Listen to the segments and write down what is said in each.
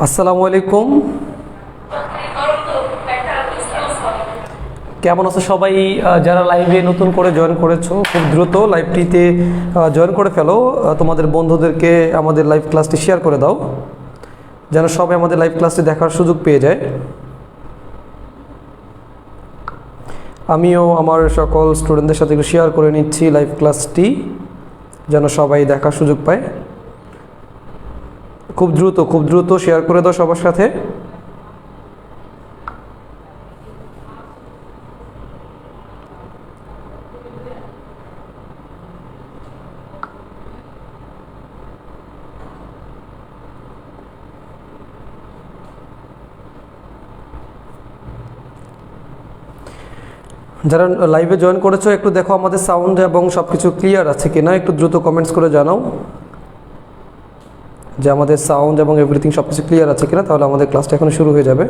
আসসালামু আলাইকুম, কেমন আছো সবাই? যারা লাইভে নতুন করে জয়েন করেছো খুব দ্রুত লাইভটিতে জয়েন করে ফেলো। তোমাদের বন্ধুদেরকে আমাদের লাইভ ক্লাসটি শেয়ার করে দাও যেন সবাই আমাদের লাইভ ক্লাসটি দেখার সুযোগ পেয়ে যায়। আমিও আমার সকল স্টুডেন্টদের সাথে একটু শেয়ার করে নিচ্ছি লাইভ ক্লাসটি যেন সবাই দেখার সুযোগ পায়। খুব দ্রুত শেয়ার করে দাও সবার সাথে। যারা লাইভে জয়েন করেছো একটু দেখো আমাদের সাউন্ড এবং সব কিছু ক্লিয়ার আছে কিনা, একটু দ্রুত কমেন্টস করে জানাও যে আমাদের সাউন্ড এবং এভরিথিং সব কিছু ক্লিয়ার আছে কিনা, তাহলে আমাদের ক্লাসটা এখন শুরু হয়ে যাবে।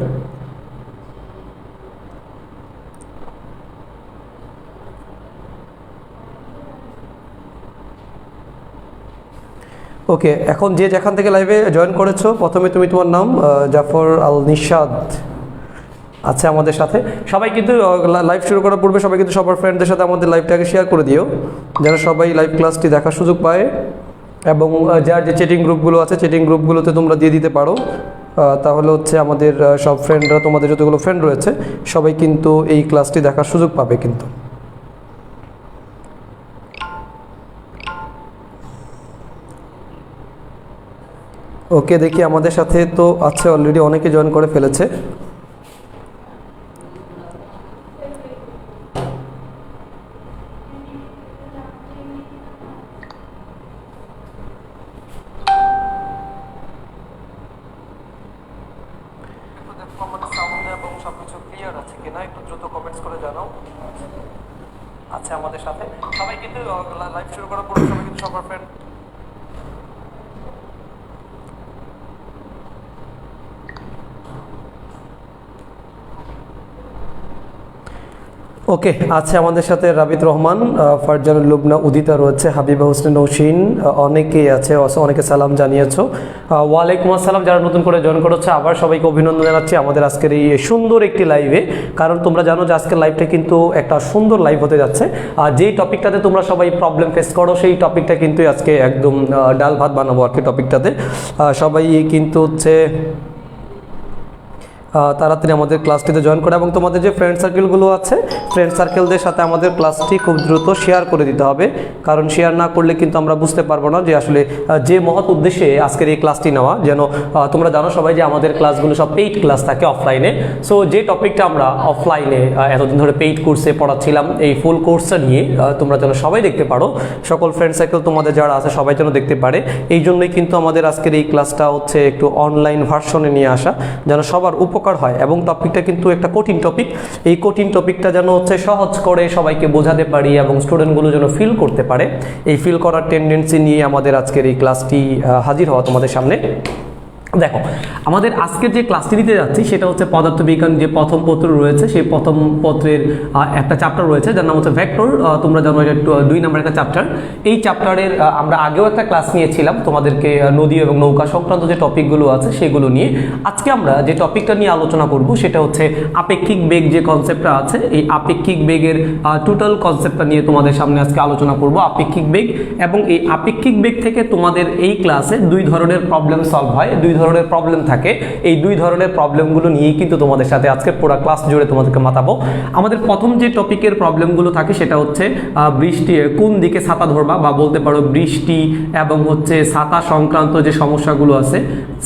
ওকে, এখন যে যেখান থেকে লাইভে জয়েন করেছো প্রথমে তুমি তোমার নাম জাফর আল নিশাদ আছে আমাদের সাথে। সবাই কিন্তু লাইভ শুরু করার পূর্বে সবাই কিন্তু সবার ফ্রেন্ডদের সাথে আমাদের লাইভটাকে শেয়ার করে দিও যেন সবাই লাইভ ক্লাসটি দেখার সুযোগ পায়। এবং যার যে চ্যাটিং গ্রুপগুলো আছে চ্যাটিং গ্রুপগুলোতে তোমরা দিয়ে দিতে পারো, তাহলে হচ্ছে আমাদের সব ফ্রেন্ডরা, তোমাদের যতগুলো ফ্রেন্ড রয়েছে সবাই কিন্তু এই ক্লাসটি দেখার সুযোগ পাবে কিন্তু। ওকে, দেখি আমাদের সাথে তো আছে অলরেডি, অনেকে জয়েন করে ফেলেছে। আমাদের সাথে সবাই কিন্তু লাইভ শুরু করার পর সবাই কিন্তু সবার ফ্রেন্ড। ওকে, আছে আমাদের সাথে রাবিদ রহমান, ফারজানুল লুবনা, উদিতা রয়েছে, হাবিবা হোসেন, নৌশিন, অনেকেই আছে, অনেকে সালাম জানিয়েছো। ওয়ালাইকুম আসসালাম। যারা নতুন করে জয়েন করেছে আবার সবাইকে অভিনন্দন জানাচ্ছি আমাদের আজকের এই সুন্দর একটি লাইভে। কারণ তোমরা জানো যে আজকের লাইভটা কিন্তু একটা সুন্দর লাইভ হতে যাচ্ছে। আর যেই টপিকটাতে তোমরা সবাই প্রবলেম ফেস করো সেই টপিকটা কিন্তু আজকে একদম ডাল ভাত বানাবো আর কি। টপিকটাতে সবাই কিন্তু হচ্ছে তাড়াতাড়ি আমাদের ক্লাসটিতে জয়েন করে এবং তোমাদের যে ফ্রেন্ড সার্কেলগুলো আছে ফ্রেন্ড সার্কেলদের সাথে আমাদের ক্লাসটি খুব দ্রুত শেয়ার করে দিতে হবে। কারণ শেয়ার না করলে কিন্তু আমরা বুঝতে পারবো না যে আসলে যে মহৎ উদ্দেশ্যে আজকের এই ক্লাসটি নেওয়া। যেন তোমরা জানো সবাই যে আমাদের ক্লাসগুলো সব পেইড ক্লাস থাকে অফলাইনে। সো যে টপিকটা আমরা অফলাইনে এতদিন ধরে পেইড কোর্সে পড়াচ্ছিলাম, এই ফুল কোর্সটা নিয়ে তোমরা যেন সবাই দেখতে পারো, সকল ফ্রেন্ড সার্কেল তোমাদের যারা আছে সবাই যেন দেখতে পারে। এই জন্যই কিন্তু আমাদের আজকের এই ক্লাসটা হচ্ছে একটু অনলাইন ভার্সনে নিয়ে আসা, যেন সবার উপকার হয়। এবং টপিকটা কিন্তু একটা কঠিন টপিক, এই কঠিন টপিকটা যেন হচ্ছে সহজ করে সবাইকে বোঝাতে পারি এবং স্টুডেন্টগুলো যেন ফিল করতে পারে। এই ফিল করার টেন্ডেন্সি নিয়ে আমাদের আজকের এই ক্লাসটি হাজির হওয়া তোমাদের সামনে। দেখো, আমাদের আজকের যে ক্লাসটি নিতে যাচ্ছি সেটা হচ্ছে পদার্থবিজ্ঞান যে প্রথম পত্র রয়েছে সেই প্রথম পত্রের একটা চ্যাপ্টার রয়েছে যার নাম হচ্ছে ভেক্টর। তোমরা জানো এটা 2 নম্বর একটা চ্যাপ্টার। এই চ্যাপ্টারের আমরা আগেও একটা ক্লাস নিয়েছিলাম তোমাদেরকে নদী এবং নৌকা সংক্রান্ত যে টপিকগুলো আছে সেগুলো নিয়ে। আজকে আমরা যে টপিকটা নিয়ে আলোচনা করব সেটা হচ্ছে আপেক্ষিক বেগ যে কনসেপ্টটা আছে, এই আপেক্ষিক বেগের টোটাল কনসেপ্টটা নিয়ে তোমাদের সামনে আজকে আলোচনা করব, আপেক্ষিক বেগ। এবং এই আপেক্ষিক বেগ থেকে তোমাদের এই ক্লাসে 2 ধরনের প্রবলেম সলভ হয়, 2 ধরনের প্রবলেম থাকে। এই 2 ধরনের প্রবলেমগুলো নিয়েই কিন্তু তোমাদের সাথে আজকে পুরো ক্লাস জুড়ে তোমাদেরকে মাতাবো। আমাদের প্রথম যে টপিকের প্রবলেমগুলো থাকে সেটা হচ্ছে বৃষ্টি, কোন দিকে ছাতা ধরবা, বা বলতে পারো বৃষ্টি এবং হচ্ছে ছাতা সংক্রান্ত যে সমস্যাগুলো আছে,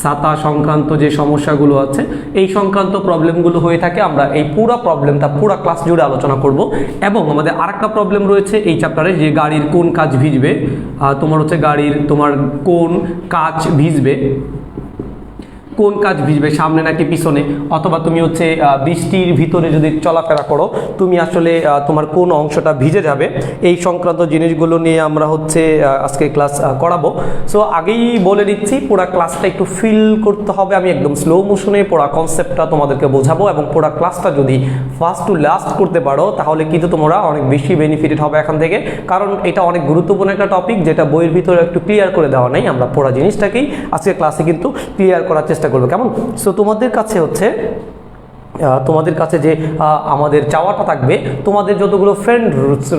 ছাতা সংক্রান্ত যে সমস্যাগুলো আছে এই সংক্রান্ত প্রবলেমগুলো হয়ে থাকে। আমরা এই পুরো প্রবলেমটা পুরো ক্লাস জুড়ে আলোচনা করব। এবং আমাদের আরেকটা প্রবলেম রয়েছে এই চ্যাপ্টারে, যে গাড়ির কোন কাজ ভিজবে, তোমার হচ্ছে গাড়ির তোমার কোন কাজ ভিজবে। কোন কাজ ভিজবে, সামনে নাকি পিছনে, অথবা তুমি হচ্ছে বৃষ্টির ভিতরে যদি চলাফেরা করো তুমি আসলে তোমার কোন অংশটা ভিজে যাবে, এই সংক্রান্ত জিনিসগুলো নিয়ে আমরা হচ্ছে আজকে ক্লাস করাবো। সো আগেই বলে দিচ্ছি পুরো ক্লাসটা একটু ফিল করতে হবে, আমি একদম স্লো মোশনে পুরো কনসেপ্টটা তোমাদেরকে বোঝাবো, এবং পুরো ক্লাসটা যদি ফার্স্ট টু লাস্ট করতে পারো তাহলে কিন্তু তোমরা অনেক বেশি বেনিফিটেড হবে এখান থেকে, কারণ এটা অনেক গুরুত্বপূর্ণ একটা টপিক যেটা বইয়ের ভিতরে একটু ক্লিয়ার করে দেওয়া নেই। আমরা পুরো জিনিসটাকেই আজকে ক্লাসে কিন্তু ক্লিয়ার করার চেষ্টা করবো, কেমন? সো তোমাদের কাছে যে আমাদের চাওয়াটা থাকবে, তোমাদের যতগুলো ফ্রেন্ড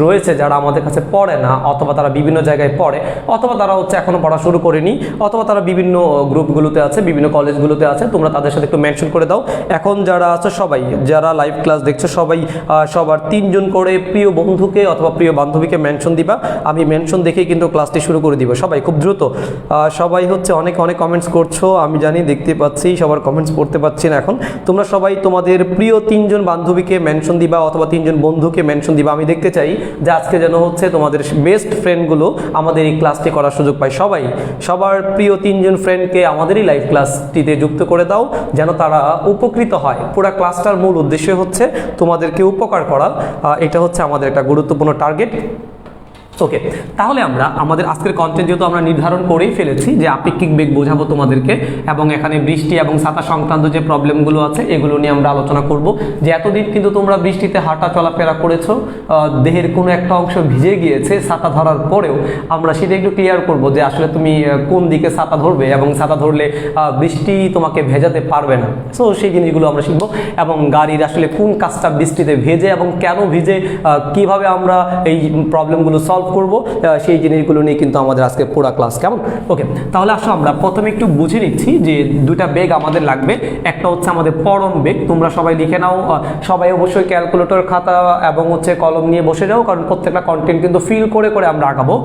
রয়েছে যারা আমাদের কাছে পড়ে না, অথবা তারা বিভিন্ন জায়গায় পড়ে, অথবা তারা হচ্ছে এখনও পড়া শুরু করেনি, অথবা তারা বিভিন্ন গ্রুপগুলোতে আছে, বিভিন্ন কলেজগুলোতে আছে, তোমরা তাদের সাথে একটু মেনশন করে দাও। এখন যারা আছে সবাই, যারা লাইভ ক্লাস দেখছো সবাই সবার 3 জন করে প্রিয় বন্ধুকে অথবা প্রিয় বান্ধবীকে মেনশন দিবা। আমি মেনশন দেখেই কিন্তু ক্লাসটি শুরু করে দিব। সবাই খুব দ্রুত, সবাই হচ্ছে অনেক কমেন্টস করছো, আমি জানি, দেখতে পাচ্ছি, সবার কমেন্টস পড়তে পাচ্ছি না এখন। তোমরা সবাই তোমাদের প্রিয় 3 জন বান্ধবীকে মেনশন দিবা অথবা 3 জন বন্ধুকে মেনশন দিবা। আমি দেখতে চাই যে আজকে যেন হচ্ছে তোমাদের বেস্ট ফ্রেন্ডগুলো আমাদের এই ক্লাসটি করার সুযোগ পায়। সবার প্রিয় 3 জন ফ্রেন্ডকে আমাদের এই লাইভ ক্লাসটিতে যুক্ত করে দাও যেন তারা উপকৃত হয়। পুরো ক্লাসটার মূল উদ্দেশ্য হচ্ছে তোমাদেরকে উপকার করা, এটা হচ্ছে আমাদের একটা গুরুত্বপূর্ণ টার্গেট। ওকে, তাহলে আমরা আমাদের আজকের কন্টেন্ট যেহেতু আমরা নির্ধারণ করেই ফেলেছি যে আপেক্ষিক বেগ বোঝাবো তোমাদেরকে, এবং এখানে বৃষ্টি এবং ছাতা সংক্রান্ত যে প্রবলেমগুলো আছে এগুলো নিয়ে আমরা আলোচনা করব। যে এতদিন কিন্তু তোমরা বৃষ্টিতে হাঁটা চলাফেরা করেছো, দেহের কোনো একটা অংশ ভিজে গিয়েছে ছাতা ধরার পরেও, আমরা সেটা একটু ক্লিয়ার করব যে আসলে তুমি কোন দিকে ছাতা ধরবে এবং ছাতা ধরলে বৃষ্টি তোমাকে ভেজাতে পারবে না। সো সেই জিনিসগুলো আমরা শিখবো, এবং গাড়ির আসলে কোন কাজটা বৃষ্টিতে ভেজে এবং কেন ভিজে, কিভাবে আমরা এই প্রবলেমগুলো সলভ করব, সেই জিনিসগুলো নিয়ে কিন্তু আমাদের আজকে পুরো ক্লাস, কেমন? ওকে, তাহলে আসো আমরা প্রথমে একটু বুঝে নিচ্ছি যে দুটা বেগ আমাদের লাগবে। একটা হচ্ছে আমাদের পরম বেগ, তোমরা সবাই লিখে নাও, সবাই অবশ্যই ক্যালকুলেটর খাতা এবং হচ্ছে কলম নিয়ে বসে যাও, কারণ প্রত্যেকটা কন্টেন্ট কিন্তু ফিল করে আমরা আগাবো।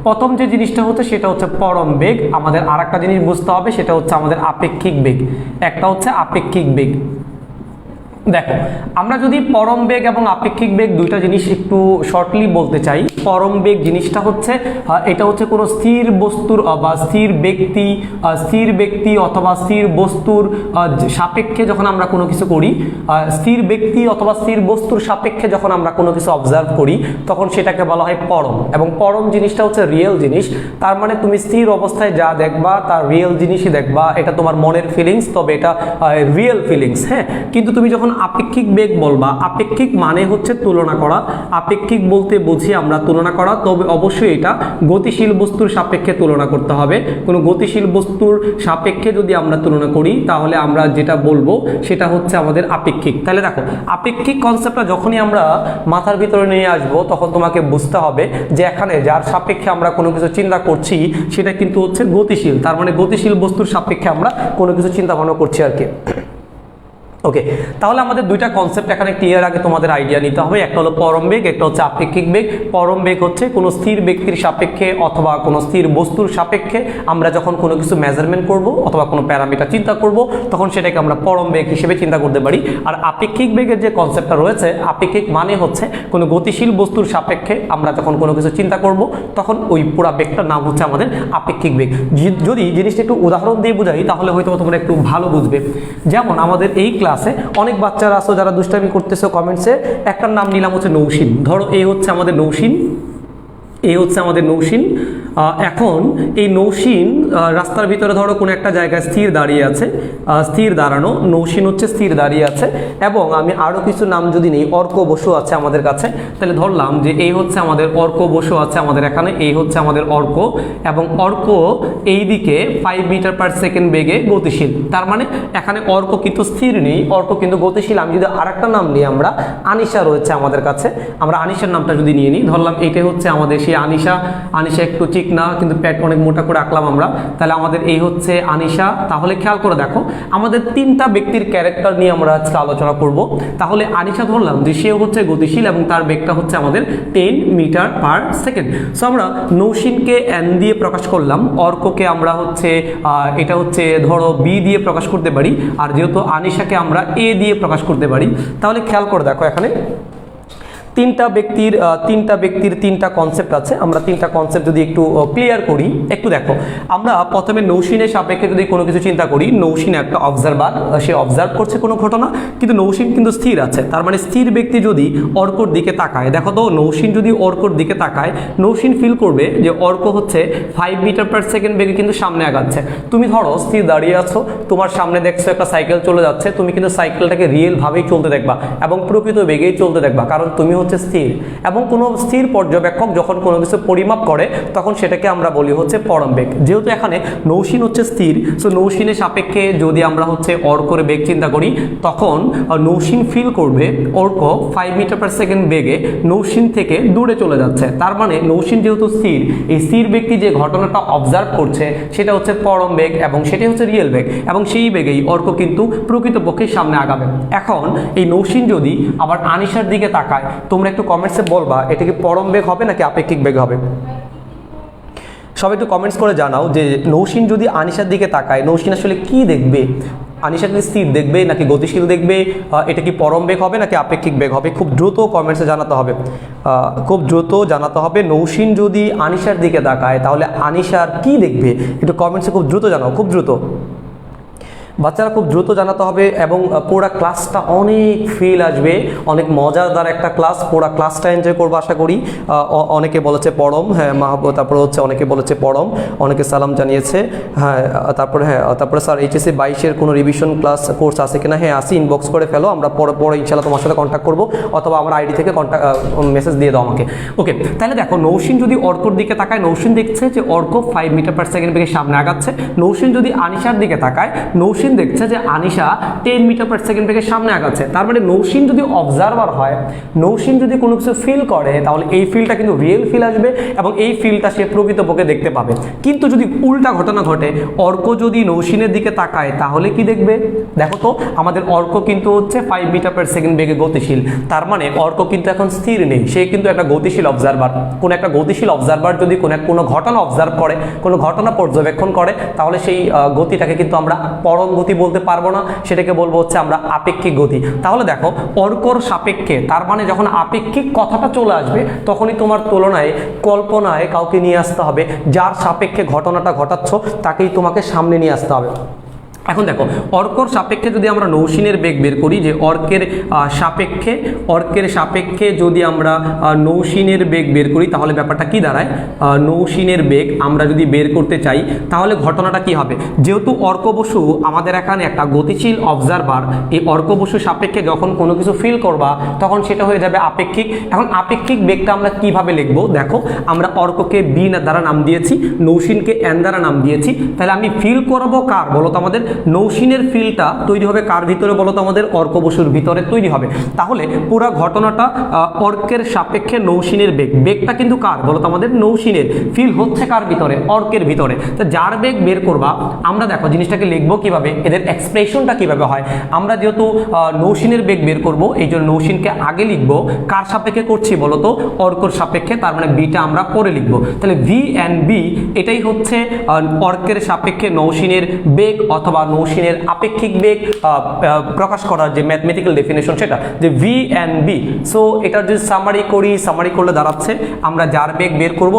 প্রথম যে জিনিসটা হচ্ছে সেটা হচ্ছে পরম বেগ। আমাদের আর একটা জিনিস বুঝতে হবে, সেটা হচ্ছে আমাদের আপেক্ষিক বেগ। একটা হচ্ছে আপেক্ষিক বেগ। দেখো, আমরা যদি পরম বেগ এবং আপেক্ষিক বেগ দুইটা জিনিস একটু শর্টলি বলতে চাই। পরম বেগ জিনিসটা হচ্ছে এটা হচ্ছে কোনো স্থির বস্তুর বা স্থির ব্যক্তি অথবা স্থির বস্তুর সাপেক্ষে যখন আমরা কোনো কিছু করি, স্থির ব্যক্তি অথবা স্থির বস্তুর সাপেক্ষে যখন আমরা কোনো কিছু অবজার্ভ করি তখন সেটাকে বলা হয় পরম। এবং পরম জিনিসটা হচ্ছে রিয়েল জিনিস, তার মানে তুমি স্থির অবস্থায় যা দেখবা তার রিয়েল জিনিসই দেখবা, এটা তোমার মনের ফিলিংস, তবে এটা রিয়েল ফিলিংস। হ্যাঁ, কিন্তু তুমি যখন আপেক্ষিক বেগ বলবা, আপেক্ষিক মানে হচ্ছে তুলনা করা। আপেক্ষিক বলতে বুঝি আমরা তুলনা করা, তবে অবশ্যই এটা গতিশীল বস্তুর সাপেক্ষে তুলনা করতে হবে। কোনো গতিশীল বস্তুর সাপেক্ষে যদি আমরা তুলনা করি তাহলে আমরা যেটা বলবো সেটা হচ্ছে আমাদের আপেক্ষিক। তাহলে দেখো, আপেক্ষিক কনসেপ্টটা যখনই আমরা মাথার ভিতরে নিয়ে আসবো তখন তোমাকে বুঝতে হবে যে এখানে যার সাপেক্ষে আমরা কোনো কিছু চিন্তা করছি সেটা কিন্তু হচ্ছে গতিশীল, তার মানে গতিশীল বস্তুর সাপেক্ষে আমরা কোনো কিছু চিন্তা ভাবনা করছি আর কি। ওকে, তাহলে আমাদের দুইটা কনসেপ্ট এখানে ক্লিয়ার, আগে তোমাদের আইডিয়া নিতে হবে। একটা হলো পরম বেগ, একটা হচ্ছে আপেক্ষিক বেগ। পরম বেগ হচ্ছে কোনো স্থির ব্যক্তির সাপেক্ষে অথবা কোনো স্থির বস্তুর সাপেক্ষে আমরা যখন কোনো কিছু মেজারমেন্ট করব অথবা কোনো প্যারামিটার চিন্তা করব তখন সেটাকে আমরা পরম বেগ হিসেবে চিন্তা করতে পারি। আর আপেক্ষিক বেগের যে কনসেপ্টটা রয়েছে, আপেক্ষিক মানে হচ্ছে কোনো গতিশীল বস্তুর সাপেক্ষে আমরা যখন কোনো কিছু চিন্তা করব তখন ওই পুরা বেগটার নাম হচ্ছে আমাদের আপেক্ষিক বেগ। যদি জিনিসটা একটু উদাহরণ দিয়ে বোঝাই তাহলে হয়তো তোমরা একটু ভালো বুঝবে। যেমন আমাদের এই ক্লাসে অনেক বাচ্চারা আছো যারা দুষ্টামি করতেছো কমেন্টসে, একটার নাম নিলাম হচ্ছে নৌসিন। ধরো এই হচ্ছে আমাদের নৌসিন, এই হচ্ছে আমাদের নৌসিন। এখন এই নৌসিন রাস্তার ভিতরে ধরো কোনো একটা জায়গায় স্থির দাঁড়িয়ে আছে, স্থির দাঁড়ানো, নৌসিন হচ্ছে স্থির দাঁড়িয়ে আছে। এবং আমি আরও কিছু নাম যদি নেই, অর্ক বসু আছে আমাদের কাছে, তাহলে ধরলাম যে এই হচ্ছে আমাদের অর্ক বসু আছে আমাদের এখানে, এই হচ্ছে আমাদের অর্ক, এবং অর্ক এই দিকে 5 মিটার পার সেকেন্ড বেগে গতিশীল। তার মানে এখানে অর্ক কিন্তু স্থির নেই, অর্ক কিন্তু গতিশীল। আমি যদি আর একটা নাম নিই, আমরা আনিশা রয়েছে আমাদের কাছে, আমরা আনিশার নামটা যদি নিয়ে নিই, ধরলাম এইটাই হচ্ছে আমাদের সেই আনিশা। আনিশা একটু ঠিক না, কিন্তু পেট অনেক মোটা করে আঁকলাম আমরা, তাহলে আমাদের এই হচ্ছে আনিশা। তাহলে খেয়াল করে দেখো, আমাদের 3টা ব্যক্তির ক্যারেক্টার নিয়ে আমরা আজকে আলোচনা করব। তাহলে আনিশা ধরলাম যে সে হচ্ছে গতিশীল এবং তার বেগটা হচ্ছে আমাদের 10 মিটার পার সেকেন্ড। সো আমরা নৌসিনকে এন দিয়ে প্রকাশ করলাম, অর্ককে আমরা হচ্ছে এটা হচ্ছে ধরো বি দিয়ে প্রকাশ করতে পারি, আর যেহেতু আনিশাকে আমরা এ দিয়ে প্রকাশ করতে পারি। তাহলে খেয়াল করে দেখো এখানে তিনটা ব্যক্তির তিনটা কনসেপ্ট আছে। আমরা তিনটা কনসেপ্ট যদি একটু ক্লিয়ার করি, একটু দেখো। আমরা প্রথমে নৌসিনের সাপেক্ষে যদি কোনো কিছু চিন্তা করি, নৌসিন একটা অবজারভার, সে অবজার্ভ করছে কোনো ঘটনা, কিন্তু নৌসিন কিন্তু স্থির আছে। তার মানে স্থির ব্যক্তি যদি অর্কর দিকে তাকায়, দেখো তো নৌসিন যদি অর্কর দিকে তাকায়, নৌসিন ফিল করবে যে অর্ক হচ্ছে 5 মিটার পার সেকেন্ড বেগে কিন্তু সামনে আগাচ্ছে। তুমি ধরো স্থির দাঁড়িয়ে আছো, তোমার সামনে দেখছো একটা সাইকেল চলে যাচ্ছে, তুমি কিন্তু সাইকেলটাকে রিয়েল ভাবেই চলতে দেখবা এবং প্রকৃত বেগেই চলতে দেখবা, কারণ তুমি হচ্ছে স্থির। এবং কোনো স্থির পর্যবেক্ষক যখন কোনো কিছু পরিমাপ করে তখন সেটাকে আমরা বলি হচ্ছে পরম বেগ। যেহেতু এখানে নৌসিন হচ্ছে স্থির, সো নৌসিনের সাপেক্ষে যদি আমরা হচ্ছে অর্কর বেগ চিন্তা করি, তখন নৌসিন ফিল করবে অর্ক 5 মিটার পার সেকেন্ড বেগে নৌসিন থেকে দূরে চলে যাচ্ছে। তার মানে নৌসিন যেহেতু স্থির, এই স্থির ব্যক্তি যে ঘটনাটা অবজার্ভ করছে সেটা হচ্ছে পরম বেগ এবং সেটাই হচ্ছে রিয়েল বেগ, এবং সেই বেগেই অর্ক কিন্তু প্রকৃতপক্ষে সামনে আগাবে। এখন এই নৌসিন যদি আবার আনিশার দিকে তাকায়, তোমরা একটু কমেন্টসে বলবা এটা কি পরম বেগ হবে নাকি আপেক্ষিক বেগ হবে? সবাই একটু কমেন্টস করে জানাও যে নৌসিন যদি আনিশার দিকে তাকায়, নৌসিন আসলে কি দেখবে? আনিশা কি স্থির দেখবে নাকি গতিশীল দেখবে? এটা কি পরম বেগ হবে নাকি আপেক্ষিক বেগ হবে? খুব দ্রুত কমেন্টসে জানাতে হবে, খুব দ্রুত জানাতে হবে। নৌসিন যদি আনিশার দিকে তাকায় তাহলে আনিশার কি দেখবে? একটু কমেন্টসে খুব দ্রুত জানাও, খুব দ্রুত বাচ্চারা, খুব দ্রুত জানাতে হবে। এবং পুরো ক্লাসটা অনেক ফিল আসবে, অনেক মজাদার একটা ক্লাস, পুরো ক্লাসটা এনজয় করবো আশা করি। অনেকে বলেছে পরম, হ্যাঁ মাহবুব, তারপরে হচ্ছে অনেকে বলেছে পরম, অনেকে সালাম জানিয়েছে, হ্যাঁ তারপরে স্যার HSC 22-এর কোনো রিভিশন ক্লাস কোর্স আছে কিনা? হ্যাঁ আসি, ইনবক্স করে ফেলো, আমরা পরে ইনশাল্লাহ তোমার সাথে কন্ট্যাক্ট করবো, অথবা আমার আইডি থেকে মেসেজ দিয়ে দাও আমাকে। ওকে, তাহলে দেখো নৌসিন যদি অর্কর দিকে তাকায়, নৌসিন দেখছে যে অর্ক 5 মিটার পার সেকেন্ড বেগে সামনে আগাচ্ছে। নৌসিন যদি আনিশার দিকে তাকায়, নৌসিন দেখছে যে আনিশা 10 মিটার পার সেকেন্ড থেকে সামনে আগাচ্ছে। তার মানে নৌসিন যদি অবজারভার হয়, নৌসিন যদি কোনো কিছু ফিল করে, তাহলে এই ফিলটা কিন্তু রিয়েল ফিল আসবে এবং এই ফিলটা সে প্রকৃতপক্ষে দেখতে পাবে। কিন্তু যদি উল্টা ঘটনা ঘটে, অর্ক যদি নৌসিনের দিকে তাকায় তাহলে কি দেখবে? দেখো তো আমাদের অর্ক কিন্তু হচ্ছে 5 মিটার পার সেকেন্ড বেগে গতিশীল। তার মানে অর্ক কিন্তু এখন স্থির নেই, সে কিন্তু একটা গতিশীল অবজারভার। কোন একটা গতিশীল অবজারভার যদি কোনো ঘটনা অবজার্ভ করে, কোনো ঘটনা পর্যবেক্ষণ করে, তাহলে সেই গতিটাকে কিন্তু আমরা পরম গতি বলতে পারবো না, সেটাকে বলবো হচ্ছে আমরা আপেক্ষিক গতি। তাহলে দেখো অর্কর সাপেক্ষে, তার মানে যখন আপেক্ষিক কথাটা চলে আসবে তখনই তোমার তুলনায় কল্পনায় কাউকে নিয়ে আসতে হবে, যার সাপেক্ষে ঘটনাটা ঘটাচ্ছ তাকেই তোমাকে সামনে নিয়ে আসতে হবে। এখন দেখো অর্কর সাপেক্ষে যদি আমরা নৌসিনের বেগ বের করি, যে অর্কের সাপেক্ষে যদি আমরা নৌসিনের বেগ বের করি, তাহলে ব্যাপারটা কি দাঁড়ায়? নৌসিনের বেগ আমরা যদি বের করতে চাই তাহলে ঘটনাটা কি হবে? যেহেতু অর্ক বসু আমাদের এখানে একটা গতিশীল অবজারভার, এই অর্ক বসু সাপেক্ষে যখন কোনো কিছু ফিল করবা তখন সেটা হয়ে যাবে আপেক্ষিক। এখন আপেক্ষিক বেগটা আমরা কিভাবে লিখবো? দেখো আমরা অর্ককে বি দ্বারা নাম দিয়েছি, নৌসিনকে এন দ্বারা নাম দিয়েছি, তাহলে আমি ফিল করবো কার বলো তো? আমাদের নৌসিনের ফিলটা তৈরি হবে কার ভিতরে বলো তো? আমাদের অর্ক বসুর ভিতরে তৈরি হবে। তাহলে পুরো ঘটনাটা অর্কের সাপেক্ষে নৌসিনের বেগটা কিন্তু কার বলো তো? আমাদের নৌসিনের। ফিল হচ্ছে কার ভিতরে? অর্কের ভিতরে। তো যার বেগ বের করবা, আমরা দেখো জিনিসটাকে লিখবো কিভাবে, এদের এক্সপ্রেশনটা কিভাবে হয়। আমরা যেহেতু নৌসিনের বেগ বের করব, এই জন্য নৌসিনকে আগে লিখবো, কার সাপেক্ষে করছি বলো তো? অর্কর সাপেক্ষে, তার মানে বিটা আমরা পরে লিখবো। তাহলে ভি এন্ড বি এটাই হচ্ছে অর্কের সাপেক্ষে নৌসিনের বেগ অথবা নৌসিনের আপেক্ষিক বেগ প্রকাশ করার যে ম্যাথমেটিক্যাল ডেফিনেশন, সেটা যে ভি এন্ড বি। সো এটা যদি সামারি করলে দাঁড়াচ্ছে আমরা যার বেগ বের করব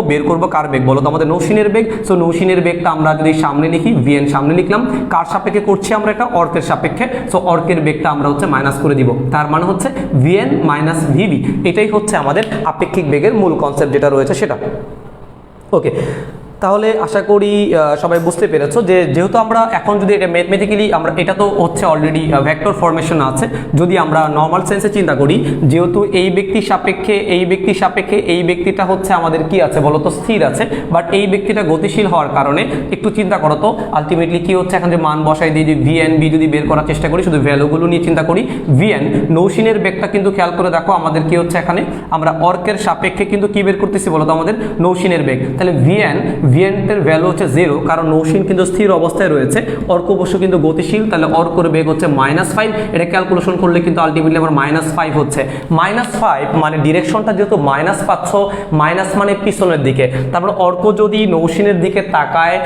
কার বেগ বলো তো? আমাদের নৌসিনের বেগ। সো নৌসিনের বেগটা আমরা যদি সামনে লিখি, ভি এন সামনে লিখলাম, কার সাপেক্ষে করছি আমরা? এটা অর্কের সাপেক্ষে। সো অর্কের বেগটা আমরা হচ্ছে মাইনাস করে দিব, তার মানে হচ্ছে ভি এন মাইনাস ভিবি। এটাই হচ্ছে আমাদের আপেক্ষিক বেগের মূল কনসেপ্ট যেটা রয়েছে সেটা। ওকে, তাহলে আশা করি সবাই বুঝতে পেরেছো যে যেহেতু আমরা এখন যদি এটা ম্যাথমেটিক্যালি আমরা, এটা তো হচ্ছে অলরেডি ভেক্টর ফরমেশন আছে, যদি আমরা নর্মাল সেন্সে চিন্তা করি, যেহেতু এই ব্যক্তির সাপেক্ষে এই ব্যক্তিটা হচ্ছে আমাদের কি আছে বলো তো? স্থির আছে, বাট এই ব্যক্তিটা গতিশীল হওয়ার কারণে একটু চিন্তা করো তো আলটিমেটলি কি হচ্ছে? এখন যে মান বসাই দিয়ে যে ভি এন বি যদি বের করার চেষ্টা করি, শুধু ভ্যালুগুলো নিয়ে চিন্তা করি, ভি এন নৌসিনের বেগটা কিন্তু খেয়াল করে দেখো আমাদের কি হচ্ছে? এখানে আমরা অর্কের সাপেক্ষে কিন্তু কি বের করতেছি বলো তো? আমাদের নৌসিনের বেগ। তাহলে ভি এন ভিএনের ভ্যালু হচ্ছে 0, কারণ নৌসিন কিন্তু স্থির অবস্থায় রয়েছে, অর্ক অবশ্য কিন্তু গতিশীল, তাহলে অর্কর বেগ হচ্ছে -5। এটা ক্যালকুলেশন করলে কিন্তু আলটিমেটলি আমার -5 হচ্ছে। -5 মানে ডিরেকশনটা যেহেতু মাইনাস পাচ্ছ, মাইনাস মানে পিছনের দিকে, তারপরে অর্ক যদি নৌসিনের দিকে তাকায়,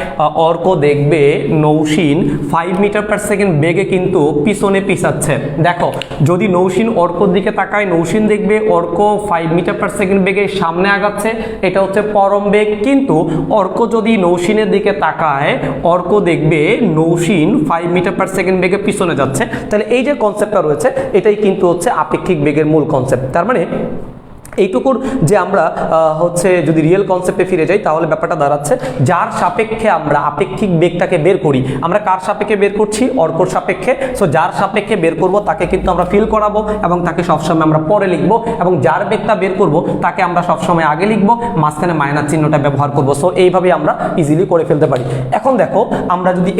অর্ক দেখবে নৌসিন 5 মিটার পার সেকেন্ড বেগে কিন্তু পিছনে পিছাচ্ছে। দেখো যদি নৌসিন অর্কর দিকে তাকায়, নৌসিন দেখবে অর্ক 5 মিটার পার সেকেন্ড বেগে সামনে আগাচ্ছে, এটা হচ্ছে পরম বেগ। কিন্তু অর্ক যদি নৌসিনের দিকে তাকায়, অর্ক দেখবে নৌসিন 5 মিটার পার সেকেন্ড বেগে পিছনে যাচ্ছে। তাহলে এই যে কনসেপ্টটা রয়েছে, এটাই কিন্তু হচ্ছে আপেক্ষিক বেগের মূল কনসেপ্ট। তার মানে এইটুকুর যে আমরা হচ্ছে যদি রিয়েল কনসেপ্টে ফিরে যাই, তাহলে ব্যাপারটা দাঁড়াচ্ছে যার সাপেক্ষে আমরা আপেক্ষিক বেগটাকে বের করি, আমরা কার সাপেক্ষে বের করছি? অর্কর সাপেক্ষে। সো যার সাপেক্ষে বের করব তাকে কিন্তু আমরা ফিল করাবো এবং তাকে সবসময় আমরা পরে লিখব, এবং যার বেগটা বের করব তাকে আমরা সবসময় আগে লিখব, মাঝখানে মাইনাস চিহ্নটা ব্যবহার করব। সো এইভাবে আমরা ইজিলি করে ফেলতে পারি। এখন দেখো আমরা যদি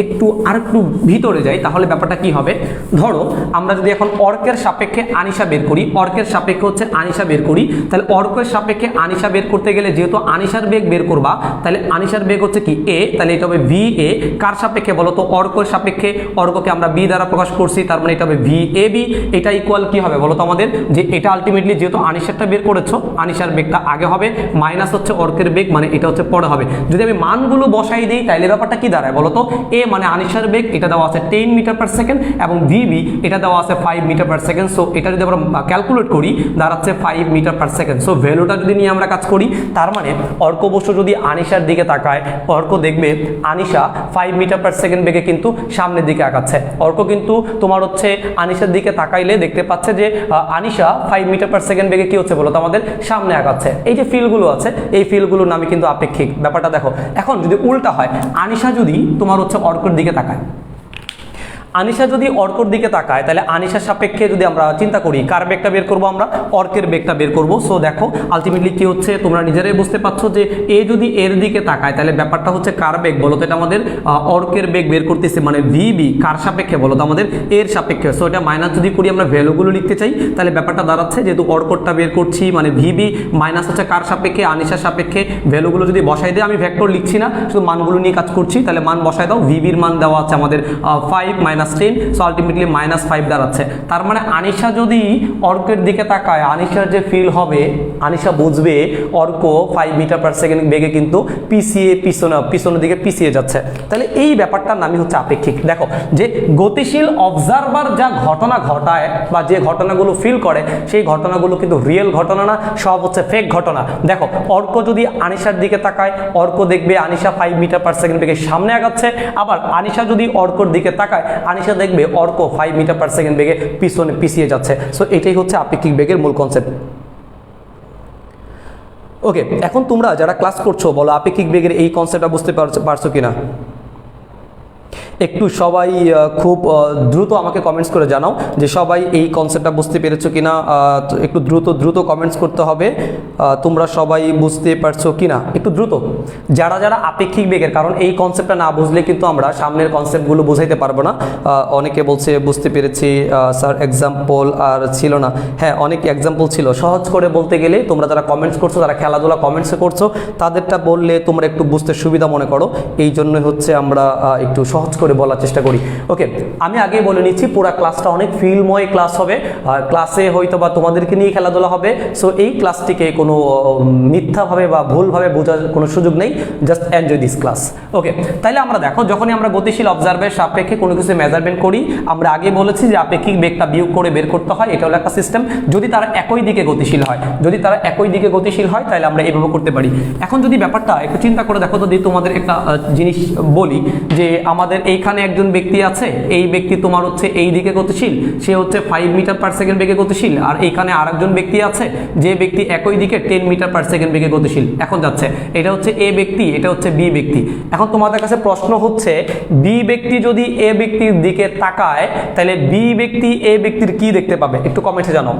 আরেকটু ভিতরে যাই, তাহলে ব্যাপারটা কি হবে? ধরো আমরা যদি এখন অর্কের সাপেক্ষে আনিশা বের করি, অর্কের সাপেক্ষে হচ্ছে আনিশা বের করি, তাহলে অর্কের সাপেক্ষে আনিশা বের করতে গেলে যেহেতু আনিশার বেগ বের করবা, তাহলে আনিশার বেগ হচ্ছে কি এ, তাহলে এটা হবে ভি এ। কার সাপেক্ষে বলো তো? অর্কের সাপেক্ষে। অর্ককে আমরা বি দ্বারা প্রকাশ করছি, তার মানে এটা হবে ভি এ বি। এটা ইকুয়াল কি হবে বলো তো আমাদের? যে এটা আলটিমেটলি যেহেতু আনিশারটা বের করেছো, আনিশার বেগটা আগে হবে, মাইনাস হচ্ছে অর্কের বেগ, মানে এটা হচ্ছে পরে হবে। যদি আমি মানগুলো বসাই দিই, তাহলে ব্যাপারটা কি দাঁড়ায় বলো তো? এ মানে আনিশার বেগ, এটা দেওয়া আছে 10 মিটার পার সেকেন্ড, এবং ভিবি এটা দেওয়া আছে 5 মিটার পার সেকেন্ড। সো এটা যদি আমরা ক্যালকুলেট করি, দাঁড়াচ্ছে 5 মিটার পার সেকেন্ড। সো ভ্যালুটা যদি নিয়ে আমরা কাজ করি, তার মানে অর্ক অবশ্য যদি আনিশার দিকে তাকায়, অর্ক দেখবে আনিশা 5 মিটার পার সেকেন্ড বেগে কিন্তু সামনের দিকে আগাচ্ছে। অর্ক কিন্তু তোমার হচ্ছে আনিশার দিকে তাকাইলে দেখতে পাচ্ছে যে আনিশা 5 মিটার পার সেকেন্ড বেগে কি হচ্ছে বলো তো আমাদের? সামনে আগাচ্ছে। এই যে ফিলগুলো আছে, এই ফিলগুলোর নামে কিন্তু আপেক্ষিক। ব্যাপারটা দেখো, এখন যদি উল্টা হয়, আনিশা যদি তোমার হচ্ছে অর্কর দিকে তাকায়, আনিশা যদি অর্কর দিকে তাকায়, তাহলে আনিশার সাপেক্ষে যদি আমরা চিন্তা করি, কার বেগটা বের করবো? আমরা অর্কের বেগটা বের করবো। সো দেখো আলটিমেটলি কি হচ্ছে, তোমরা নিজেরাই বুঝতে পারছো যে এ যদি এর দিকে তাকায়, তাহলে ব্যাপারটা হচ্ছে কার বেগ বলো তো? এটা আমাদের অর্কের বেগ বের করতেছে, মানে ভিবি কার সাপেক্ষে বলো তো? আমাদের এর সাপেক্ষে। সো এটা মাইনাস যদি করি আমরা ভ্যালুগুলো লিখতে চাই, তাহলে ব্যাপারটা দাঁড়াচ্ছে যেহেতু অর্করটা বের করছি, মানে ভিবি মাইনাস হচ্ছে কার সাপেক্ষে? আনিশার সাপেক্ষে। ভ্যালুগুলো যদি বসাই দেয়, আমি ভেক্টর লিখছি না, শুধু মানগুলো নিয়ে কাজ করছি, তাহলে মান বসাই দাও। ভিবির মান দেওয়া আছে আমাদের 5 - 10, সো আলটিমেটলি -5 দাঁড়াচ্ছে। তার মানে আনিশা যদি অর্কের দিকে তাকায়, আনিশার যে ফিল হবে, আনিশা বুঝবে অর্ক 5 মিটার পার সেকেন্ড বেগে কিন্তু পিছনের দিকে পিছিয়ে যাচ্ছে। তাহলে এই ব্যাপারটার নামই হচ্ছে আপেক্ষিক। দেখো যে গতিশীল অবজারভার যা ঘটনা ঘটায় বা যে ঘটনাগুলো ফিল করে, সেই ঘটনাগুলো কিন্তু রিয়েল ঘটনা না, সব হচ্ছে ফেক ঘটনা। দেখো অর্ক যদি আনিশার দিকে তাকায়, অর্ক দেখবে আনিশা 5 মিটার পার সেকেন্ড বেগে সামনে আগাচ্ছে। আবার আনিশা যদি অর্কর দিকে তাকায়, আনিশা দেখবে অর্ক 5 মিটার পার সেকেন্ড বেগে পিছনে পিছিয়ে যাচ্ছে। সো এটাই হচ্ছে আপেক্ষিক বেগের মূল কনসেপ্ট। ওকে, এখন তোমরা যারা ক্লাস করছো, বলো আপেক্ষিক বেগের এই কনসেপ্টটা বুঝতে পারছো কিনা? একটু সবাই খুব দ্রুত আমাকে কমেন্টস করে জানাও যে সবাই এই কনসেপ্টটা বুঝতে পেরেছো কিনা। একটু দ্রুত কমেন্টস করতে হবে, তোমরা সবাই বুঝতে পারছো কিনা, একটু দ্রুত। যারা আপেক্ষিক বেগের, কারণ এই কনসেপ্টটা না বুঝলে কিন্তু আমরা সামনের কনসেপ্টগুলো বুঝাইতে পারবো না। অনেকে বলছে বুঝতে পেরেছি স্যার, এক্সাম্পল আর ছিল না। হ্যাঁ, অনেক এক্সাম্পল ছিল। সহজ করে বলতে গেলে তোমরা যারা কমেন্টস করছো, যারা খেলাধুলা কমেন্টসে করছো, তাদেরটা বললে তোমরা একটু বুঝতে সুবিধা মনে করো, এই জন্যই হচ্ছে আমরা একটু সহজ করে বলার চেষ্টা করি। ওকে, আমি আগে বলে নিচ্ছি, পুরো ক্লাসটা অনেক ফিল্মময় ক্লাস হবে। ক্লাসে হয়তো বা তোমাদেরকে নিয়ে খেলাধুলা হবে। সো এই ক্লাসটিকে কোনো মিথ্যাভাবে বা ভুলভাবে বোঝার কোনো সুযোগ নেই, জাস্ট এনজয় দিস ক্লাস। ওকে, তাহলে আমরা দেখো, যখনই আমরা গতিশীল অবজারভের সাপেক্ষে কোনো কিছু মেজারমেন্ট করি, আমরা আগে বলেছি যে আপেক্ষিক বেগটা বিয়োগ করে বের করতে হয়। এটা হলো একটা সিস্টেম। যদি তারা একই দিকে গতিশীল হয়, তাহলে আমরা এভাবে করতে পারি। এখন যদি ব্যাপারটা একটু চিন্তা করে দেখো, যদি তোমাদের একটা জিনিস বলি যে আমাদের এইখানে একজন ব্যক্তি আছে, এই ব্যক্তি তোমার হচ্ছে এই দিকে গতিশীল, সে হচ্ছে 5 মিটার পার সেকেন্ড বেগে গতিশীল। আর এইখানে আরেকজন ব্যক্তি আছে, যে ব্যক্তি একই দিকে 10 মিটার পার সেকেন্ড বেগে গতিশীল। এখন যাচ্ছে, এটা হচ্ছে এ ব্যক্তি, এটা হচ্ছে বি ব্যক্তি। এখন তোমাদের কাছে প্রশ্ন হচ্ছে, বি ব্যক্তি যদি এ ব্যক্তির দিকে তাকায়, তাহলে বি ব্যক্তি এ ব্যক্তির কি দেখতে পাবে? একটু কমেন্টে জানাও।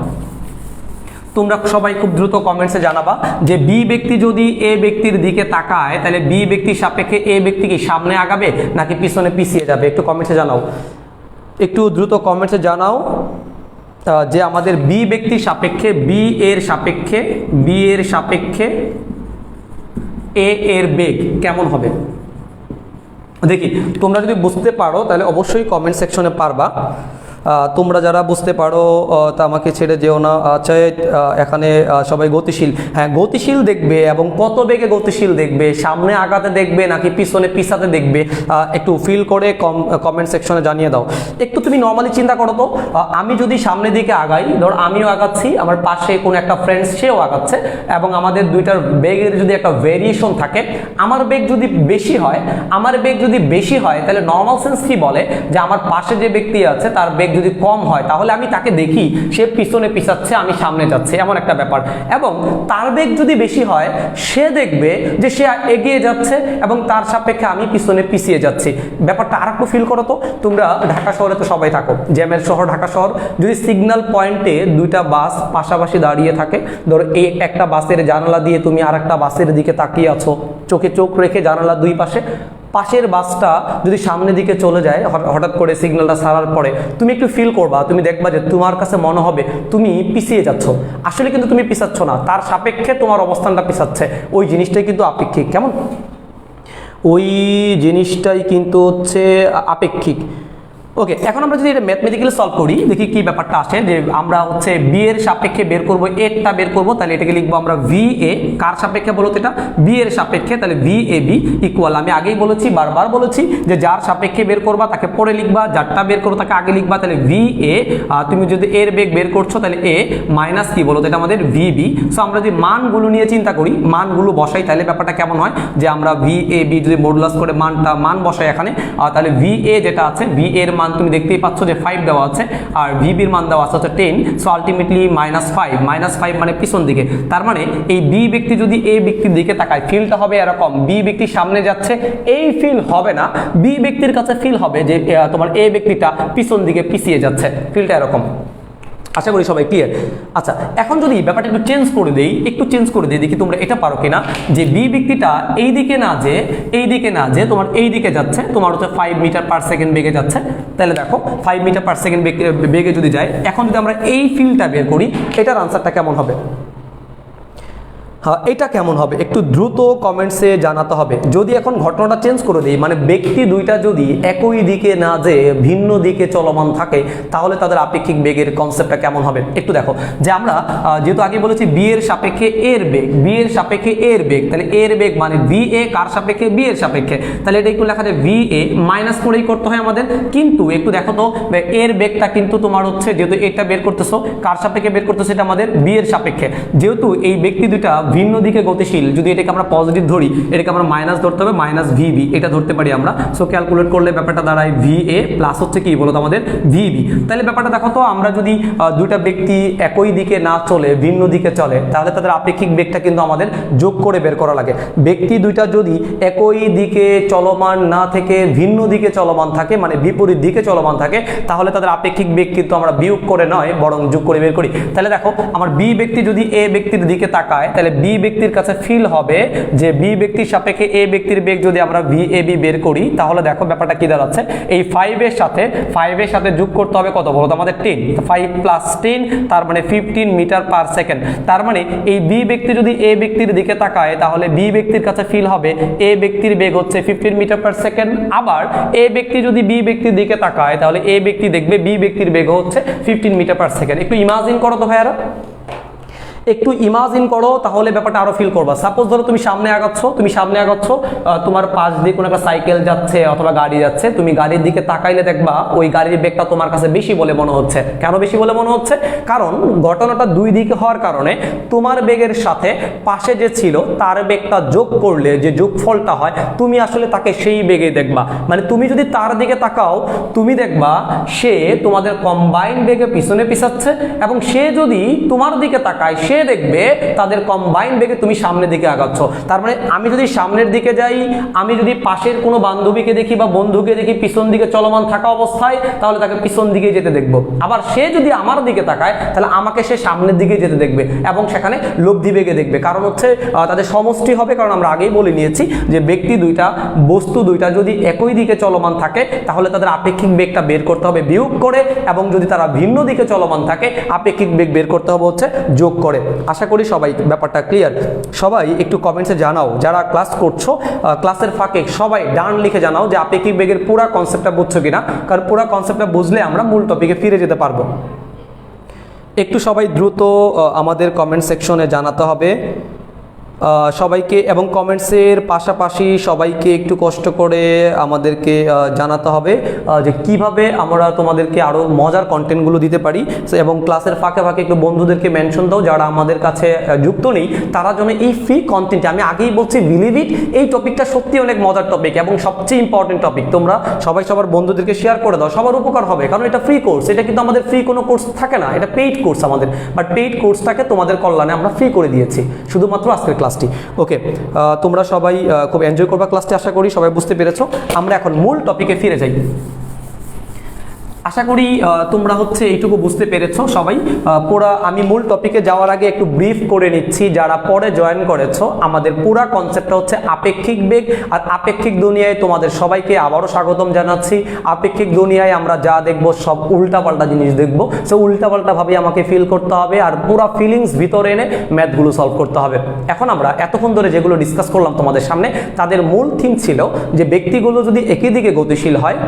তোমরা সবাই খুব দ্রুত কমেন্টসে জানাবা যে বি ব্যক্তি যদি এ ব্যক্তির দিকে তাকায়, তাহলে বি ব্যক্তির সাপেক্ষে এ ব্যক্তি কি সামনে আগাবে নাকি পিছনে পিছিয়ে যাবে? একটু কমেন্টসে জানাও, একটু দ্রুত কমেন্টসে জানাও যে আমাদের বি ব্যক্তির সাপেক্ষে, বি এর সাপেক্ষে এ এর বেগ কেমন হবে দেখি। তোমরা যদি বুঝতে পারো তাহলে অবশ্যই কমেন্ট সেকশনে পারবা। তোমরা যারা বুঝতে পারো তা আমাকে ছেড়ে যেও না। আচ্ছা এখানে সবাই গতিশীল, হ্যাঁ গতিশীল দেখবে এবং কত বেগে গতিশীল দেখবে, সামনে আগাতে দেখবে নাকি পিছনে পিছাতে দেখবে, একটু ফিল করে কমেন্ট সেকশনে জানিয়ে দাও। একটু তুমি নর্মালি চিন্তা করো তো, আমি যদি সামনের দিকে আগাই, ধর আমিও আগাচ্ছি, আমার পাশে কোনো একটা ফ্রেন্ডস সেও আগাচ্ছে এবং আমাদের দুইটার বেগের যদি একটা ভেরিয়েশন থাকে, আমার বেগ যদি বেশি হয়, তাহলে নর্মাল সেন্স কি বলে যে আমার পাশে যে ব্যক্তি আছে তার বেগ যদি কম হয় তাহলে আমি তাকে দেখি সে পিছনে পিছাচ্ছে, আমি সামনে যাচ্ছে, এমন একটা ব্যাপার। এবং তার বেগ যদি বেশি হয় সে দেখবে যে সে এগিয়ে যাচ্ছে এবং তার সাপেক্ষে আমি পিছনে পিছিয়ে যাচ্ছি। ব্যাপারটা আর একটু ফিল করো তো। তোমরা ঢাকা শহরে তো সবাই থাকো, জ্যামের শহর ঢাকা শহর, যদি সিগন্যাল পয়েন্টে দুইটা বাস পাশাপাশি দাঁড়িয়ে থাকে, ধরো এই একটা বাসের জানালা দিয়ে তুমি আর একটা বাসের দিকে তাকিয়ে আছো, চোখে চোখ রেখে জানালা দুই পাশে, পাশের বাসটা যদি সামনের দিকে চলে যায় হঠাৎ করে সিগন্যালটা ছাড়ার পরে, তুমি একটু ফিল করবা, তুমি দেখবা যে তোমার কাছে মনে হবে তুমি পিছিয়ে যাচ্ছ, আসলে কিন্তু তুমি পিছাচ্ছ না, তার সাপেক্ষে তোমার অবস্থানটা পিছাচ্ছে। ওই জিনিসটাই কিন্তু আপেক্ষিক। কেমন? ওই জিনিসটাই কিন্তু হচ্ছে আপেক্ষিক। ওকে, এখন আমরা যদি এটা ম্যাথমেটিক্যালি সলভ করি, দেখি কি ব্যাপারটা আসে। যে আমরা হচ্ছে বি এর সাপেক্ষে বের করবো, এরটা বের করবো, তাহলে এটাকে লিখবো আমরা ভি এ। কার সাপেক্ষে বলো তো? এটা বি এর সাপেক্ষে, তাহলে ভি এ বি ইকুয়াল, আমি আগেই বলেছি, বারবার বলেছি যে যার সাপেক্ষে বের করবা তাকে পরে লিখবা, যারটা বের করবো তাকে আগে লিখবা। তাহলে ভি এ, তুমি যদি এর বেগ বের করছো তাহলে এ মাইনাস কি বলো তো? এটা আমাদের ভি বি। সো আমরা যদি মানগুলো নিয়ে চিন্তা করি, মানগুলো বসাই, তাহলে ব্যাপারটা কেমন হয় যে আমরা ভি এ বি যদি মডুলাস করে মান বসাই এখানে, তাহলে ভি এ যেটা আছে, ভি এর মান তুমি দেখতেই পাচ্ছ যে 5 দেওয়া আছে, আর ভিবির মান দেওয়া আছে 10। সো আলটিমেটলি -5 মানে পিছন দিকে। তার মানে এই বি ব্যক্তি যদি এ ব্যক্তির দিকে তাকায়, ফিলটা হবে এরকম, বি ব্যক্তি সামনে যাচ্ছে, এই ফিল হবে না, বি ব্যক্তির কাছে ফিল হবে যে তোমার এ ব্যক্তিটা পিছন দিকে পিছিয়ে যাচ্ছে, ফিলটা এরকম। আশা করি সবাই ক্লিয়ার। আচ্ছা, এখন যদি ব্যাপারটা একটু চেঞ্জ করে দেই, দেখি তোমরা এটা পারো কিনা, যে বি ব্যক্তিটা এই দিকে না যে তোমার এই দিকে যাচ্ছে, তোমার হচ্ছে 5 মিটার পার সেকেন্ড বেগে যাচ্ছে। তাহলে দেখো 5 মিটার পার সেকেন্ড বেগে যদি যায়, এখন যদি আমরা এই ফিল্ডটা বের করি, এটার আনসারটা কেমন হবে? হ্যাঁ, এটা কেমন হবে একটু দ্রুত কমেন্টসে জানাতে হবে। যদি এখন ঘটনাটা চেঞ্জ করে দিই, মানে ব্যক্তি দুইটা যদি একই দিকে না যে ভিন্ন দিকে চলমান থাকে, তাহলে তাদের আপেক্ষিক বেগের কনসেপ্টটা কেমন হবে একটু দেখো। যে আমরা যেহেতু আগে বলেছি বি এর সাপেক্ষে এর বেগ, তাহলে এর বেগ মানে ভি এ কার সাপেক্ষে? বি এর সাপেক্ষে। তাহলে এটা একটু লেখা যায় ভি এ মাইনাস করেই করতে হয় আমাদের, কিন্তু একটু দেখো তো এর বেগটা কিন্তু তোমার হচ্ছে, যেহেতু এটা বের করতেছো কার সাপেক্ষে বের করতেছো? এটা আমাদের বি এর সাপেক্ষে। যেহেতু এই ব্যক্তি দুইটা ভিন্ন দিকে গতিশীল, যদি এটাকে আমরা পজিটিভ ধরি, এটাকে আমরা মাইনাস ধরতে হবে, মাইনাস ভিবি এটা ধরতে পারি আমরা। সো ক্যালকুলেট করলে ব্যাপারটা দাঁড়ায় ভি এ প্লাস হচ্ছে কি বলতো আমাদের ভিবি। তাহলে ব্যাপারটা দেখো তো, আমরা যদি দুইটা ব্যক্তি একই দিকে না চলে ভিন্ন দিকে চলে, তাহলে তাদের আপেক্ষিক বেগটা কিন্তু আমাদের যোগ করে বের করা লাগে। ব্যক্তি দুইটা যদি একই দিকে চলমান না থেকে ভিন্ন দিকে চলমান থাকে, মানে বিপরীত দিকে চলমান থাকে, তাহলে তাদের আপেক্ষিক বেগ কিন্তু আমরা বিয়োগ করে নয় বরং যোগ করে বের করি। তাহলে দেখো আমার বি ব্যক্তি যদি এ ব্যক্তির দিকে তাকায়, তাহলে বি ব্যক্তির কাছে ফিল হবে যে বি ব্যক্তির সাপেক্ষে এ ব্যক্তির বেগ যদি আমরা ভি এ বি বের করি, তাহলে দেখো ব্যাপারটা কি দাঁড়াচ্ছে, এই 5 এর সাথে যোগ করতে হবে কত বলো তো আমাদের 10, 5 + 10 তার মানে 15 মিটার পার সেকেন্ড। তার মানে এই বি ব্যক্তি যদি এ ব্যক্তির দিকে তাকায়, তাহলে বি ব্যক্তির কাছে ফিল হবে এ ব্যক্তির বেগ হচ্ছে 15 মিটার পার সেকেন্ড। আবার এ ব্যক্তি যদি বি ব্যক্তির দিকে তাকায়, তাহলে এ ব্যক্তি দেখবে বি ব্যক্তির বেগ হচ্ছে 15 মিটার পার সেকেন্ড। একটু ইমাজিন করো তো ভাইয়ারা, একটু ইমাজিন করো, তাহলে ব্যাপারটা আরো ফিল করবা। সাপোজ ধরো তুমি সামনে আগাচ্ছ, তোমার পাশ দিয়ে কোনো একটা সাইকেল যাচ্ছে অথবা গাড়ি যাচ্ছে, তুমি গাড়ির দিকে তাকাইলে দেখবা ওই গাড়ির বেগটা তোমার কাছে বেশি বলে মনে হচ্ছে। কেন বেশি বলে মনে হচ্ছে? কারণ ঘটনাটা দুই দিকে হওয়ার কারণে তোমার বেগের সাথে পাশে যে ছিল তার বেগটা যোগ করলে যে যোগফলটা হয়, তুমি আসলে তাকে সেই বেগে দেখবা। মানে তুমি যদি তার দিকে তাকাও, তুমি দেখবা সে তোমাদের কম্বাইন্ড বেগে পিছনে পিছাচ্ছে, এবং সে যদি তোমার দিকে তাকায়, সে দেখবে তাদের কম্বাইন্ড বেগে তুমি সামনের দিকে আগাচ্ছ। তার মানে আমি যদি সামনের দিকে যাই, আমি যদি পাশের কোনো বান্ধবীকে দেখি বা বন্ধুকে দেখি পিছন দিকে চলমান থাকা অবস্থায়, তাহলে তাকে পিছন দিকে যেতে দেখবো। আবার সে যদি আমার দিকে তাকায়, তাহলে আমাকে সে সামনের দিকে যেতে দেখবে এবং সেখানে লব্ধি বেগে দেখবে। কারণ হচ্ছে তাদের সমষ্টি হবে, কারণ আমরা আগেই বলে নিয়েছি যে ব্যক্তি দুইটা, বস্তু দুইটা যদি একই দিকে চলমান থাকে, তাহলে তাদের আপেক্ষিক বেগটা বের করতে হবে বিয়োগ করে, এবং যদি তারা ভিন্ন দিকে চলমান থাকে, আপেক্ষিক বেগ বের করতে হবে হচ্ছে যোগ করে। আশা করি সবাই ব্যাপারটা ক্লিয়ার। সবাই একটু কমেন্টসে জানাও, যারা ক্লাস করছো ক্লাসের ফাঁকে সবাই ডান লিখে জানাও যে আপেক্ষিক বেগের পুরো কনসেপ্টটা বুঝছো কিনা, কারণ পুরো কনসেপ্টটা বুঝলে আমরা মূল টপিকে ফিরে যেতে পারবো। একটু সবাই দ্রুত আমাদের কমেন্ট সেকশনে জানাতে হবে সবাইকে, এবং কমেন্টসের পাশাপাশি সবাইকে একটু কষ্ট করে আমাদেরকে জানাতে হবে যে কিভাবে আমরা তোমাদেরকে আরও মজার কন্টেন্টগুলো দিতে পারি, এবং ক্লাসের ফাঁকে ফাঁকে একটু বন্ধুদেরকে মেনশন দাও যারা আমাদের কাছে যুক্ত নেই, তারা যেন এই ফ্রি কন্টেন্টে, আমি আগেই বলছি বিলিভ ইট, এই টপিকটা সত্যি অনেক মজার টপিক এবং সবচেয়ে ইম্পর্টেন্ট টপিক। তোমরা সবাই সবার বন্ধুদেরকে শেয়ার করে দাও, সবার উপকার হবে, কারণ এটা ফ্রি কোর্স। এটা কিন্তু আমাদের ফ্রি কোনো কোর্স থাকে না, এটা পেইড কোর্স আমাদের, বাট পেইড কোর্সটাকে তোমাদের কল্যাণে আমরা ফ্রি করে দিয়েছি শুধুমাত্র আজকের ক্লাসটি। ওকে, তোমরা সবাই খুব এনজয় করবা ক্লাসটি, আশা করি সবাই বুঝতে পেরেছো। আমরা এখন মূল টপিকে ফিরে যাই। আশা করি তোমরা হচ্ছে এইটুকু বুঝতে পেরেছো সবাই। পুরা আমি মূল টপিকে যাওয়ার আগে একটু ব্রিফ করে নিচ্ছি, যারা পরে জয়েন করেছো। আমাদের পুরা কনসেপ্টটা হচ্ছে আপেক্ষিক বেগ, আর আপেক্ষিক দুনিয়ায় তোমাদের সবাইকে আবারও স্বাগতম জানাচ্ছি। আপেক্ষিক দুনিয়ায় আমরা যা দেখবো সব উল্টাপাল্টা জিনিস দেখবো, সো উল্টাপাল্টা ভাবে আমাকে ফিল করতে হবে, আর পুরা ফিলিংস ভিতরে এনে ম্যাথগুলো সলভ করতে হবে। এখন আমরা এতক্ষণ ধরে যেগুলো ডিসকাস করলাম তোমাদের সামনে, তাদের মূল থিম ছিল যে ব্যক্তিগুলো যদি একই দিকে গতিশীল হয়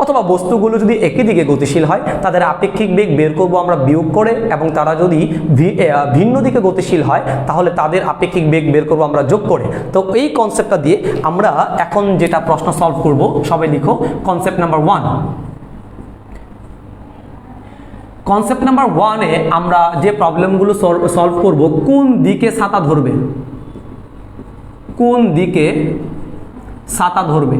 অথবা বস্তুগুলো যদি একই দিকে গতিশীল হয়, তাদের আপেক্ষিক বেগ বের করবো আমরা বিয়োগ করে, এবং তারা যদি ভিন্ন দিকে গতিশীল হয় তাহলে তাদের আপেক্ষিক বেগ বের করবো আমরা যোগ করে। তো এই কনসেপ্টটা দিয়ে আমরা এখন যেটা প্রশ্ন সলভ করব, সবাই লিখো কনসেপ্ট নাম্বার 1। কনসেপ্ট নাম্বার 1-এ আমরা যে প্রবলেমগুলো সলভ করব, কোন দিকে ছাতা ধরবে, কোন দিকে ছাতা ধরবে,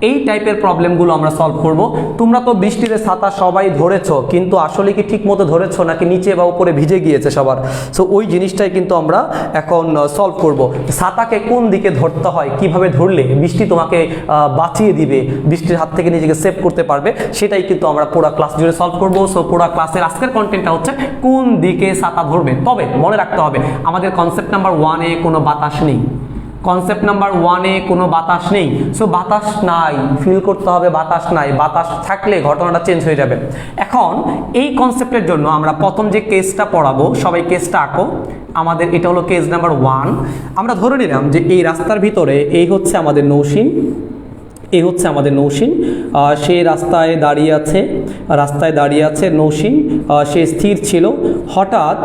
এই টাইপের প্রবলেমগুলো আমরা সলভ করব। তোমরা তো বৃষ্টিতে ছাতা সবাই ধরেছো, কিন্তু আসলে কি ঠিক মতো ধরেছো নাকি নিচে বা উপরে ভিজে গিয়েছে সবার? সো ওই জিনিসটাই কিন্তু আমরা এখন সলভ করব। ছাতাকে কোন দিকে ধরতে হয়, কিভাবে ধরলে বৃষ্টি তোমাকে বাঁচিয়ে দিবে, বৃষ্টির হাত থেকে নিজেকে সেভ করতে পারবে, সেটাই কিন্তু আমরা পুরো ক্লাস জুড়ে সলভ করব। সো পুরো ক্লাসের আজকের কন্টেন্টটা হচ্ছে কোন দিকে ছাতা ধরবে। তবে মনে রাখতে হবে আমাদের কনসেপ্ট নাম্বার 1-এ কোনো বাতাস নেই, কনসেপ্ট নাম্বার 1-এ কোনো বাতাস নেই। সো বাতাস নাই, ফিল করতে হবে বাতাস নাই, বাতাস থাকলে ঘটনাটা চেঞ্জ হয়ে যাবে। এখন এই কনসেপ্টের জন্য আমরা প্রথম যে কেসটা পড়াবো, সবাই কেসটা আঁকো। আমাদের এটা হলো কেস নাম্বার 1। আমরা ধরে নিলাম যে এই রাস্তার ভিতরে এই হচ্ছে আমাদের নৌসিন, এই হচ্ছে আমাদের নৌসিন, সে রাস্তায় দাঁড়িয়ে আছে নৌসিন, সে স্থির ছিল। হঠাৎ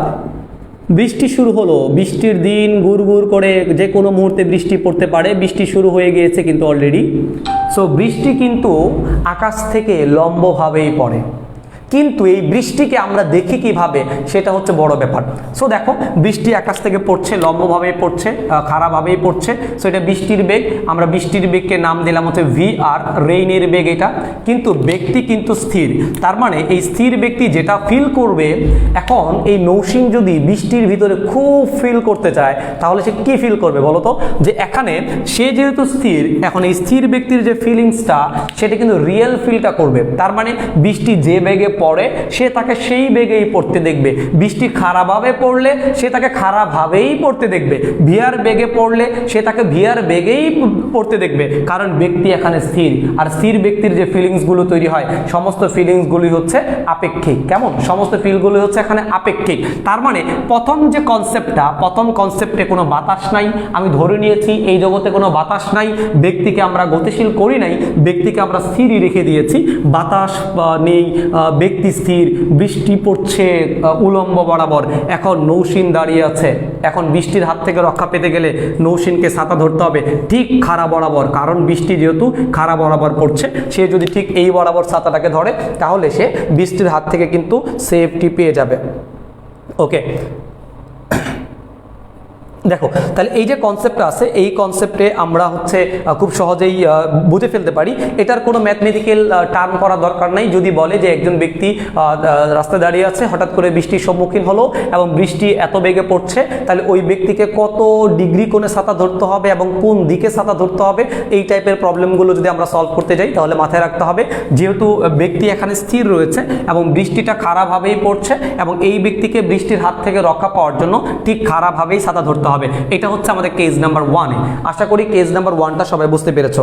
বৃষ্টি শুরু হলো, বৃষ্টির দিন, গুড় করে যে কোনো মুহূর্তে বৃষ্টি পড়তে পারে, বৃষ্টি শুরু হয়ে গিয়েছে কিন্তু অলরেডি। সো বৃষ্টি কিন্তু আকাশ থেকে লম্বভাবেই পড়ে, কিন্তু এই বৃষ্টিকে আমরা দেখি কিভাবে, সেটা হচ্ছে বড় ব্যাপার। সো দেখো বৃষ্টি আকাশ থেকে পড়ছে, লম্বভাবেই পড়ছে, খারাপভাবেই পড়ছে। সো এটা বৃষ্টির বেগ, আমরা বৃষ্টির বেগকে নাম দিলাম হচ্ছে VR, রেইনের বেগ এটা। কিন্তু ব্যক্তি কিন্তু স্থির, তার মানে এই স্থির ব্যক্তি যেটা ফিল করবে, এখন এই নৌসিন যদি বৃষ্টির ভিতরে খুব ফিল করতে চায় তাহলে সে কি ফিল করবে বলো তো? যে এখানে সে যেহেতু স্থির, এখন এই স্থির ব্যক্তির যে ফিলিংসটা সেটা কিন্তু রিয়েল ফিলটা করবে। তার মানে বৃষ্টি যে বেগে পড়ে সে তাকে সেই বেগেই পড়তে দেখবে, বৃষ্টি খারাপভাবে পড়লে সে তাকে খারাপভাবেই পড়তে দেখবে, ভিআর বেগে পড়লে সে তাকে ভিআর বেগেই পড়তে দেখবে, কারণ ব্যক্তি এখানে স্থির। আর স্থির ব্যক্তির যে ফিলিংসগুলো তৈরি হয়, সমস্ত ফিলিংসগুলি হচ্ছে আপেক্ষিক। কেমন? সমস্ত ফিলগুলো হচ্ছে এখানে আপেক্ষিক। তার মানে প্রথম যে কনসেপ্টটা, প্রথম কনসেপ্টে কোনো বাতাস নাই, আমি ধরে নিয়েছি এই জগতে কোনো বাতাস নাই, ব্যক্তিকে আমরা গতিশীল করি নাই, ব্যক্তিকে আমরা স্থিরই রেখে দিয়েছি, বাতাস নেই, ব্যক্তি স্থির, বৃষ্টি পড়ছে উলম্ব বরাবর। এখন নৌসিন দাঁড়িয়ে আছে, এখন বৃষ্টির হাত থেকে রক্ষা পেতে গেলে নৌসিনকে ছাতা ধরতে হবে ঠিক খাড়া বরাবর, কারণ বৃষ্টি যেহেতু খাড়া বরাবর পড়ছে, সে যদি ঠিক এই বরাবর ছাতাটাকে ধরে তাহলে সে বৃষ্টির হাত থেকে কিন্তু সেফটি পেয়ে যাবে। ওকে, দেখো তাহলে এই যে কনসেপ্টটা আছে, এই কনসেপ্টে আমরা হচ্ছে খুব সহজেই বুঝে ফেলতে পারি। এটার কোনো ম্যাথমেটিক্যাল টার্ম করা দরকার নাই। যদি বলে যে একজন ব্যক্তি রাস্তায় দাঁড়িয়ে আছে, হঠাৎ করে বৃষ্টির সম্মুখীন হলো এবং বৃষ্টি এত বেগে পড়ছে, তাহলে ওই ব্যক্তিকে কত ডিগ্রি কোণে ছাতা ধরতে হবে এবং কোন দিকে ছাতা ধরতে হবে, এই টাইপের প্রবলেমগুলো যদি আমরা সলভ করতে যাই তাহলে মাথায় রাখতে হবে যেহেতু ব্যক্তি এখানে স্থির রয়েছে এবং বৃষ্টিটা খারাপভাবেই পড়ছে, এবং এই ব্যক্তিকে বৃষ্টির হাত থেকে রক্ষা পাওয়ার জন্য ঠিক খারাপভাবেই ছাতা ধরতে হবে। এটা হচ্ছে আমাদের কেস নাম্বার 1। আশা করি কেস নাম্বার 1টা সবাই বুঝতে পেরেছো।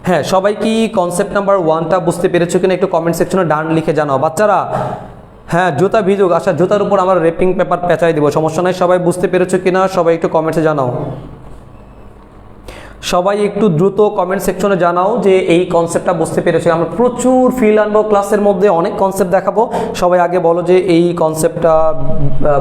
হ্যাঁ, সবাই কি কনসেপ্ট নাম্বার 1টা বুঝতে পেরেছো কিনা একটু কমেন্ট সেকশনে ডান লিখে জানাও বাচ্চারা। হ্যাঁ জুতা ভিজুক, আচ্ছা জুতার উপর আমার র্যাপিং পেপার পেঁচাই দিব, সমস্যা নাই। সবাই বুঝতে পেরেছো কিনা সবাই একটু কমেন্টে জানাও। সবাই একটু দ্রুত কমেন্ট সেকশনে জানাও যে এই কনসেপ্টটা বুঝতে পেরেছো। আমরা প্রচুর ফিল আনবো ক্লাসের মধ্যে, অনেক কনসেপ্ট দেখাবো। সবাই আগে বলো যে এই কনসেপ্টটা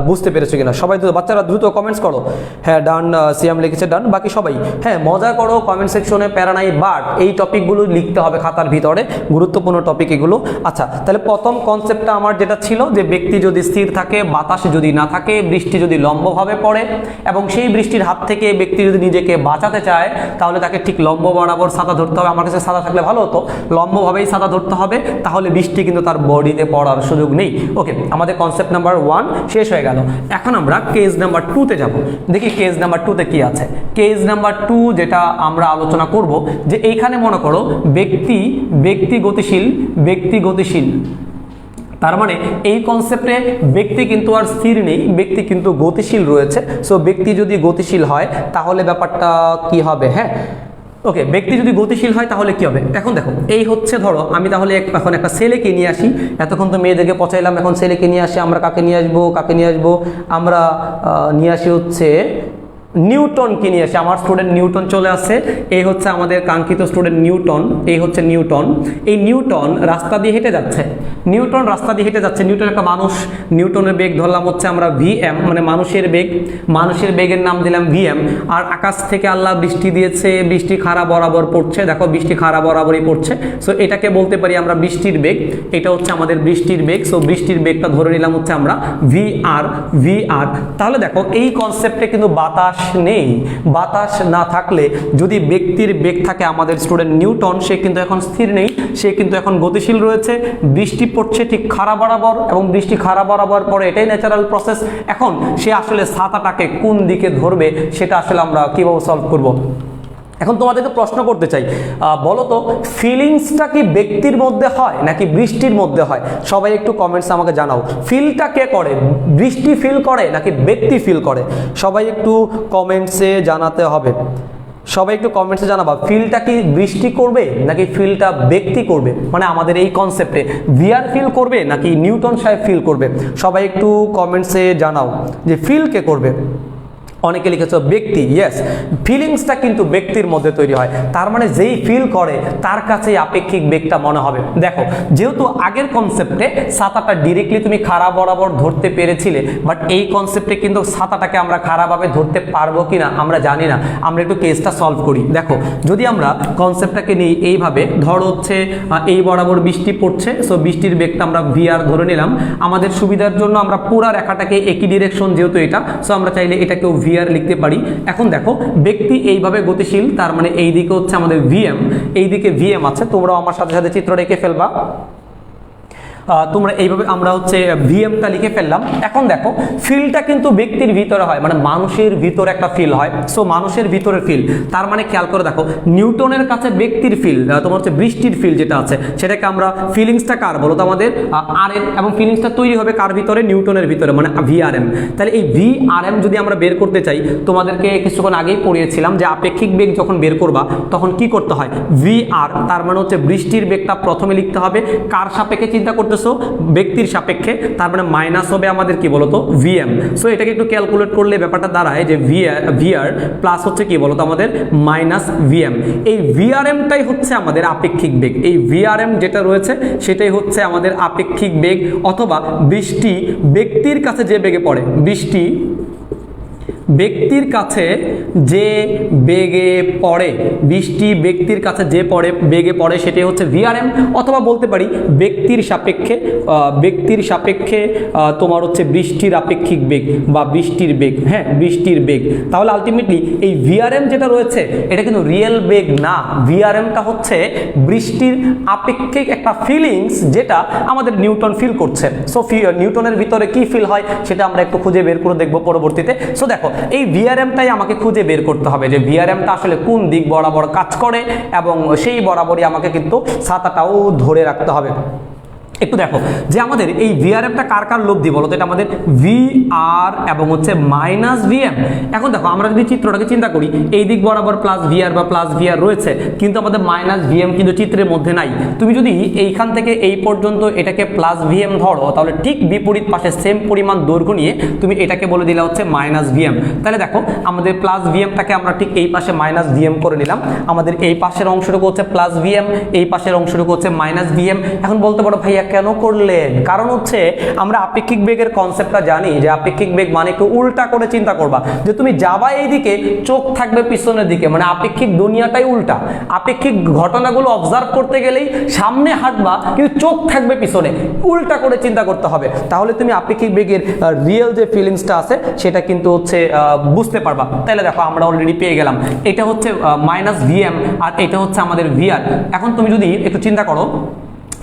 বুঝতে পেরেছো কিনা। সবাই বাচ্চারা দ্রুত কমেন্টস করো। হ্যাঁ ডান, সিয়াম লিখেছে ডান। বাকি সবাই হ্যাঁ মজা করো কমেন্ট সেকশনে, প্যারা নাই, বাট এই টপিকগুলো লিখতে হবে খাতার ভিতরে, গুরুত্বপূর্ণ টপিক এগুলো। আচ্ছা তাহলে প্রথম কনসেপ্টটা আমার যেটা ছিল যে ব্যক্তি যদি স্থির থাকে, বাতাস যদি না থাকে, বৃষ্টি যদি লম্বভাবে পড়ে এবং সেই বৃষ্টির হাত থেকে ব্যক্তি যদি নিজেকে বাঁচাতে চায় তাহলে তাকে ঠিক লম্ব বরাবর ছাতা ধরতে হবে। আমার কাছে ছাতা থাকলে ভালো হতো, লম্বভাবেই ছাতা ধরতে হবে, তাহলে বৃষ্টি কিন্তু তার বডিতে পড়ার সুযোগ নেই। ওকে, আমাদের কনসেপ্ট নাম্বার 1 শেষ হয়ে গেল। এখন আমরা কেস নাম্বার 2-তে যাব। দেখি কেস নাম্বার 2-তে কি আছে। কেস নাম্বার 2 যেটা আমরা আলোচনা করব যে এইখানে মনে করো ব্যক্তি গতিশীল। তার মানে এই কনসেপ্টে ব্যক্তি কিন্তু আর স্থির নেই, ব্যক্তি কিন্তু গতিশীল রয়েছে। সো ব্যক্তি যদি গতিশীল হয় তাহলে ব্যাপারটা কি হবে? হ্যাঁ ওকে, ব্যক্তি যদি গতিশীল হয় তাহলে কি হবে? এখন দেখো এই হচ্ছে, ধরো আমি তাহলে এখন একটা ছেলেকে নিয়ে আসি, এতক্ষণ তো মেয়েদেরকে পচাইলাম, এখন ছেলেকে নিয়ে আসি। আমরা কাকে নিয়ে আসবো? আমরা নিয়ে আসি হচ্ছে নিউটনকে নিয়ে আসে। আমার স্টুডেন্ট নিউটন চলে আসে। এই হচ্ছে আমাদের কাঙ্ক্ষিত স্টুডেন্ট নিউটন। এই হচ্ছে নিউটন। এই নিউটন রাস্তা দিয়ে হেঁটে যাচ্ছে। নিউটন একটা মানুষ। নিউটনের বেগ ধরলাম হচ্ছে আমরা vm, মানে মানুষের বেগের নাম দিলাম vm। আর আকাশ থেকে আল্লাহ বৃষ্টি দিয়েছে, বৃষ্টি খাড়া বরাবর পড়ছে। দেখো বৃষ্টি খাড়া বরাবরই পড়ছে। সো এটাকে বলতে পারি আমরা বৃষ্টির বেগ। এটা হচ্ছে আমাদের বৃষ্টির বেগ। সো বৃষ্টির বেগটা ধরে নিলাম হচ্ছে আমরা vr। তাহলে দেখো এই কনসেপ্টে কিন্তু বাতাস নেই। বাতাস না থাকলে যদি ব্যক্তির বেগ থাকে, আমাদের স্টুডেন্ট নিউটন সে কিন্তু এখন স্থির নেই, সে কিন্তু এখন গতিশীল রয়েছে। বৃষ্টি পড়ছে ঠিক খাড়া বরাবর এবং বৃষ্টি খাড়া বরাবর পরে, এটাই ন্যাচারাল প্রসেস। এখন সে আসলে ছাতাটাকে কোন দিকে ধরবে সেটা আসলে আমরা কিভাবে সলভ করব। এখন তোমাদেরকে প্রশ্ন করতে চাই, বলো তো ফিলিংসটা কি ব্যক্তির মধ্যে হয় নাকি বৃষ্টির মধ্যে হয়? সবাই একটু কমেন্টস আমাকে জানাও, ফিলটা কে করে? বৃষ্টি ফিল করে নাকি ব্যক্তি ফিল করে? সবাই একটু কমেন্টসে জানাতে হবে। সবাই একটু কমেন্টসে জানাবা, ফিলটা কি বৃষ্টি করবে নাকি ফিলটা ব্যক্তি করবে? মানে আমাদের এই কনসেপ্টে ভিআর ফিল করবে নাকি নিউটন সাহেব ফিল করবে? সবাই একটু কমেন্টসে জানাও যে ফিল কে করবে। অনেকে লিখেছ ব্যক্তি। ইয়েস, ফিলিংসটা কিন্তু ব্যক্তির মধ্যে তৈরি হয়। তার মানে যেই ফিল করে তার কাছেই আপেক্ষিক বেগটা মনে হবে। দেখো যেহেতু আগের কনসেপ্টে ছাতাটা ডিরেক্টলি তুমি খাড়া বরাবর ধরতে পেরেছিলে, বাট এই কনসেপ্টে কিন্তু ছাতাটাকে আমরা খাড়াভাবে ধরতে পারবো কিনা আমরা জানি না। আমরা একটু কেসটা সলভ করি। দেখো যদি আমরা কনসেপ্টটাকে নিই এইভাবে, ধরো হচ্ছে এই বরাবর বৃষ্টি পড়ছে। সো বৃষ্টির বেগটা আমরা ভিআর ধরে নিলাম। আমাদের সুবিধার জন্য আমরা পুরা রেখাটাকে একই ডিরেকশন, যেহেতু এটা, সো আমরা চাইলে এটাকেও ভিআর লিখতে পারি। এখন দেখো ব্যক্তি এইভাবে গতিশীল, তার মানে এই দিকে হচ্ছে আমাদের vm, এই দিকে vm আছে। তোমরাও আমার সাথে সাথে চিত্র রেখে ফেলবা। তোমরা এইভাবে আমরা হচ্ছে ভিএমটা লিখে ফেললাম। এখন দেখো ফিলটা কিন্তু ব্যক্তির ভিতরে হয়, মানে মানুষের ভিতরে একটা ফিল হয়। সো মানুষের ভিতরে ফিল, তার মানে খেয়াল করে দেখো নিউটনের কাছে ব্যক্তির ফিল, তোমার হচ্ছে বৃষ্টির ফিল যেটা আছে সেটাকে আমরা ফিলিংসটা কার বলো তো আমাদের আর এর, এবং ফিলিংসটা তৈরি হবে কার ভিতরে? নিউটনের ভিতরে, মানে ভিআরএম। তাহলে এই ভিআরএম যদি আমরা বের করতে চাই, তোমাদেরকে কিছুক্ষণ আগেই পড়িয়েছিলাম যে আপেক্ষিক বেগ যখন বের করবা তখন কি করতে হয়? ভিআর, তার মানে হচ্ছে বৃষ্টির বেগটা প্রথমে লিখতে হবে কার সাপেক্ষে চিন্তা করতেছো? ব্যক্তির সাপেক্ষে, তার মানে মাইনাস হবে আমাদের কি বলতো? vm। সো এটাকে একটু ক্যালকুলেট করলে ব্যাপারটা দাঁড়ায় যে ভিআর প্লাস হচ্ছে কি বলতো আমাদের মাইনাস vm। এই ভিআরএমটাই হচ্ছে আমাদের আপেক্ষিক বেগ। এই ভিআরএম যেটা রয়েছে সেটাই হচ্ছে আমাদের আপেক্ষিক বেগ, অথবা বৃষ্টি ব্যক্তির কাছে যে বেগে পড়ে, বৃষ্টি ব্যক্তির কাছে যে বেগে পড়ে, বৃষ্টি ব্যক্তির কাছে যে বেগে পড়ে সেটাই হচ্ছে ভিআরএম, অথবা বলতে পারি ব্যক্তির সাপেক্ষে তোমার হচ্ছে বৃষ্টির আপেক্ষিক বেগ বা বৃষ্টির বেগ। হ্যাঁ, বৃষ্টির বেগ। তাহলে আলটিমেটলি এই ভিআরএম যেটা রয়েছে এটা কিন্তু রিয়েল বেগ না। ভিআরএমটা হচ্ছে বৃষ্টির আপেক্ষিক একটা ফিলিংস যেটা আমাদের নিউটন ফিল করছে। সো নিউটনের ভিতরে কি ফিল হয় সেটা আমরা একটু খুঁজে বের করে দেখবো পরবর্তীতে। সো দেখো এই ভিআরএমটাই আমাকে খুঁজে বের করতে হবে যে ভিআরএমটা আসলে কোন দিক বরাবর কাজ করে, এবং সেই বরাবরই আমাকে কিন্তু ছাতাটাও ধরে রাখতে হবে। একটু দেখো যে আমাদের এই ভিআরএমটা কার কার লব্ধি বলো তো, এটা আমাদের ভিআর এবং হচ্ছে মাইনাস ভিএম। এখন দেখো আমরা যদি চিত্রটাকে চিন্তা করি, এই দিক বরাবর প্লাস ভিআর বা প্লাস ভিআর রয়েছে, কিন্তু আমাদের মাইনাস ভিএম কিন্তু চিত্রের মধ্যে নাই। তুমি যদি এইখান থেকে এই পর্যন্ত এটাকে প্লাস ভিএম ধরো, তাহলে ঠিক বিপরীত পাশে সেম পরিমাণ দৈর্ঘ্য নিয়ে তুমি এটাকে বলে দিলে হচ্ছে মাইনাস ভিএম। তাহলে দেখো আমাদের প্লাস ভিএমটাকে আমরা ঠিক এই পাশে মাইনাস ভিএম করে নিলাম, আমাদের এই পাশের অংশটুকু হচ্ছে প্লাস ভিএম, এই পাশের অংশটুকু হচ্ছে মাইনাস ভিএম। এখন বলতে পারো ভাইয়া কেন করলেন? কারণ হচ্ছে আমরা আপেক্ষিক বেগের কনসেপ্টটা জানি যে আপেক্ষিক বেগ মানে একটু উল্টা করে চিন্তা করবা, যে তুমি যাবা এইদিকে চোখ থাকবে পিছনের দিকে, মানে আপেক্ষিক দুনিয়াটাই উল্টা। আপেক্ষিক ঘটনাগুলো অবজার্ভ করতে গেলেই সামনে হাঁটবা কিন্তু চোখ থাকবে পিছনে, উল্টা করে চিন্তা করতে হবে, তাহলে তুমি আপেক্ষিক বেগের রিয়েল যে ফিলিংসটা আছে সেটা কিন্তু হচ্ছে বুঝতে পারবা। তাহলে দেখো আমরা অলরেডি পেয়ে গেলাম, এটা হচ্ছে মাইনাস ভিএম আর এটা হচ্ছে আমাদের ভিআর। এখন তুমি যদি একটু চিন্তা করো,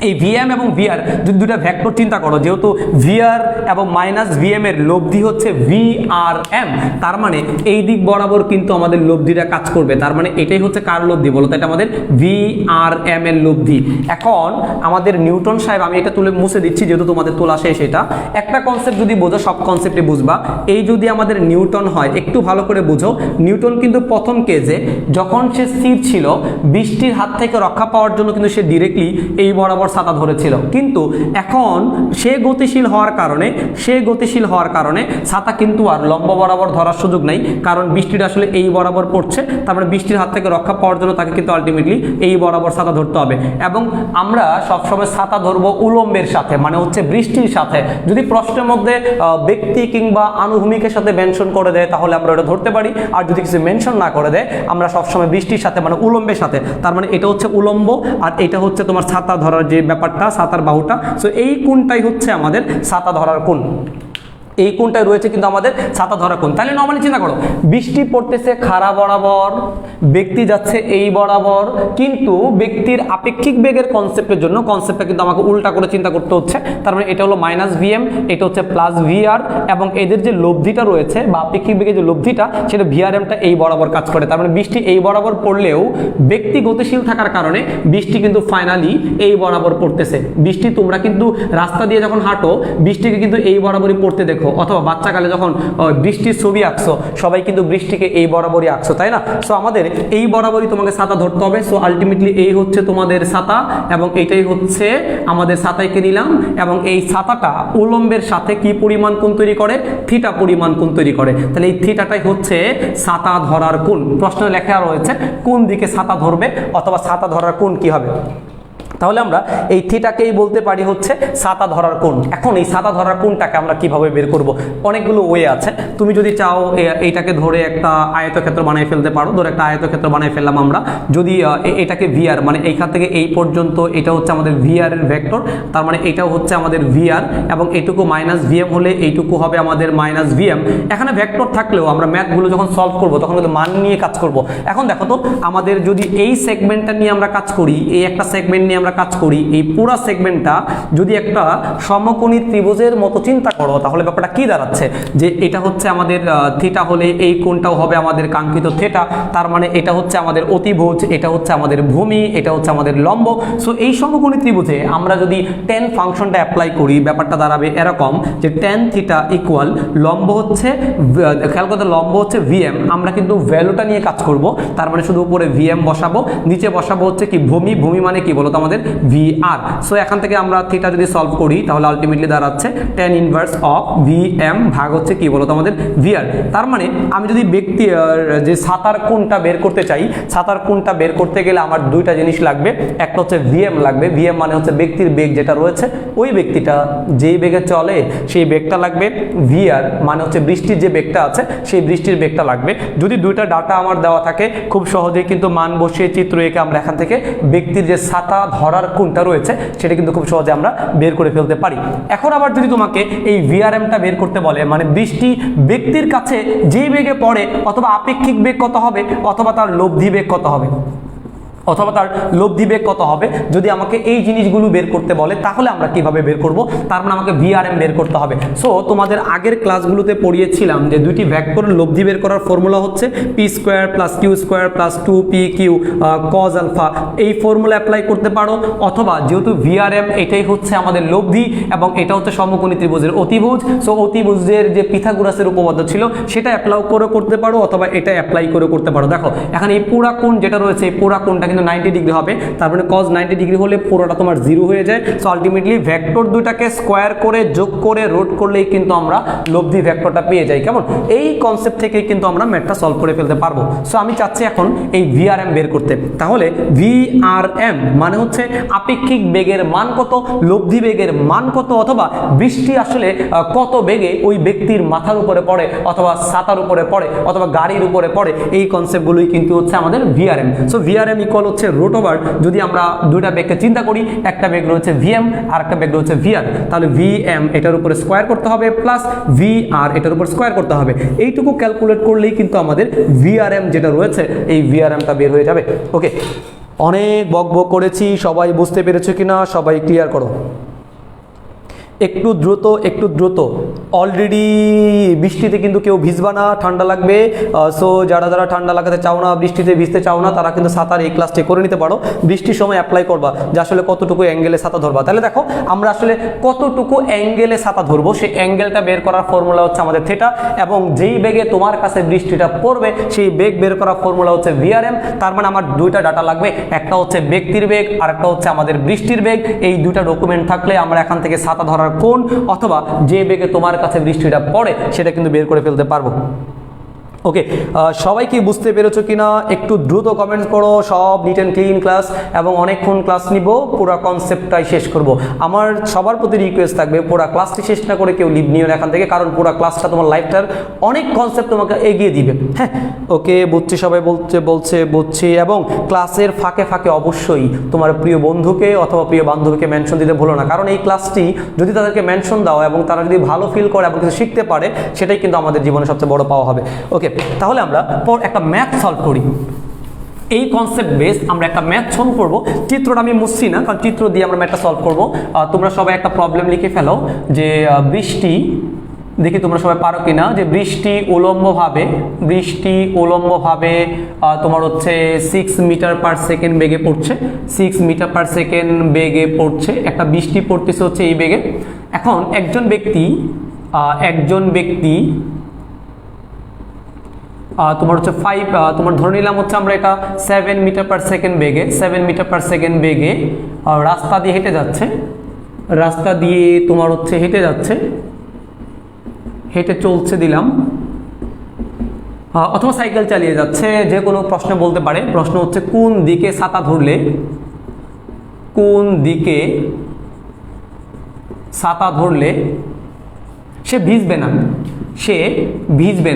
এই ভিএম এবং ভিআর যদি দুটা ভেক্টর চিন্তা করো, যেহেতু ভিআর এবং মাইনাস ভিএম এর লব্ধি হচ্ছে ভিআরএম, তার মানে এই দিক বরাবর কিন্তু আমাদের লব্ধিটা কাজ করবে। তার মানে এটাই হচ্ছে কার লব্ধি বলো তো, এটা আমাদের ভিআরএম এর লব্ধি। এখন আমাদের নিউটন সাহেব, আমি এটা তুলে মুছে দিচ্ছি যেহেতু তোমাদের তোলা শেষ, এটা একটা কনসেপ্ট যদি বোঝো সব কনসেপ্টে বুঝবা। এই যদি আমাদের নিউটন হয়, একটু ভালো করে বুঝো, নিউটন কিন্তু প্রথম কেজে যখন সে স্থির ছিল, বৃষ্টির হাত থেকে রক্ষা পাওয়ার জন্য কিন্তু সে ডিরেক্টলি এই বরাবর ছাতা ধরেছিল, কিন্তু এখন সে গতিশীল হওয়ার কারণে ছাতা কিন্তু আর লম্ব বরাবর ধরার সুযোগ নাই, কারণ বৃষ্টিটা আসলে এই বরাবর পড়ছে। তারপরে বৃষ্টির হাত থেকে রক্ষা পাওয়ার জন্য তাকে কিন্তু আলটিমেটলি এই বরাবর ছাতা ধরতে হবে। এবং আমরা সবসময় ছাতা ধরবো উলম্বের সাথে, মানে হচ্ছে বৃষ্টির সাথে। যদি প্রশ্নের মধ্যে ব্যক্তি কিংবা আনুভূমিকের সাথে মেনশন করে দেয় তাহলে আমরা ওটা ধরতে পারি, আর যদি কিছু মেনশন না করে দেয় আমরা সবসময় বৃষ্টির সাথে মানে উলম্বের সাথে, তার মানে এটা হচ্ছে উলম্ব আর এটা হচ্ছে তোমার ছাতা ধরার যে ব্যাপারটা, ছাতার বাহুটা। সো এই কোণটাই হচ্ছে আমাদের ছাতা ধরার কোণ, এই কোণটায় রয়েছে কিন্তু আমাদের ছাতা ধরা কোণ। তাহলে নরমালি চিন্তা করো, বৃষ্টি পড়তেছে খাড়া বরাবর, ব্যক্তি যাচ্ছে এই বরাবর, কিন্তু ব্যক্তির আপেক্ষিক বেগের কনসেপ্টের জন্য কনসেপ্টটা কিন্তু আমাকে উল্টা করে চিন্তা করতে হচ্ছে। তার মানে এটা হলো মাইনাস ভিএম, এটা হচ্ছে প্লাস ভিআর, এবং এদের যে লব্ধিটা রয়েছে বা আপেক্ষিক বেগের যে লব্ধিটা সেটা ভিআরএমটা এই বরাবর কাজ করে। তার মানে বৃষ্টি এই বরাবর পড়লেও ব্যক্তি গতিশীল থাকার কারণে বৃষ্টি কিন্তু ফাইনালি এই বরাবর পড়তেছে। বৃষ্টি তোমরা কিন্তু রাস্তা দিয়ে যখন হাঁটো বৃষ্টিকে কিন্তু এই বরাবরই পড়তে দেখো, অথবা বাচ্চাকালে যখন বৃষ্টির ছবি আঁকছো সবাই কিন্তু বৃষ্টিকে এই বরাবরই আঁকছো, তাই না? সো আমাদের এই বরাবরই তোমাকে ছাতা ধরতে হবে। সো আলটিমেটলি এই হচ্ছে তোমাদের ছাতা এবং এটাই হচ্ছে আমাদের ছাতাইকে নিলাম, এবং এই ছাতাটা উলম্বের সাথে কি পরিমাণ কোণ তৈরি করে? থিটা পরিমাণ কোণ তৈরি করে। তাহলে এই থিটাটাই হচ্ছে ছাতা ধরার কোণ। প্রশ্নে লেখা রয়েছে কোন দিকে ছাতা ধরবে অথবা ছাতা ধরার কোণ কি হবে। তাহলে আমরা এই থিটাকেই বলতে পারি হচ্ছে ছাতা ধরার কোণ। এখন এই ছাতা ধরার কোণটাকে আমরা কিভাবে বের করব? অনেকগুলো ওয়ে আছে। তুমি যদি চাও এইটাকে ধরে একটা আয়তক্ষেত্র বানিয়ে ফেলতে পারো। ধরে একটা আয়তক্ষেত্র বানিয়ে ফেললাম আমরা। যদি এটাকে ভিআর মানে এইখান থেকে এই পর্যন্ত এটা হচ্ছে আমাদের ভিআর এর ভেক্টর, তার মানে এটাও হচ্ছে আমাদের ভিআর, এবং এইটুকু মাইনাস ভিএম হলে এইটুকু হবে আমাদের মাইনাস ভিএম। এখানে ভেক্টর থাকলেও আমরা ম্যাথগুলো যখন সলভ করব তখন কিন্তু মান নিয়ে কাজ করব। এখন দেখো তো, আমাদের যদি এই সেগমেন্টটা নিয়ে আমরা কাজ করি, এই একটা সেগমেন্ট নিয়ে আমরা কাজ করি, এই পুরো সেগমেন্টটা যদি একটা সমকোণী ত্রিভুজের মতো চিন্তা করো তাহলে ব্যাপারটা কি দাঁড়াচ্ছে, যে এটা হচ্ছে আমাদের থিটা হলে এই কোণটাও হবে আমাদের কাঙ্ক্ষিত থিটা। তার মানে এটা হচ্ছে আমাদের অতিভুজ, এটা হচ্ছে আমাদের ভূমি, এটা হচ্ছে আমাদের লম্ব। সো এই সমকোণী ত্রিভুজে আমরা যদি tan ফাংশনটা অ্যাপ্লাই করি ব্যাপারটা দাঁড়াবে এরকম, যে tan থিটা ইকুয়াল লম্ব হচ্ছে, খেয়াল করতে লম্ব হচ্ছে ভিএম, আমরা কিন্তু ভ্যালুটা নিয়ে কাজ করব। তার মানে শুধু উপরে ভিএম বসাবো, নিচে বসাবো হচ্ছে কি ভূমি, ভূমি মানে কি বলতো আমাদের ভিআর। সো এখান থেকে আমরা থিটা যদি সলভ করি তাহলে আলটিমেটলি দাঁড়াচ্ছে tan ইনভার্স অফ ভিএম ভাগ হচ্ছে কি বলতো আমাদের ভিআর। তার মানে আমি যদি ব্যক্তি যে ছাতার কোণটা বের করতে চাই, ছাতার কোণটা বের করতে গেলে আমার দুইটা জিনিস লাগবে। একটা হচ্ছে ভিএম লাগবে, ভিএম মানে হচ্ছে ব্যক্তির বেগ যেটা রয়েছে, ওই ব্যক্তিটা যেই বেগে চলে সেই বেগটা লাগবে। ভিআর মানে হচ্ছে বৃষ্টির যে বেগটা আছে সেই বৃষ্টির বেগটা লাগবে। যদি দুইটা ডাটা আমার দেওয়া থাকে খুব সহজেই কিন্তু মান বসিয়ে চিত্র এঁকে আমরা এখান থেকে ব্যক্তির যে ছাতা ধরার কোণটা রয়েছে সেটা কিন্তু খুব সহজে আমরা বের করে ফেলতে পারি। এখন আবার যদি তোমাকে এই ভিআরএমটা বের করতে বলে, মানে বৃষ্টি ব্যক্তির কাছে যে বেগে পড়ে অথবা আপেক্ষিক বেগ কত হবে অথবা তার লব্ধি বেগ কত হবে, অথবা তার লব্ধি বেগ কত হবে। যদি আমাকে এই জিনিসগুলো বের করতে বলে তাহলে আমরা কিভাবে বের করব, তার মানে আমাকে ভিআরএম বের করতে হবে। সো তোমাদের আগের ক্লাসগুলোতে পড়িয়েছিলাম যে দুইটি ভেক্টরের লব্ধি বের করার ফর্মুলা হচ্ছে P square plus Q square plus 2p Q cos alpha. এই ফর্মুলা অ্যাপ্লাই করতে পারো, অথবা যেহেতু ভিআরএম এটাই হচ্ছে আমাদের লব্ধি এবং এটা হচ্ছে সমকোণী ত্রিভুজের অতিভুজ, সো অতিভুজের যে পিথাগোরাসের উপপাদ্য ছিল সেটা অ্যাপ্লাই করে করতে পারো, অথবা এটা অ্যাপ্লাই করে করতে পারো। দেখো এখানে এই পুরা কোণ যেটা রয়েছে এই পুরা কোণটা কিন্তু 90 ডিগ্রি হবে, তার মানে cos 90 ডিগ্রি হলে পুরোটা তোমার 0 হয়ে যায়। সো আলটিমেটলি ভেক্টর দুটাকে স্কোয়ার করে যোগ করে রুট করলেই কিন্তু আমরা লব্ধি ভেক্টরটা পেয়ে যাই। কেমন? এই কনসেপ্ট থেকেই কিন্তু আমরা ম্যাথটা সলভ করে ফেলতে পারবো। সো আমি চাচ্ছি এখন এই ভিআরএম বের করতে। তাহলে ভিআরএম মানে হচ্ছে আপেক্ষিক বেগের মান কত, লব্ধি বেগের মান কত, অথবা বৃষ্টি আসলে কত বেগে ওই ব্যক্তির মাথার উপরে পড়ে, অথবা ছাতার উপরে পড়ে, অথবা গাড়ির উপরে পড়ে। এই কনসেপ্টগুলোই কিন্তু হচ্ছে আমাদের ভিআরএম। সো ভিআরএম ইকুয়াল হচ্ছে রুট ওভার, যদি আমরা দুইটা বেগকে চিন্তা করি, একটা বেগ রয়েছে ভিএম আর একটা বেগ রয়েছে ভিআর, তাহলে ভিএম এটার উপরে স্কোয়ার করতে হবে প্লাস ভিআর এটার উপর স্কোয়ার করতে হবে। এইটুকু ক্যালকুলেট করলেই কিন্তু আমাদের ভিআরএম যেটা রয়েছে এই ভিআরএমটা বের হয়ে যাবে। ওকে, অনেক বকবক করেছি, সবাই বুঝতে পেরেছো কিনা সবাই ক্লিয়ার করো। একটু দ্রুত। অলরেডি বৃষ্টিতে কিন্তু কেউ ভিজবা না, ঠান্ডা লাগবে। সো যারা ঠান্ডা লাগাতে চাও না, বৃষ্টিতে ভিজতে চাও না, তারা কিন্তু ছাতার এই ক্লাসটি করে নিতে পারো। বৃষ্টির সময় অ্যাপ্লাই করবা যে আসলে কতটুকু অ্যাঙ্গেলে ছাতা ধরবা। তাহলে দেখো আমরা আসলে কতটুকু অ্যাঙ্গেলে ছাতা ধরবো সেই অ্যাঙ্গেলটা বের করার ফর্মুলা হচ্ছে আমাদের থিটা, এবং যেই বেগে তোমার কাছে বৃষ্টিটা পড়বে সেই বেগ বের করার ফর্মুলা হচ্ছে ভিআরএম। তার মানে আমার দুইটা ডাটা লাগবে, একটা হচ্ছে ব্যক্তির বেগ আর একটা হচ্ছে আমাদের বৃষ্টির বেগ। এই দুইটা ডকুমেন্ট থাকলে আমরা এখান থেকে ছাতা ধরার কোণ অথবা যে বেগে তোমার কাছে বৃষ্টিটা পড়ে সেটা কিন্তু বের করে ফেলতে পারবো। ওকে, সবাই কি বুঝতে পেরেছো কিনা একটু দ্রুত কমেন্টস করো। সব নিট অ্যান্ড ক্লিন ক্লাস এবং অনেকক্ষণ ক্লাস নিব, পুরো কনসেপ্টটাই শেষ করব। আমার সবার প্রতি রিকোয়েস্ট থাকবে পুরো ক্লাসটি শেষ না করে কেউ লিভ নিও না এখান থেকে, কারণ পুরো ক্লাসটা তোমার লাইফটার অনেক কনসেপ্ট তোমাকে এগিয়ে দিবে। হ্যাঁ, ওকে, বুঝছি, সবাই বুঝছি। এবং ক্লাসের ফাঁকে ফাঁকে অবশ্যই তোমার প্রিয় বন্ধুকে অথবা প্রিয় বান্ধবীকে মেনশন দিতে ভুলো না, কারণ এই ক্লাসটি যদি তাদেরকে মেনশন দাও এবং তারা যদি ভালো ফিল করে এবং কিছু শিখতে পারে, সেটাই কিন্তু আমাদের জীবনে সবচেয়ে বড় পাওয়া হবে। ওকে, তাহলে আমরা একটা ম্যাথ সলভ করি। এই কনসেপ্ট বেস আমরা একটা ম্যাথ সলভ করব। চিত্রটা আমি মুছছি না, কারণ চিত্র দিয়ে আমরা ম্যাথটা সলভ করব। তোমরা সবাই একটা প্রবলেম লিখে ফেলো যে বৃষ্টি, দেখি তোমরা সবাই পারো কিনা, যে বৃষ্টি উলম্বভাবে তোমার হচ্ছে 6 মিটার পার সেকেন্ড বেগে পড়ছে, 6 মিটার পার সেকেন্ড বেগে পড়ছে। একটা বৃষ্টি পড়তেছে হচ্ছে এই বেগে। এখন একজন ব্যক্তি তোমার হচ্ছে 5 তোমার ধরে নিলাম হচ্ছে আমরা এটা 7 মিটার পার সেকেন্ড বেগে রাস্তা দিয়ে হেঁটে যাচ্ছে, হেঁটে চলছে দিলাম, অথবা সাইকেল চালিয়ে যাচ্ছে, যে কোনো প্রশ্ন বলতে পারে। প্রশ্ন হচ্ছে কোন দিকে ছাতা ধরলে সে ভিজবে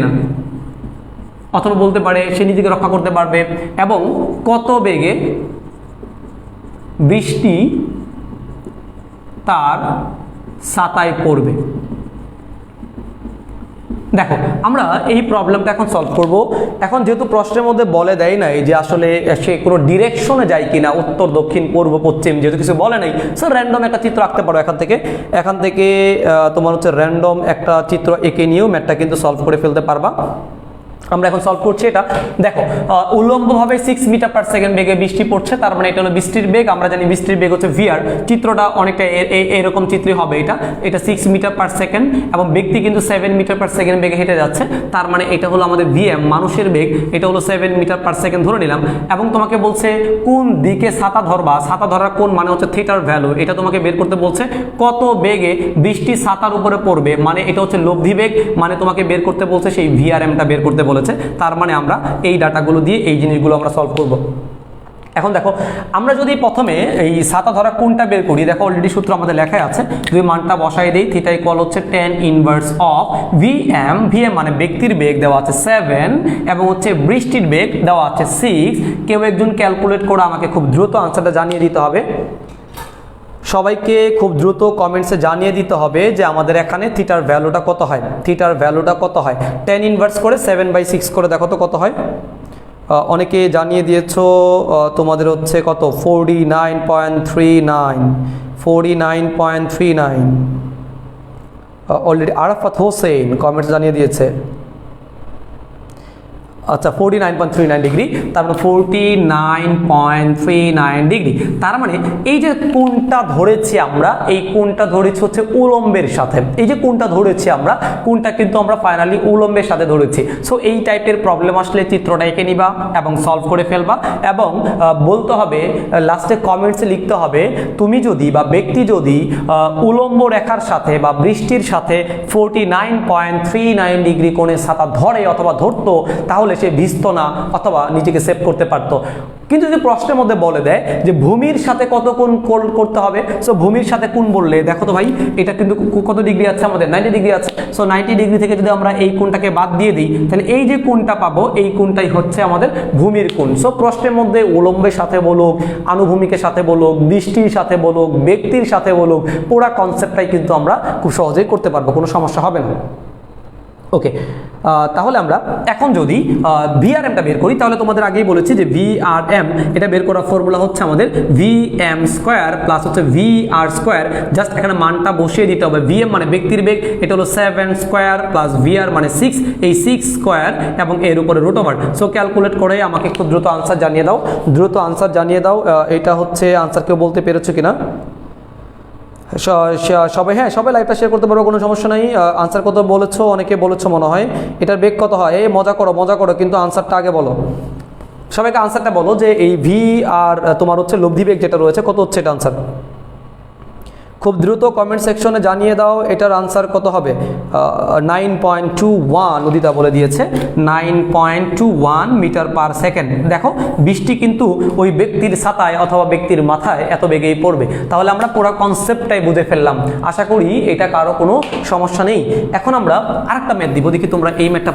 না, অথবা বলতে পারে সে নিজেকে রক্ষা করতে পারবে, এবং কত বেগে বৃষ্টি তার ছাতায় পড়বে। দেখো আমরা এই প্রবলেমটা এখন সলভ করব। এখন যেহেতু প্রশ্নের মধ্যে বলে দেয় নাই যে আসলে সে কোনো ডিরেকশনে যায় কিনা, উত্তর দক্ষিণ পূর্ব পশ্চিম, যেহেতু কিছু বলে নাই, সো র্যান্ডম একটা চিত্র আঁকতে পারো এখান থেকে তোমার হচ্ছে র্যান্ডম একটা চিত্র এঁকে নিয়েও ম্যাথটা কিন্তু সলভ করে ফেলতে পারবা। আমরা এখন সলভ করছি এটা। দেখো উল্লম্বভাবে 6 মিটার পার সেকেন্ড বেগে বৃষ্টি পড়ছে, তার মানে এটা হলো বৃষ্টির বেগ। আমরা জানি বৃষ্টির বেগ হচ্ছে ভিআর। চিত্রটা অনেকটা এরকম চিত্রই হবে। এটা 6 মিটার পার সেকেন্ড এবং ব্যক্তি কিন্তু 7 মিটার পার সেকেন্ড বেগে হেঁটে যাচ্ছে, তার মানে এটা হলো আমাদের ভিএম, মানুষের বেগ। এটা হলো 7 মিটার পার সেকেন্ড ধরে নিলাম, এবং তোমাকে বলছে কোন দিকে ছাতা ধরবা। ছাতা ধরার কোন মানে হচ্ছে থিটার ভ্যালু, এটা তোমাকে বের করতে বলছে। কত বেগে বৃষ্টি ছাতার উপরে পড়বে, মানে এটা হচ্ছে লব্ধি বেগ, মানে তোমাকে বের করতে বলছে সেই ভিআরএমটা বের করতে বলেছে। তার মানে আমরা এই ডাটাগুলো দিয়ে এই জিনিসগুলো আমরা সলভ করব। এখন দেখো আমরা যদি প্রথমে এই ছাতা ধরা কোনটা বের করি, দেখো অলরেডি সূত্র আমাদের লেখাই আছে। যদি মানটা বসাই দেই, থিটা ইকুয়াল হচ্ছে tan ইনভার্স অফ ভিএম মানে ব্যক্তির বেগ দেওয়া আছে 7 এবং হচ্ছে বৃষ্টির বেগ দেওয়া আছে 6। কেউ একজন ক্যালকুলেট করে আমাকে খুব দ্রুত আনসারটা জানিয়ে দিতে হবে। সবাইকে খুব দ্রুত কমেন্টসে জানিয়ে দিতে হবে যে আমাদের এখানে থিটার ভ্যালুটা কত হয়। tan ইনভার্স করে 7/6 করে দেখো তো কত হয়। অনেকে জানিয়ে দিয়েছো তোমাদের হচ্ছে কত 49.39 49.39 অলরেডি আরাফাত হোসেন কমেন্টস জানিয়ে দিয়েছে। আচ্ছা 49.39 ডিগ্রি, তার মানে 49.39 ডিগ্রি। তার মানে এই যে কোণটা ধরেছি আমরা, এই কোণটা ধরেছি হচ্ছে উলম্বের সাথে। এই যে কোণটা ধরেছি আমরা, কোণটা কিন্তু আমরা ফাইনালি উলম্বের সাথে ধরেছি। সো এই টাইপের প্রবলেম আসলে চিত্রটা এঁকে নিবা এবং সলভ করে ফেলবা, এবং বলতে হবে লাস্টে কমেন্টসে লিখতে হবে তুমি যদি বা ব্যক্তি যদি উলম্ব রেখার সাথে বা বৃষ্টির সাথে 49.39 ডিগ্রি কোণে ছাতা ধরে অথবা ধরতো, তাহলে সে ভিজতো না অথবা নিজেকে সেভ করতে পারতো। কিন্তু যদি প্রশ্নের মধ্যে বলে দেয় যে ভূমির সাথে কত কোণ করতে হবে, সো ভূমির সাথে কোণ বললে দেখো তো ভাই এটা কিন্তু কত ডিগ্রি আছে আমাদের 90 ডিগ্রি আছে। সো 90 ডিগ্রি থেকে যদি আমরা এই কোণটাকে বাদ দিয়ে দিই, তাহলে এই যে কোণটা পাবো এই কোণটাই হচ্ছে আমাদের ভূমির কোণ। সো প্রশ্নের মধ্যে উলম্বের সাথে বলুক, আনুভূমিকের সাথে বলুক, বৃষ্টির সাথে বলুক, ব্যক্তির সাথে বলুক, পুরো কনসেপ্টটাই কিন্তু আমরা খুব সহজেই করতে পারবো, কোনো সমস্যা হবে না। ওকে, তাহলে আমরা এখন যদি ভিআরএমটা বের করি, তাহলে তোমাদের আগেই বলেছি যে ভিআরএম এটা বের করার ফর্মুলা হচ্ছে আমাদের ভিএম স্কোয়ার প্লাস হচ্ছে ভিআর স্কোয়ার। জাস্ট এখানে মানটা বসিয়ে দিতে হবে। ভিএম মানে ব্যক্তির বেগ, এটা হলো 7 স্কোয়ার প্লাস ভিআর মানে 6, এই 6 স্কোয়ার এবং এর উপরে রুট ওভার। সো ক্যালকুলেট করে আমাকে একটু দ্রুত আনসার জানিয়ে দাও, দ্রুত আনসার জানিয়ে দাও। এটা হচ্ছে আনসার কেউ বলতে পেরেছো কিনা সবাই? হ্যাঁ, সবাই লাইভটা শেয়ার করতে পারবো, কোনো সমস্যা নাই। আনসার কত বলেছো? অনেকে বলেছো মনে হয়। এটার বেগ কত হয়? এই মজা করো, কিন্তু আনসারটা আগে বলো। সবাইকে আনসারটা বলো যে এই ভি আর তোমার হচ্ছে লব্ধি বেগ যেটা রয়েছে কত হচ্ছে এটা আনসার। খুব দ্রুত কমেন্ট সেকশনে জানিয়ে দাও এটার আনসার কত হবে। 9.21 উদিতা বলে দিয়েছে, 9.21 মিটার পার সেকেন্ড। দেখো বৃষ্টি কিন্তু ওই ব্যক্তির ছাতায় অথবা ব্যক্তির মাথায় এত বেগেই পড়বে। তাহলে আমরা পুরো কনসেপ্টটাই বুঝে ফেললাম। আশা করি এটা কারো কোনো সমস্যা নেই। এখন আমরা আরেকটা ম্যাথ দিব, দেখি তোমরা এই ম্যাথটা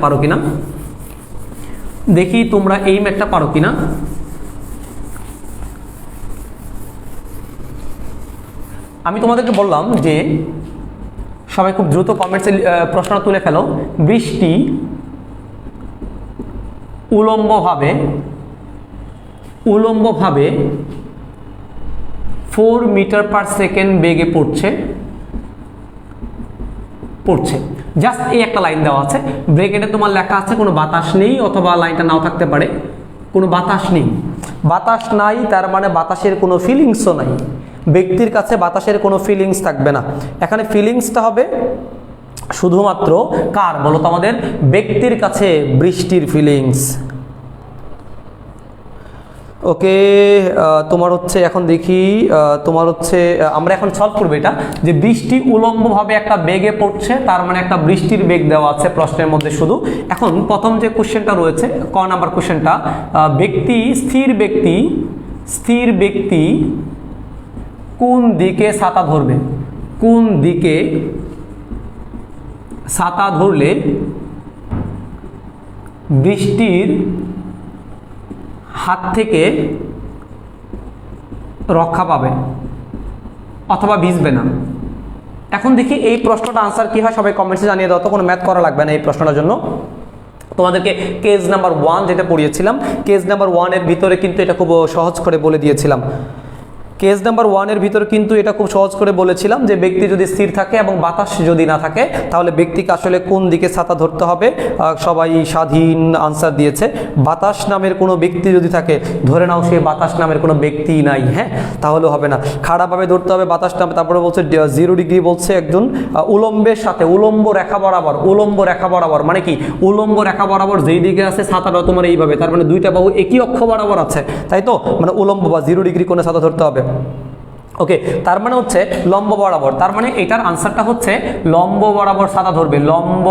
পারো কিনা, আমি তোমাদেরকে বললাম যে সবাই খুব দ্রুত কমেন্টসে প্রশ্নটা তুলে ফেলো। বৃষ্টি উলম্বভাবে 4 মিটার পার সেকেন্ড বেগে পড়ছে। জাস্ট এই একটা লাইন দেওয়া আছে, ব্রেকেটে তোমার লেখা আছে কোনো বাতাস নেই, অথবা লাইনটা নাও থাকতে পারে, কোনো বাতাস নেই। বাতাস নাই তার মানে বাতাসের কোনো ফিলিংসও নাই। ব্যক্তির কাছে বাতাসের কোনো ফিলিংস থাকবে না। এখানে ফিলিংসটা হবে শুধুমাত্র কার বলো তো? আমাদের ব্যক্তির কাছে বৃষ্টির ফিলিংস। ওকে, তোমার হচ্ছে এখন দেখি তোমার হচ্ছে আমরা এখন সলভ করবো এটা যে বৃষ্টি উলম্বভাবে একটা বেগে পড়ছে, তার মানে একটা বৃষ্টির বেগ দেওয়া আছে প্রশ্নের মধ্যে শুধু। এখন প্রথম যে কোশ্চেনটা রয়েছে ক নাম্বার কোশ্চেনটা, স্থির ব্যক্তি কোন দিকে ছাতা ধরবে, কোন দিকে ছাতা ধরলে বৃষ্টির হাত থেকে রক্ষা পাবে অথবা ভিজবে না। এখন দেখি এই প্রশ্নটা আনসার কি হয়, সবাই কমেন্টসে জানিয়ে দাও তো। কোনো ম্যাথ করা লাগবে না এই প্রশ্নটার জন্য। তোমাদেরকে কেস নাম্বার 1 যেটা পড়িয়েছিলাম, কেস নাম্বার 1 এর ভিতরে কিন্তু এটা খুব সহজ করে বলে দিয়েছিলাম। কেস নাম্বার 1 এর ভিতরে কিন্তু এটা খুব সহজ করে বলেছিলাম যে ব্যক্তি যদি স্থির থাকে এবং বাতাস যদি না থাকে, তাহলে ব্যক্তিকে আসলে কোন দিকে ছাতা ধরতে হবে। সবাই স্বাধীন আনসার দিয়েছে। বাতাস নামের কোনো ব্যক্তি যদি থাকে, ধরে নাও সে বাতাস নামের কোনো ব্যক্তি নাই, হ্যাঁ, তাহলে হবে না, খাড়াভাবে ধরতে হবে বাতাস নামে। তারপরে বলছে 0 ডিগ্রি বলছে একজন উলম্বের সাথে, উলম্ব রেখা বরাবর মানে কি? উলম্ব রেখা বরাবর যেই দিকে আছে ছাতাটা তোমার এইভাবে, তার মানে দুইটা বাহু একই অক্ষ বরাবর আছে, তাই তো? মানে উলম্ব বা 0 ডিগ্রি কোণে ছাতা ধরতে হবে। ওকে, তার মানে হচ্ছে লম্ব বরাবর, তার মানে এটার আনসারটা হচ্ছে লম্ব বরাবর ছাতা ধরবে, লম্ব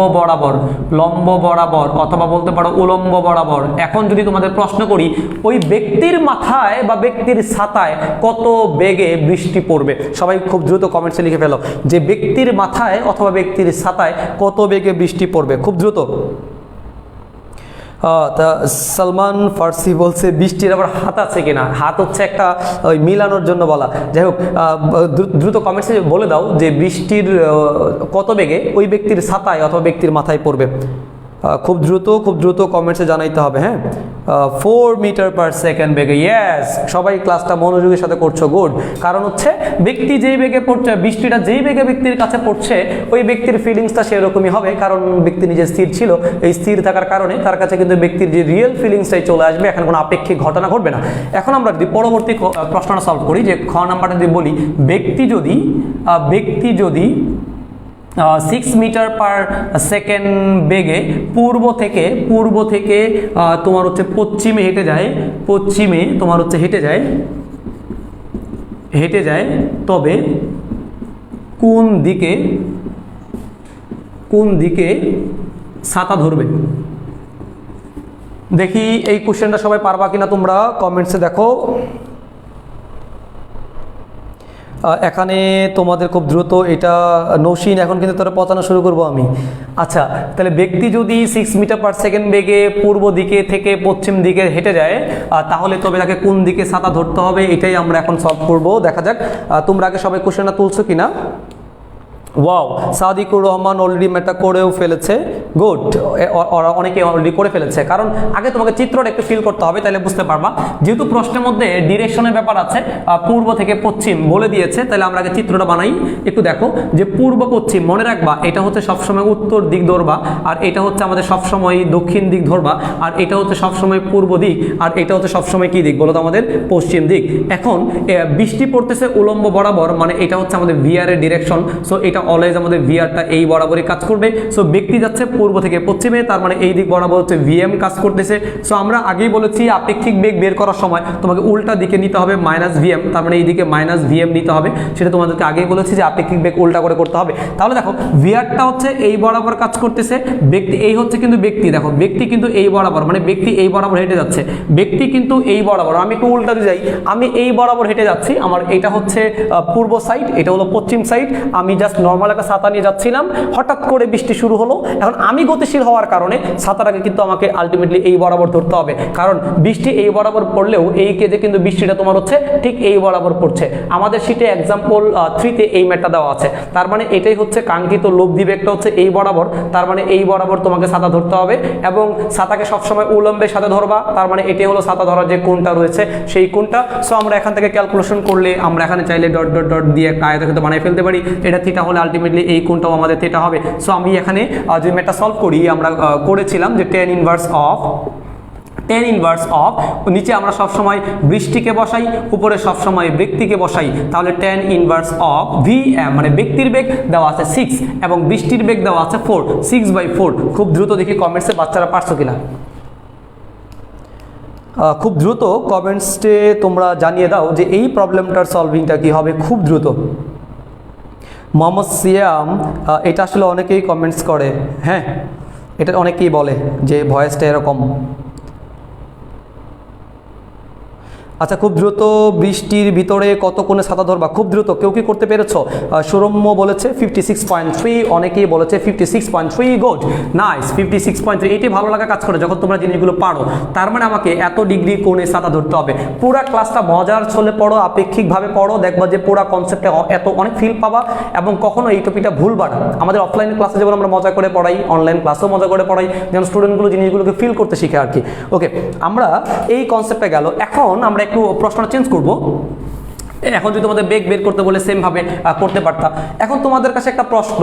বরাবর অথবা বলতে পারো উলম্ব বরাবর। এখন যদি তোমাদের প্রশ্ন করি ওই ব্যক্তির মাথায় বা ব্যক্তির ছাতায় কত বেগে বৃষ্টি পড়বে, সবাই খুব দ্রুত কমেন্টসে লিখে ফেলো যে ব্যক্তির মাথায় অথবা ব্যক্তির ছাতায় কত বেগে বৃষ্টি পড়বে, খুব দ্রুত। তা সালমান ফার্সি বলছে বৃষ্টির আবার হাত আছে কিনা। হাত হচ্ছে একটা ওই মিলানোর জন্য বলা। যাই হোক, দ্রুত কমেন্টসে বলে দাও যে বৃষ্টির কত বেগে ওই ব্যক্তির ছাতায় অথবা ব্যক্তির মাথায় পড়বে। খুব দ্রুত কমেন্টসে জানাইতে হবে। হ্যাঁ, 4 মিটার পার সেকেন্ড বেগে, ইয়েস, সবাই ক্লাসটা মনোযোগের সাথে করছো, গুড। কারণ হচ্ছে ব্যক্তি যেই বেগে পড়ছে, বৃষ্টিটা যেই বেগে ব্যক্তির কাছে পড়ছে, ওই ব্যক্তির ফিলিংসটা সেরকমই হবে, কারণ ব্যক্তি নিজে স্থির ছিল, এই স্থির থাকার কারণে তার কাছে কিন্তু ব্যক্তির যে রিয়েল ফিলিংসটাই চলে আসবে, এখন কোনো আপেক্ষিক ঘটনা ঘটবে না। এখন আমরা যদি পরবর্তী প্রশ্নটা সলভ করি, যে খ নাম্বারটা যদি বলি, ব্যক্তি যদি 6 মিটার পার সেকেন্ড বেগে পূর্ব থেকে তোমার হচ্ছে পশ্চিমে তোমার হচ্ছে হেঁটে যায়, তবে কোন দিকে ছাতা ধরবে? দেখি এই কোশ্চেনটা সবাই পারবা কিনা, তোমরা কমেন্টসে দেখো। এখানে তোমাদের খুব দ্রুত এটা নৌসিন, এখন কিন্তু তোরা পচানো শুরু করবো আমি। আচ্ছা, তাহলে ব্যক্তি যদি 6 মিটার পার সেকেন্ড বেগে পূর্ব দিকে থেকে পশ্চিম দিকে হেঁটে যায়, তাহলে তবে তাকে কোন দিকে ছাতা ধরতে হবে, এটাই আমরা এখন সলভ করব। দেখা যাক তোমরা আগে সবাই কোশ্চেনটা তুলছো কিনা। ওয়াও, সাদিকুর রহমান অলরেডি মেটা করেও ফেলেছে, গুড। ওরা অনেকে অলরেডি করে ফেলেছে, কারণ আগে তোমাকে চিত্রটা একটু ফিল করতে হবে, তাহলে বুঝতে পারবা। যেহেতু প্রশ্নের মধ্যে ডিরেকশনের ব্যাপার আছে, পূর্ব থেকে পশ্চিম বলে দিয়েছে, তাহলে আমরা আগে চিত্রটা বানাই। একটু দেখো যে পূর্ব পশ্চিম, মনে রাখবা এটা হচ্ছে সবসময় উত্তর দিক ধরবা, আর এটা হচ্ছে আমাদের সবসময় দক্ষিণ দিক ধরবা, আর এটা হচ্ছে সবসময় পূর্ব দিক, আর এটা হচ্ছে সবসময় কি দিক বলো তো, আমাদের পশ্চিম দিক। এখন বৃষ্টি পড়তেছে উলম্ব বরাবর, মানে এটা হচ্ছে আমাদের ভিআর এর ডিরেকশন, সো এটা অলওয়েজ আমাদের ভিআরটা এই বরাবরই কাজ করবে। সো ব্যক্তি যাচ্ছে পূর্ব থেকে পশ্চিমে, তার মানে এই দিক বরাবর হচ্ছে ভিএম কাজ করতেছে। সো আমরা আগেই বলেছি আপেক্ষিক বেগ বের করার সময় তোমাকে উল্টা দিকে নিতে হবে মাইনাস ভিএম, তার মানে এই দিকে মাইনাস ভিএম নিতে হবে, সেটা তোমাদেরকে আগেই বলেছি যে আপেক্ষিক বেগ উল্টা করে করতে হবে। তাহলে দেখো ভিআরটা হচ্ছে এই বরাবর কাজ করতেছে, ব্যক্তি এই হচ্ছে কিন্তু ব্যক্তি, দেখো ব্যক্তি কিন্তু এই বরাবর, মানে ব্যক্তি এই বরাবর হেঁটে যাচ্ছে, ব্যক্তি কিন্তু এই বরাবর, আমি একটু উল্টা দিয়ে যাই, আমি এই বরাবর হেঁটে যাচ্ছি, আমার এটা হচ্ছে পূর্ব সাইড, এটা হলো পশ্চিম সাইড, আমি জাস্ট নর্মাল একটা ছাতা নিয়ে যাচ্ছিলাম, হঠাৎ করে বৃষ্টি শুরু হলো। এখন আমি গতিশীল হওয়ার কারণে ছাতাটাকে কিন্তু আমাকে আলটিমেটলি এই বরাবর ধরতে হবে, কারণ বৃষ্টি এই বরাবর পড়লেও এই কেজে কিন্তু বৃষ্টিটা তোমার হচ্ছে ঠিক এই বরাবর পড়ছে। আমাদের শীটে এক্সাম্পল 3-তে এই ম্যাটটা দেওয়া আছে, তার মানে এটাই হচ্ছে কাঙ্ক্ষিত লব্ধি বেগটা হচ্ছে এই বরাবর, তার মানে এই বরাবর তোমাকে ছাতা ধরতে হবে, এবং ছাতাকে সবসময় উলম্বের সাথে ধরবা, তার মানে এটাই হলো ছাতা ধরার যে কোণটা রয়েছে সেই কোণটা। সো আমরা এখান থেকে ক্যালকুলেশন করলে আমরা এখানে চাইলে ডট ডট ডট দিয়ে একটা আয়তক্ষেত্র বানিয়ে ফেলতে পারি, এটা থিটা হলে আলটিমেটলি এই কোণটাও আমাদের থিটা হবে। সো আমি এখানে যদি ম্যাথটা সলভ করি, আমরা করেছিলাম যে tan ইনভার্স অফ নিচে আমরা সবসময় বৃষ্টিকে বসাই, উপরে সবসময় ব্যক্তিকে বসাই, তাহলে tan ইনভার্স অফ vm, মানে ব্যক্তির বেগ দেওয়া আছে 6 এবং বৃষ্টির বেগ দেওয়া আছে 4, 6/4। খুব দ্রুত দেখি কমেন্টসে বাচ্চারা পারছো কিনা, খুব দ্রুত কমেন্টসে তোমরা জানিয়ে দাও যে এই প্রবলেমটার সলভিংটা কি হবে, খুব দ্রুত। মোহাম্মদ সিয়াম, এটা আসলে অনেকেই কমেন্টস করে, হ্যাঁ এটা অনেকেই বলে যে ভয়েসটা এরকম। আচ্ছা, খুব দ্রুত বৃষ্টির ভিতরে কত কোণে ছাতা ধরবা, খুব দ্রুত কেউ কি করতে পেরেছো? সৌরম্য বলেছে 56.3, অনেকেই বলেছে 56.3, গুড, নাইস, 56.3। এটি ভালো লাগা কাজ করে যখন তোমরা জিনিসগুলো পারো, তার মানে আমাকে এত ডিগ্রি কোণে ছাতা ধরতে হবে। পুরা ক্লাসটা মজার ছলে পড়ো, আপেক্ষিকভাবে পড়ো, দেখবা যে পুরা কনসেপ্টে অনেক ফিল পাবা, এবং কখনো এই টপিকটা ভুলবা না। আমাদের অফলাইন ক্লাসে যেমন আমরা মজা করে পড়াই, অনলাইন ক্লাসেও মজা করে পড়াই, যেন স্টুডেন্টগুলো জিনিসগুলোকে ফিল করতে শিখে আর কি। ওকে, আমরা এই কনসেপ্টে গেল, এখন আমরা একটু প্রশ্নটা চেঞ্জ করব। এখন যদি তোমাদের বেগ বের করতে বলে সেম ভাবে করতে পারতাম। এখন তোমাদের কাছে একটা প্রশ্ন,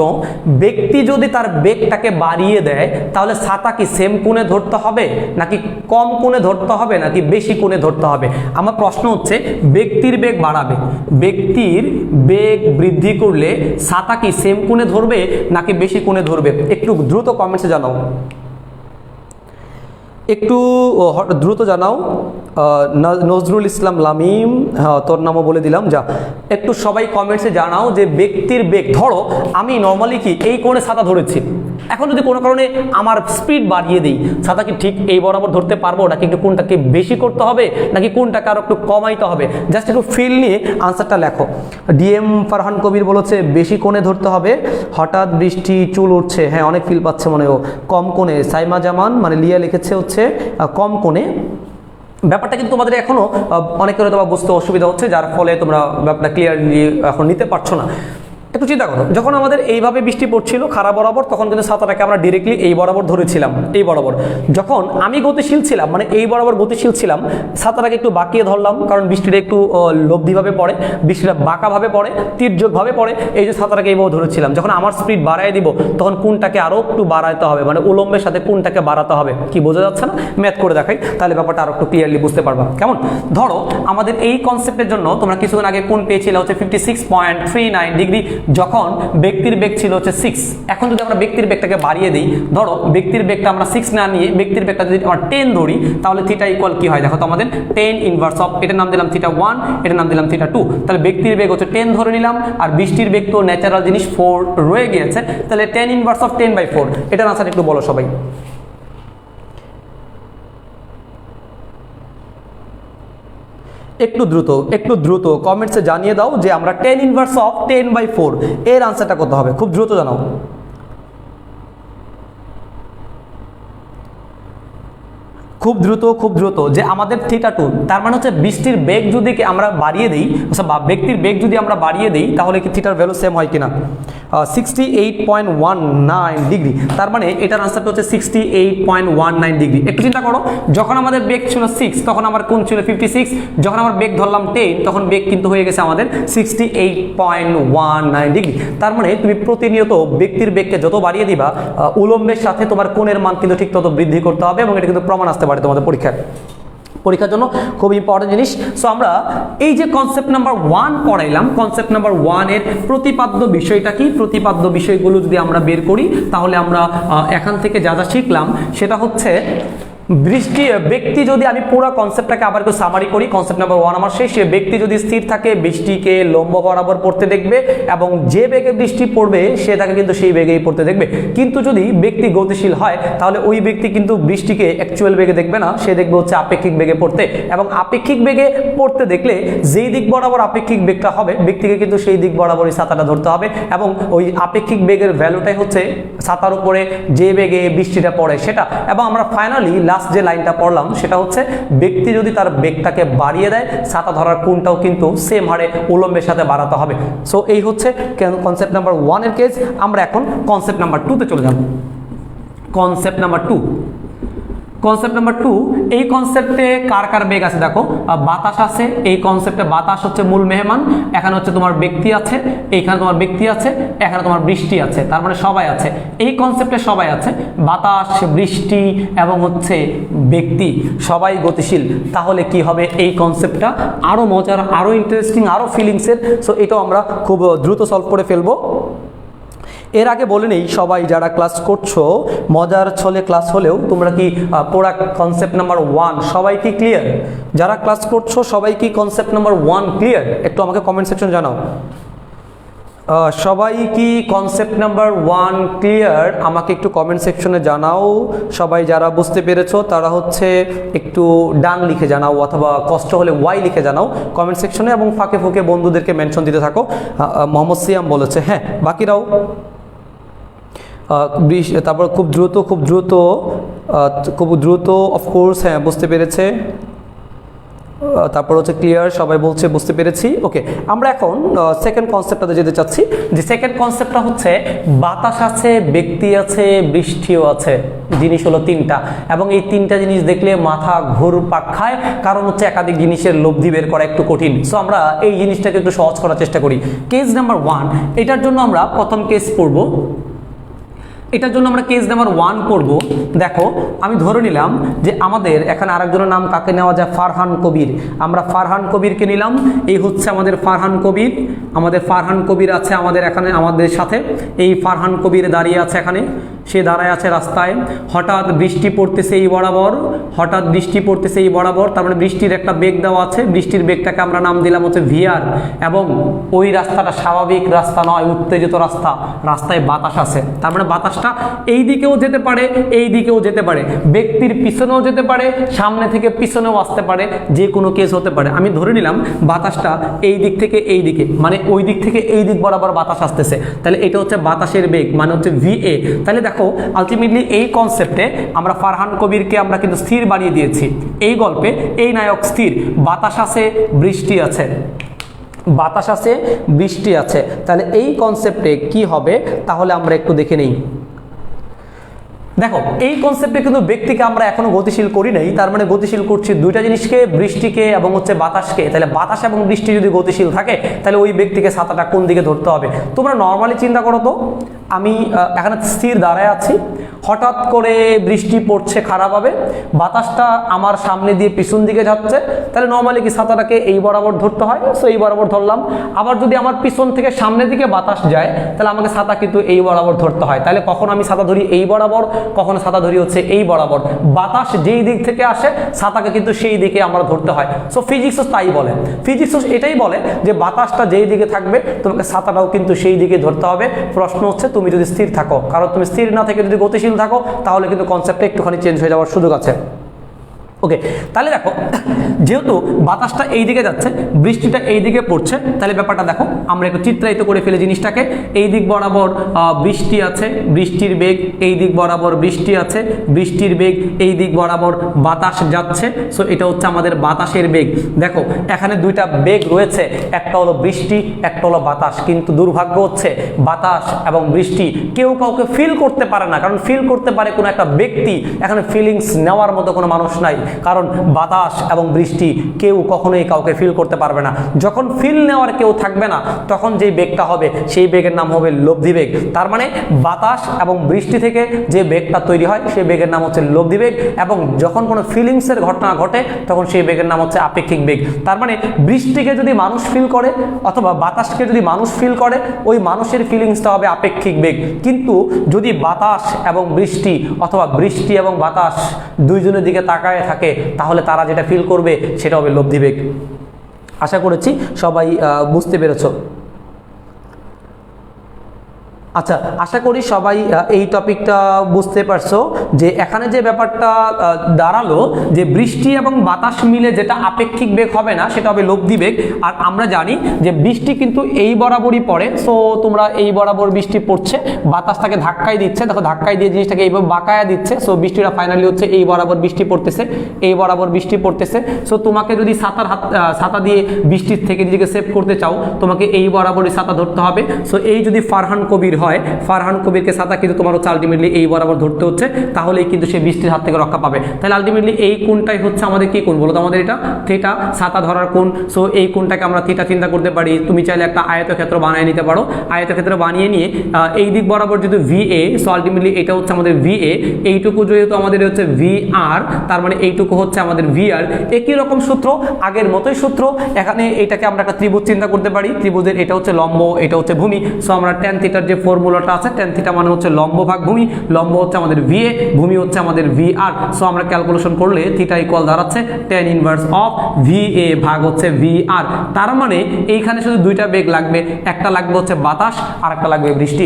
ব্যক্তি যদি তার বেগটাকে বাড়িয়ে দেয়, তাহলে ছাতা কি সেম কোণে ধরতে হবে, নাকি কম কোণে ধরতে হবে, নাকি বেশি কোণে ধরতে হবে? আমার প্রশ্ন হচ্ছে ব্যক্তির বেগ বাড়াবে, ব্যক্তির বেগ বৃদ্ধি করলে ছাতা কি সেম কোণে ধরবে নাকি বেশি কোণে ধরবে? একটু দ্রুত কমেন্টসে জানাও, একটু দ্রুত জানাও। নজরুল ইসলাম লামিম, হ্যাঁ তোর নামও বলে দিলাম, যা একটু সবাই কমেন্টসে জানাও যে ব্যক্তির বেগ, ধরো আমি নর্মালি কি এই কোণে ছাতা ধরেছি, এখন যদি কোনো কারণে আমার স্পিড বাড়িয়ে দিই, ছাতা কি ঠিক এই বরাবর ধরতে পারবো, নাকি একটু কোণটাকে বেশি করতে হবে, নাকি কোণটাকে আরো একটু কমাইতে হবে? জাস্ট একটু ফিল নিয়ে আনসারটা লেখো। ডিএম ফারহান কবির বলেছে বেশি কোণে ধরতে হবে, হঠাৎ বৃষ্টি চুল উঠছে, হ্যাঁ অনেক ফিল পাচ্ছে মনে ও, কম কোণে। সাইমা জামান মানে লিয়া লিখেছে হচ্ছে কম কোণে। ব্যাপারটা কিন্তু তোমাদের এখনো অনেকের হয়তো বুঝতে অসুবিধা হচ্ছে, যার ফলে তোমরা ব্যাপারটা ক্লিয়ারলি এখন নিতে পারছো না। একটু চিন্তা করো, যখন আমাদের এইভাবে বৃষ্টি পড়ছিল খাড়া বরাবর, তখন কিন্তু ছাতাটাকে আমরা ডিরেক্টলি এই বরাবর ধরেছিলাম, এই বরাবর। যখন আমি গতিশীল ছিলাম, মানে এই বরাবর গতিশীল ছিলাম, ছাতাটাকে একটু বাঁকিয়ে ধরলাম, কারণ বৃষ্টিটা একটু লব্ধিভাবে পড়ে, বৃষ্টিটা বাঁকাভাবে পড়ে, তির্যকভাবে পড়ে, এই যে ছাতাটাকে এইভাবে ধরেছিলাম। যখন আমার স্পিড বাড়াই দিব, তখন কোনটাকে আরও একটু বাড়াতে হবে, মানে উলম্বের সাথে কোনটাকে বাড়াতে হবে। কি বোঝা যাচ্ছে না? ম্যাথ করে দেখাই, তাহলে ব্যাপারটা আরো একটু ক্লিয়ারলি বুঝতে পারবা। কেমন? ধরো আমাদের এই কনসেপ্টের জন্য তোমরা কিছুক্ষণ আগে কোণ পেয়েছিলে হচ্ছে 56.39 ডিগ্রি, যখন ব্যক্তির বেগ ছিল হচ্ছে 6। এখন যদি আমরা ব্যক্তির বেগটাকে বাড়িয়ে দিই, ধরো ব্যক্তির বেগটা আমরা 6 না নিয়ে ব্যক্তির বেগটা যদি আমরা 10 ধরি, তাহলে থিটা ইকুয়াল কি হয় দেখো তো আমাদের 10 ইনভার্স অফ, এটার নাম দিলাম থিটা 1, এটার নাম দিলাম থিটা 2। তাহলে ব্যক্তির বেগ হচ্ছে 10 ধরে নিলাম, আর বৃষ্টির বেগ তো ন্যাচারাল জিনিস 4 রয়ে গিয়েছে, তাহলে 10 ইনভার্স অফ 10/4। এটার আনসার একটু বলো সবাই। একটু দ্রুত কমেন্টসে জানিয়ে দাও যে আমরা 10 ইনভার্স অফ 10/4 এর আনসারটা কত হবে, খুব দ্রুত জানাও। খুব দ্রুত যে আমাদের থিটা 2, তার মানে হচ্ছে বৃষ্টির বেগ যদি আমরা বাড়িয়ে দিই, বা ব্যক্তির বেগ যদি আমরা বাড়িয়ে দিই, তাহলে কি থিটার ভ্যালু সেম হয় কিনা? 68.19 ডিগ্রি, তার মানে এটার আনসারটা হচ্ছে 68.19 ডিগ্রি। একটু চিন্তা করো, যখন আমাদের বেগ ছিল 6, তখন আমার কোণ ছিল 56, যখন আমার বেগ ধরলাম 10, তখন বেগ কিন্তু হয়ে গেছে আমাদের 68.19 ডিগ্রি। তার মানে তুমি প্রতিনিয়ত ব্যক্তির বেগকে যত বাড়িয়ে দিবা, উলম্বের সাথে তোমার কোণের মান কিন্তু ঠিক তত বৃদ্ধি করতে হবে, এবং এটা কিন্তু প্রমাণ আসতে পারে তোমাদের পরীক্ষার জন্য খুব ইম্পর্টেন্ট জিনিস। সো আমরা এই যে কনসেপ্ট নাম্বার 1 পড়াইলাম, কনসেপ্ট নাম্বার 1 এর প্রতিপাদ্য বিষয়টা কি, প্রতিপাদ্য বিষয়গুলো যদি আমরা বের করি, তাহলে আমরা এখান থেকে যা যা শিখলাম সেটা হচ্ছে ব্যক্তি যদি, আমি পুরো কনসেপ্টটাকে আবার একটু সামারি করি, কনসেপ্ট নাম্বার 1 আমার শেষ। ব্যক্তি যদি স্থির থাকে, বৃষ্টিকে লম্ব বরাবর পড়তে দেখবে, এবং যে বেগে বৃষ্টি পড়বে সে তাকে কিন্তু সেই বেগেই পড়তে দেখবে। কিন্তু যদি ব্যক্তি গতিশীল হয়, তাহলে ওই ব্যক্তি কিন্তু বৃষ্টিকে অ্যাকচুয়াল বেগে দেখবে না, সে দেখবে হচ্ছে আপেক্ষিক বেগে পড়তে, এবং আপেক্ষিক বেগে পড়তে দেখলে যেই দিক বরাবর আপেক্ষিক বেগটা হবে, ব্যক্তিকে কিন্তু সেই দিক বরাবরই ছাতাটা ধরতে হবে, এবং ওই আপেক্ষিক বেগের ভ্যালুটাই হচ্ছে ছাতার উপরে যে বেগে বৃষ্টিটা পড়ে সেটা। এবং আমরা ফাইনালি লাস্ট যে লাইনটা পড়লাম সেটা হচ্ছে ব্যক্তি যদি তার বেগটাকে বাড়িয়ে দেয়, ছাতা ধরার কোণটাও কিন্তু সেম হারে উলম্বের সাথে বাড়াতে হবে। সো এই হচ্ছে কনসেপ্ট নাম্বার 1 এর কেস। আমরা এখন কনসেপ্ট নাম্বার 2 তে চলে যাব। কনসেপ্ট নাম্বার 2, এই কনসেপ্টে কার কার বেগ আছে দেখো, বাতাস আছে, এই কনসেপ্টে বাতাস হচ্ছে মূল মেহমান, এখানে হচ্ছে তোমার ব্যক্তি আছে, এইখানে তোমার ব্যক্তি আছে, এখানে তোমার বৃষ্টি আছে, তার মানে সবাই আছে এই কনসেপ্টে, সবাই আছে, বাতাস, বৃষ্টি এবং হচ্ছে ব্যক্তি, সবাই গতিশীল। তাহলে কি হবে, এই কনসেপ্টটা আরো মজার, আরো ইন্টারেস্টিং, আরো ফিলিংসের। সো এটাও আমরা খুব দ্রুত সলভ করে ফেলবো। এর আগে বলে নেই, সবাই যারা ক্লাস করছো, মজার ছলে ক্লাস হলেও তোমরা কি পুরা কনসেপ্ট নাম্বার 1 সবাই কি ক্লিয়ার? যারা ক্লাস করছো সবাই কি কনসেপ্ট নাম্বার 1 ক্লিয়ার? একটু আমাকে কমেন্ট সেকশনে জানাও। সবাই কি কনসেপ্ট নাম্বার 1 ক্লিয়ার? আমাকে একটু কমেন্ট সেকশনে জানাও। সবাই যারা বুঝতে পেরেছো তারা হচ্ছে একটু ডান লিখে জানাও, অথবা কষ্ট হলে ওয়াই লিখে জানাও কমেন্ট সেকশনে, এবং ফাঁকে ফুঁকে বন্ধুদেরকে মেনশন দিতে থাকো। মোহাম্মদ সিয়াম বলেছে হ্যাঁ, বাকিরাও। তারপর খুব দ্রুত অফকোর্স, হ্যাঁ বুঝতে পেরেছে। তারপর হচ্ছে ক্লিয়ার, সবাই বলছে বুঝতে পেরেছি। ওকে, আমরা এখন সেকেন্ড কনসেপ্টটাতে যেতে চাচ্ছি। যে সেকেন্ড কনসেপ্টটা হচ্ছে বাতাস আছে, ব্যক্তি আছে, বৃষ্টিও আছে, জিনিস হলো 3টা, এবং এই 3টা জিনিস দেখলে মাথা ঘুরপাক খায়, কারণ হচ্ছে একাধিক জিনিসের লব্ধি বের করা একটু কঠিন। সো আমরা এই জিনিসটাকে একটু সহজ করার চেষ্টা করি। কেস নাম্বার 1, এটার জন্য আমরা প্রথম কেস পড়ব। এটার জন্য আমরা কেস নাম্বার 1 করব। দেখো, আমি ধরে নিলাম যে আমাদের এখানে আরেকজনের নাম কাকে নেওয়া যায়, ফারহান কবির। আমরা ফারহান কবিরকে নিলাম, এই হচ্ছে আমাদের ফারহান কবির। আমাদের ফারহান কবির আছে আমাদের এখানে, আমাদের সাথে এই ফারহান কবির দাঁড়িয়ে আছে এখানে, সে দাঁড়ায় আছে রাস্তায়। হঠাৎ বৃষ্টি পড়তেছে এই বরাবর, তার মানে বৃষ্টির একটা বেগ দেওয়া আছে, বৃষ্টির বেগটাকে আমরা নাম দিলাম হচ্ছে ভিআর, এবং ওই রাস্তাটা স্বাভাবিক রাস্তা নয়, উত্তেজিত রাস্তা, রাস্তায় বাতাস আছে, তার মানে বাতাসটা এই দিকেও যেতে পারে, এই দিকেও যেতে পারে, ব্যক্তির পিছনেও যেতে পারে, সামনে থেকে পিছনেও আসতে পারে, যে কোনো কেস হতে পারে। আমি ধরে নিলাম বাতাসটা এই দিক থেকে এই দিকে, মানে ওই দিক থেকে এই দিক বরাবর বাতাস আসতেছে, তাহলে এটা হচ্ছে বাতাসের বেগ, মানে হচ্ছে VA। তাহলে দেখো আলটিমেটলি এই কনসেপ্টে আমরা ফারহান কবিরকে আমরা কিন্তু স্থির বানিয়ে দিয়েছি। এই গল্পে এই নায়ক স্থির, বাতাস আছে, বৃষ্টি আছে, বাতাস আছে, বৃষ্টি আছে, তাহলে এই কনসেপ্টে কি হবে তাহলে আমরা একটু দেখে নিই। দেখো এই কনসেপ্টে কিন্তু ব্যক্তিকে আমরা এখনো গতিশীল করি নাই, তার মানে গতিশীল করছি দুইটা জিনিসকে, বৃষ্টিকে এবং হচ্ছে বাতাসকে। তাহলে বাতাস এবং বৃষ্টি যদি গতিশীল থাকে তাহলে ওই ব্যক্তিকে ছাতাটা কোন দিকে ধরতে হবে। তোমরা নর্মালি চিন্তা করো তো, আমি এখানে স্থির দাঁড়ায় আছি, হঠাৎ করে বৃষ্টি পড়ছে খারাপভাবে, বাতাসটা আমার সামনে দিয়ে পিছন দিকে যাচ্ছে, তাহলে নর্মালি কি ছাতাটাকে এই বরাবর ধরতে হয়, সো এই বরাবর ধরলাম। আবার যদি আমার পিছন থেকে সামনের দিকে বাতাস যায় তাহলে আমাকে ছাতা কিন্তু এই বরাবর ধরতে হয়। তাহলে কখন আমি ছাতা ধরি এই বরাবর, কখনো ছাতা ধরি হচ্ছে এই বরাবর। বাতাস যেই দিক থেকে আসে ছাতাকে কিন্তু সেই দিকে আমরা ধরতে হয়। সো ফিজিক্সও তাই বলে, ফিজিক্সও এটাই বলে যে বাতাসটা যেই দিকে থাকবে তোমাকে ছাতাটাও কিন্তু সেই দিকে ধরতে হবে। প্রশ্ন হচ্ছে তুমি যদি স্থির থাকো, কারণ তুমি স্থির না থেকে যদি গতিশীল থাকো তাহলে কিন্তু কনসেপ্টটা একটুখানি চেঞ্জ হয়ে যাওয়ার সুযোগ আছে। ওকে, তাহলে দেখো যেহেতু বাতাসটা এই দিকে যাচ্ছে, বৃষ্টিটা এই দিকে পড়ছে, তাহলে ব্যাপারটা দেখো আমরা একটু চিত্রায়িত করে ফেলে জিনিসটাকে। এই দিক বরাবর বৃষ্টি আছে, বৃষ্টির বেগ, এই দিক বরাবর বৃষ্টি আছে, বৃষ্টির বেগ, এই দিক বরাবর বাতাস যাচ্ছে, সো এটা হচ্ছে আমাদের বাতাসের বেগ। দেখো এখানে দুইটা বেগ রয়েছে, একটা হলো বৃষ্টি, একটা হলো বাতাস, কিন্তু দুর্ভাগ্য হচ্ছে বাতাস এবং বৃষ্টি কেউ কাউকে ফিল করতে পারে না। কারণ ফিল করতে পারে কোনো একটা ব্যক্তি, এখানে ফিলিংস নেওয়ার মতো কোনো মানুষ নাই। কারণ বাতাস এবং বৃষ্টি কেউ কখনোই কাউকে ফিল করতে পারবে না। যখন ফিল নেওয়ার কেউ থাকবে না তখন যেই বেগটা হবে সেই বেগের নাম হবে লব্ধি বেগ। তার মানে বাতাস এবং বৃষ্টি থেকে যে বেগটা তৈরি হয় সেই বেগের নাম হচ্ছে লব্ধি বেগ, এবং যখন কোনো ফিলিংসের ঘটনা ঘটে তখন সেই বেগের নাম হচ্ছে আপেক্ষিক বেগ। তার মানে বৃষ্টিকে যদি মানুষ ফিল করে অথবা বাতাসকে যদি মানুষ ফিল করে, ওই মানুষের ফিলিংসটা হবে আপেক্ষিক বেগ। কিন্তু যদি বাতাস এবং বৃষ্টি অথবা বৃষ্টি এবং বাতাস দুইজনের দিকে তাকায় থাকে তাহলে তারা যেটা ফিল করবে সেটা হবে লব্ধি বেগ। আশা করেছি সবাই বুঝতে পেরেছো। আচ্ছা, আশা করি সবাই এই টপিকটা বুঝতে পারছো যে এখানে যে ব্যাপারটা দাঁড়ালো যে বৃষ্টি এবং বাতাস মিলে যেটা আপেক্ষিক বেগ হবে না সেটা হবে লব্ধি বেগ। আর আমরা জানি যে বৃষ্টি কিন্তু এই বরাবরই পড়ে, সো তোমরা এই বরাবর বৃষ্টি পড়ছে, বাতাস তাকে ধাক্কাই দিচ্ছে, দেখো ধাক্কাই দিয়ে জিনিসটাকে এইভাবে বাঁকায়া দিচ্ছে, সো বৃষ্টিটা ফাইনালি হচ্ছে এই বরাবর বৃষ্টি পড়তেছে, এই বরাবর বৃষ্টি পড়তেছে। সো তোমাকে যদি ছাতা দিয়ে বৃষ্টির থেকে নিজেকে সেভ করতে চাও তোমাকে এই বরাবরই ছাতা ধরতে হবে। সো এই যদি ফারহান কবির হয়, ফারহান কবিরকে ছাতা কিন্তু তোমার হচ্ছে আলটিমেটলি এই বরাবর ধরতে হচ্ছে, তাহলেই কিন্তু সে বৃষ্টির হাত থেকে রক্ষা পাবে। তাহলে আলটিমেটলি এই কোণটাই হচ্ছে আমাদের কি কোণ বলো তো, আমাদের এটা থিটা, ছাতা ধরার কোণ। সো এই কোণটাকে আমরা থিটা চিন্তা করতে পারি। তুমি চাইলে একটা আয়তক্ষেত্র বানিয়ে নিতে পারো, আয়তক্ষেত্র বানিয়ে নিয়ে এই দিক বরাবর যদি VA, সো আলটিমেটলি এটা হচ্ছে আমাদের VA, এইটুকু যেহেতু আমাদের হচ্ছে VR, তার মানে এইটুকু হচ্ছে আমাদের VR। একই রকম সূত্র, আগের মতোই সূত্র। এখানে এটাকে আমরা একটা ত্রিভুজ চিন্তা করতে পারি, ত্রিভুজের এটা হচ্ছে লম্ব, এটা হচ্ছে ভূমি। সো আমরা ট্যান থিটার যে ফর্মুলাটা আছে, ট্যান থিটা মানে হচ্ছে লম্ব ভাগ ভূমি, লম্ব হচ্ছে আমাদের VA, ভূমি হচ্ছে আমাদের VR। সো আমরা ক্যালকুলেশন করলে থিটা ইকুয়াল দাঁড়াচ্ছে ট্যান ইনভার্স অফ VA ভাগ হচ্ছে VR। তার মানে এইখানে শুধু দুইটা বেগ লাগবে, একটা লাগবে হচ্ছে বাতাস আর একটা লাগবে বৃষ্টি।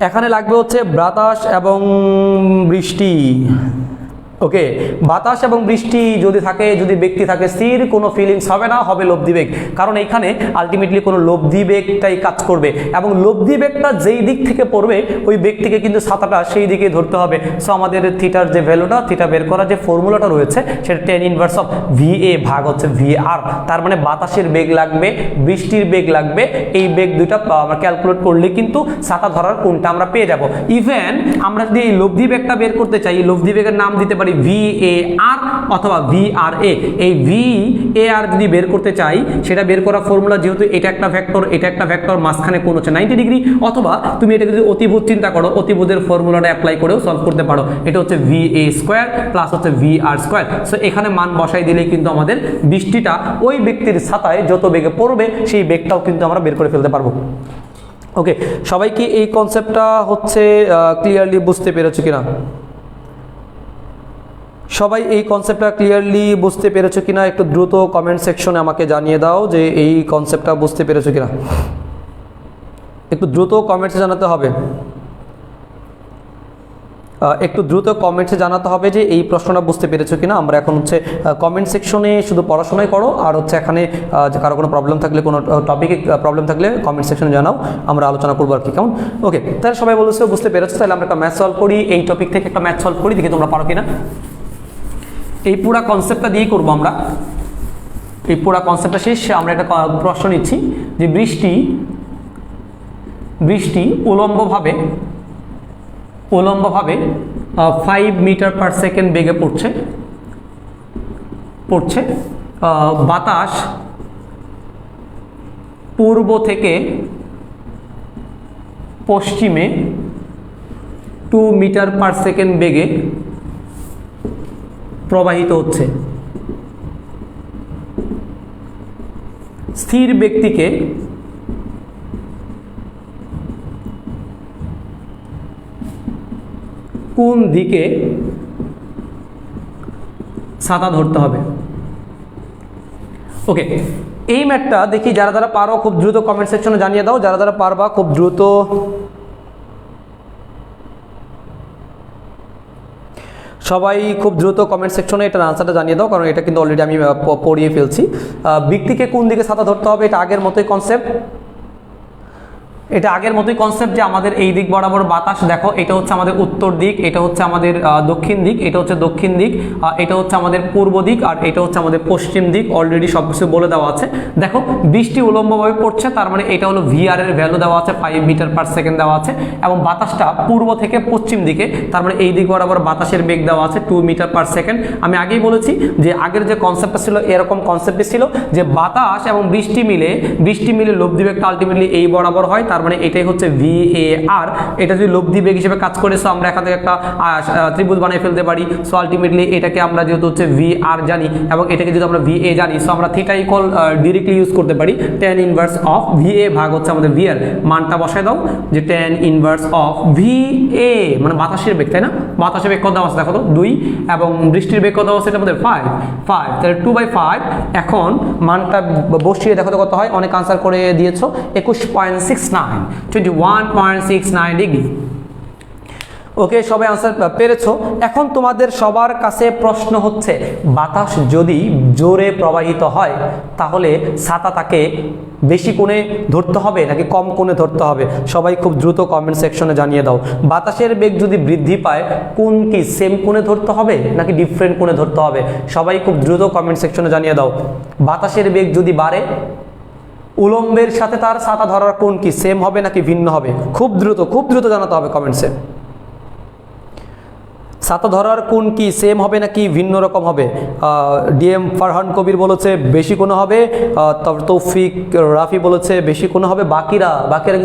এখানে লাগবে হচ্ছে বাতাস এবং বৃষ্টি। ওকে, বাতাস এবং বৃষ্টি যদি থাকে, যদি ব্যক্তি থাকে স্থির, কোনো ফিলিংস হবে না, হবে লব্ধি বেগ। কারণ এইখানে আলটিমেটলি কোনো লব্ধি বেগটাই কাজ করবে, এবং লব্ধি বেগটা যেই দিক থেকে পড়বে ওই ব্যক্তিকে কিন্তু ছাতাটা সেই দিকে ধরতে হবে। সো আমাদের থিটার যে ভ্যালুটা, থিটা বের করার যে ফর্মুলাটা রয়েছে সেটা ট্যান ইনভার্স অফ VA ভাগ হচ্ছে VR। তার মানে বাতাসের বেগ লাগবে, বৃষ্টির বেগ লাগবে, এই বেগ দুইটা আমরা ক্যালকুলেট করলে কিন্তু ছাতা ধরার কোণটা আমরা পেয়ে যাব। ইভেন আমরা যদি এই লব্ধি বেগটা বের করতে চাই, লব্ধি বেগের নাম দিতে পারি VAR অথবা VRA। এই VAR যদি বের করতে চাই, সেটা বের করা ফর্মুলা যেহেতু এটা একটা ভেক্টর, এটা একটা ভেক্টর, মাঝখানে কোণ হচ্ছে 90 ডিগ্রি, অথবা তুমি এটা যদি অতিভুজ চিন্তা করো, অতিভুজের ফর্মুলাটা অ্যাপ্লাই করেও সলভ করতে পারো। এটা হচ্ছে VA স্কোয়ার প্লাস হচ্ছে VR স্কোয়ার। সো এখানে মান বসাই দিলেই কিন্তু আমাদের বৃষ্টিটা ওই ব্যক্তির ছাতায় যত বেগে পড়বে সেই বেগটাও কিন্তু আমরা বের করে ফেলতে পারবো। ওকে, সবাইকে এই কনসেপ্টটা হচ্ছে ক্লিয়ারলি বুঝতে পেরেছো কিনা? সবাই এই কনসেপ্টটা ক্লিয়ারলি বুঝতে পেরেছো কিনা একটু দ্রুত কমেন্ট সেকশনে আমাকে জানিয়ে দাও যে এই কনসেপ্টটা বুঝতে পেরেছো কিনা। একটু দ্রুত কমেন্টসে জানাতে হবে, একটু দ্রুত কমেন্টসে জানাতে হবে যে এই প্রশ্নটা বুঝতে পেরেছো কিনা। আমরা এখন হচ্ছে কমেন্ট সেকশনে শুধু পড়াশোনাই করো, আর হচ্ছে এখানে কারো কোনো প্রবলেম থাকলে, কোনো টপিকে প্রবলেম থাকলে কমেন্ট সেকশনে জানাও, আমরা আলোচনা করবো আর কি, কেমন? ওকে, তাহলে সবাই বলেছো বুঝতে পেরেছো। তাহলে আমরা একটা ম্যাথ সলভ করি, এই টপিক থেকে একটা ম্যাথ সলভ করি, দেখি তোমরা পারো কিনা। এই পুরো কনসেপ্টটা দিয়েই করবো আমরা। এই পুরো কনসেপ্টটা শেষ। আমরা একটা প্রশ্ন নিচ্ছি যে বৃষ্টি উলম্বভাবে 5 মিটার পার সেকেন্ড বেগে পড়ছে। বাতাস পূর্ব থেকে পশ্চিমে 2 মিটার পার সেকেন্ড বেগে প্রবাহিত হচ্ছে। স্থির ব্যক্তিকে কোন দিকে ছাতা ধরতে হবে? ওকে, এই ম্যাথটা দেখি যারা যারা পারো খুব দ্রুত কমেন্ট সেকশনে জানিয়ে দাও। যারা যারা পারবা খুব দ্রুত সবাই খুব দ্রুত কমেন্ট সেকশনে এটার আনসারটা জানিয়ে দাও, কারণ এটা কিন্তু অলরেডি আমি পড়িয়ে ফেলছি। ব্যক্তিকে কোন দিকে ছাতা ধরতে হবে, এটা আগের মতোই কনসেপ্ট। যে আমাদের এই দিক বরাবর বাতাস, দেখো এটা হচ্ছে আমাদের উত্তর দিক, এটা হচ্ছে আমাদের দক্ষিণ দিক, এটা হচ্ছে দক্ষিণ দিক, এটা হচ্ছে আমাদের পূর্ব দিক, আর এটা হচ্ছে আমাদের পশ্চিম দিক। অলরেডি সব কিছু বলে দেওয়া আছে। দেখো বৃষ্টি উলম্বভাবে পড়ছে, তার মানে এটা হলো ভিআর এর ভ্যালু দেওয়া আছে, 5 মিটার পার সেকেন্ড দেওয়া আছে, এবং বাতাসটা পূর্ব থেকে পশ্চিম দিকে, তার মানে এই দিক বরাবর বাতাসের বেগ দেওয়া আছে 2 মিটার পার সেকেন্ড। আমি আগেই বলেছি যে আগের যে কনসেপ্টটা ছিল এরকম কনসেপ্টই ছিল যে বাতাস এবং বৃষ্টি মিলে লব্ধি বেগটা আলটিমেটলি এই বরাবর হয়, তার মানে এটাই হচ্ছে VAR। এটা যদি লব্ধি বেগ হিসেবে কাজ করে, সো আমরা এখান থেকে একটা ত্রিভুজ বানিয়ে ফেলতে পারি। সো আলটিমেটলি এটাকে আমরা যেহেতু হচ্ছে VR জানি এবং এটাকে যদি আমরা VA জানি, সো আমরা থিটা ইকুয়াল ডিরেক্টলি ইউজ করতে পারি tan ইনভার্স অফ VA ভাগ হচ্ছে আমাদের VR। মানটা বসায় দাও যে tan ইনভার্স অফ VA মানে বাতাসের বেগ, তাই না? বাতাসের বেগ কত দেওয়া আছে দেখো তো 2, এবং বৃষ্টির বেগ কত আছে এটা আমাদের 5, তাহলে 2/5। এখন মানটা বসিয়ে দেখো তো কত হয়। অনেক আনসার করে দিয়েছো, 21.69, 21.69 ডিগ্রি। ওকে, সবাই আনসার পেরেছো। এখন তোমাদের সবার কাছে প্রশ্ন হচ্ছে, বাতাস যদি জোরে প্রবাহিত হয় তাহলে ছাতা তাকে বেশি কোণে ধরতে হবে নাকি কম কোণে ধরতে হবে? সবাই খুব দ্রুত কমেন্ট সেকশনে জানিয়ে দাও। বাতাসের বেগ যদি বৃদ্ধি পায় কোন কি সেম কোণে ধরতে হবে নাকি ডিফারেন্ট কোণে ধরতে হবে? সবাই খুব দ্রুত কমেন্ট সেকশনে জানিয়ে দাও। বাতাসের বেগ যদি বাড়ে উলম্বের সাথে তার ছাতা ধরার কোণ কি সেম হবে নাকি ভিন্ন হবে? খুব দ্রুত জানাতে হবে কমেন্টসে। ছাতা ধরার কোণ কি সেম হবে নাকি ভিন্ন রকম হবে? DM ফারহান কবির বলেছে বেশি কোণ হবে, তৌফিক রাফি বলেছে বেশি কোণ হবে। বাকিরা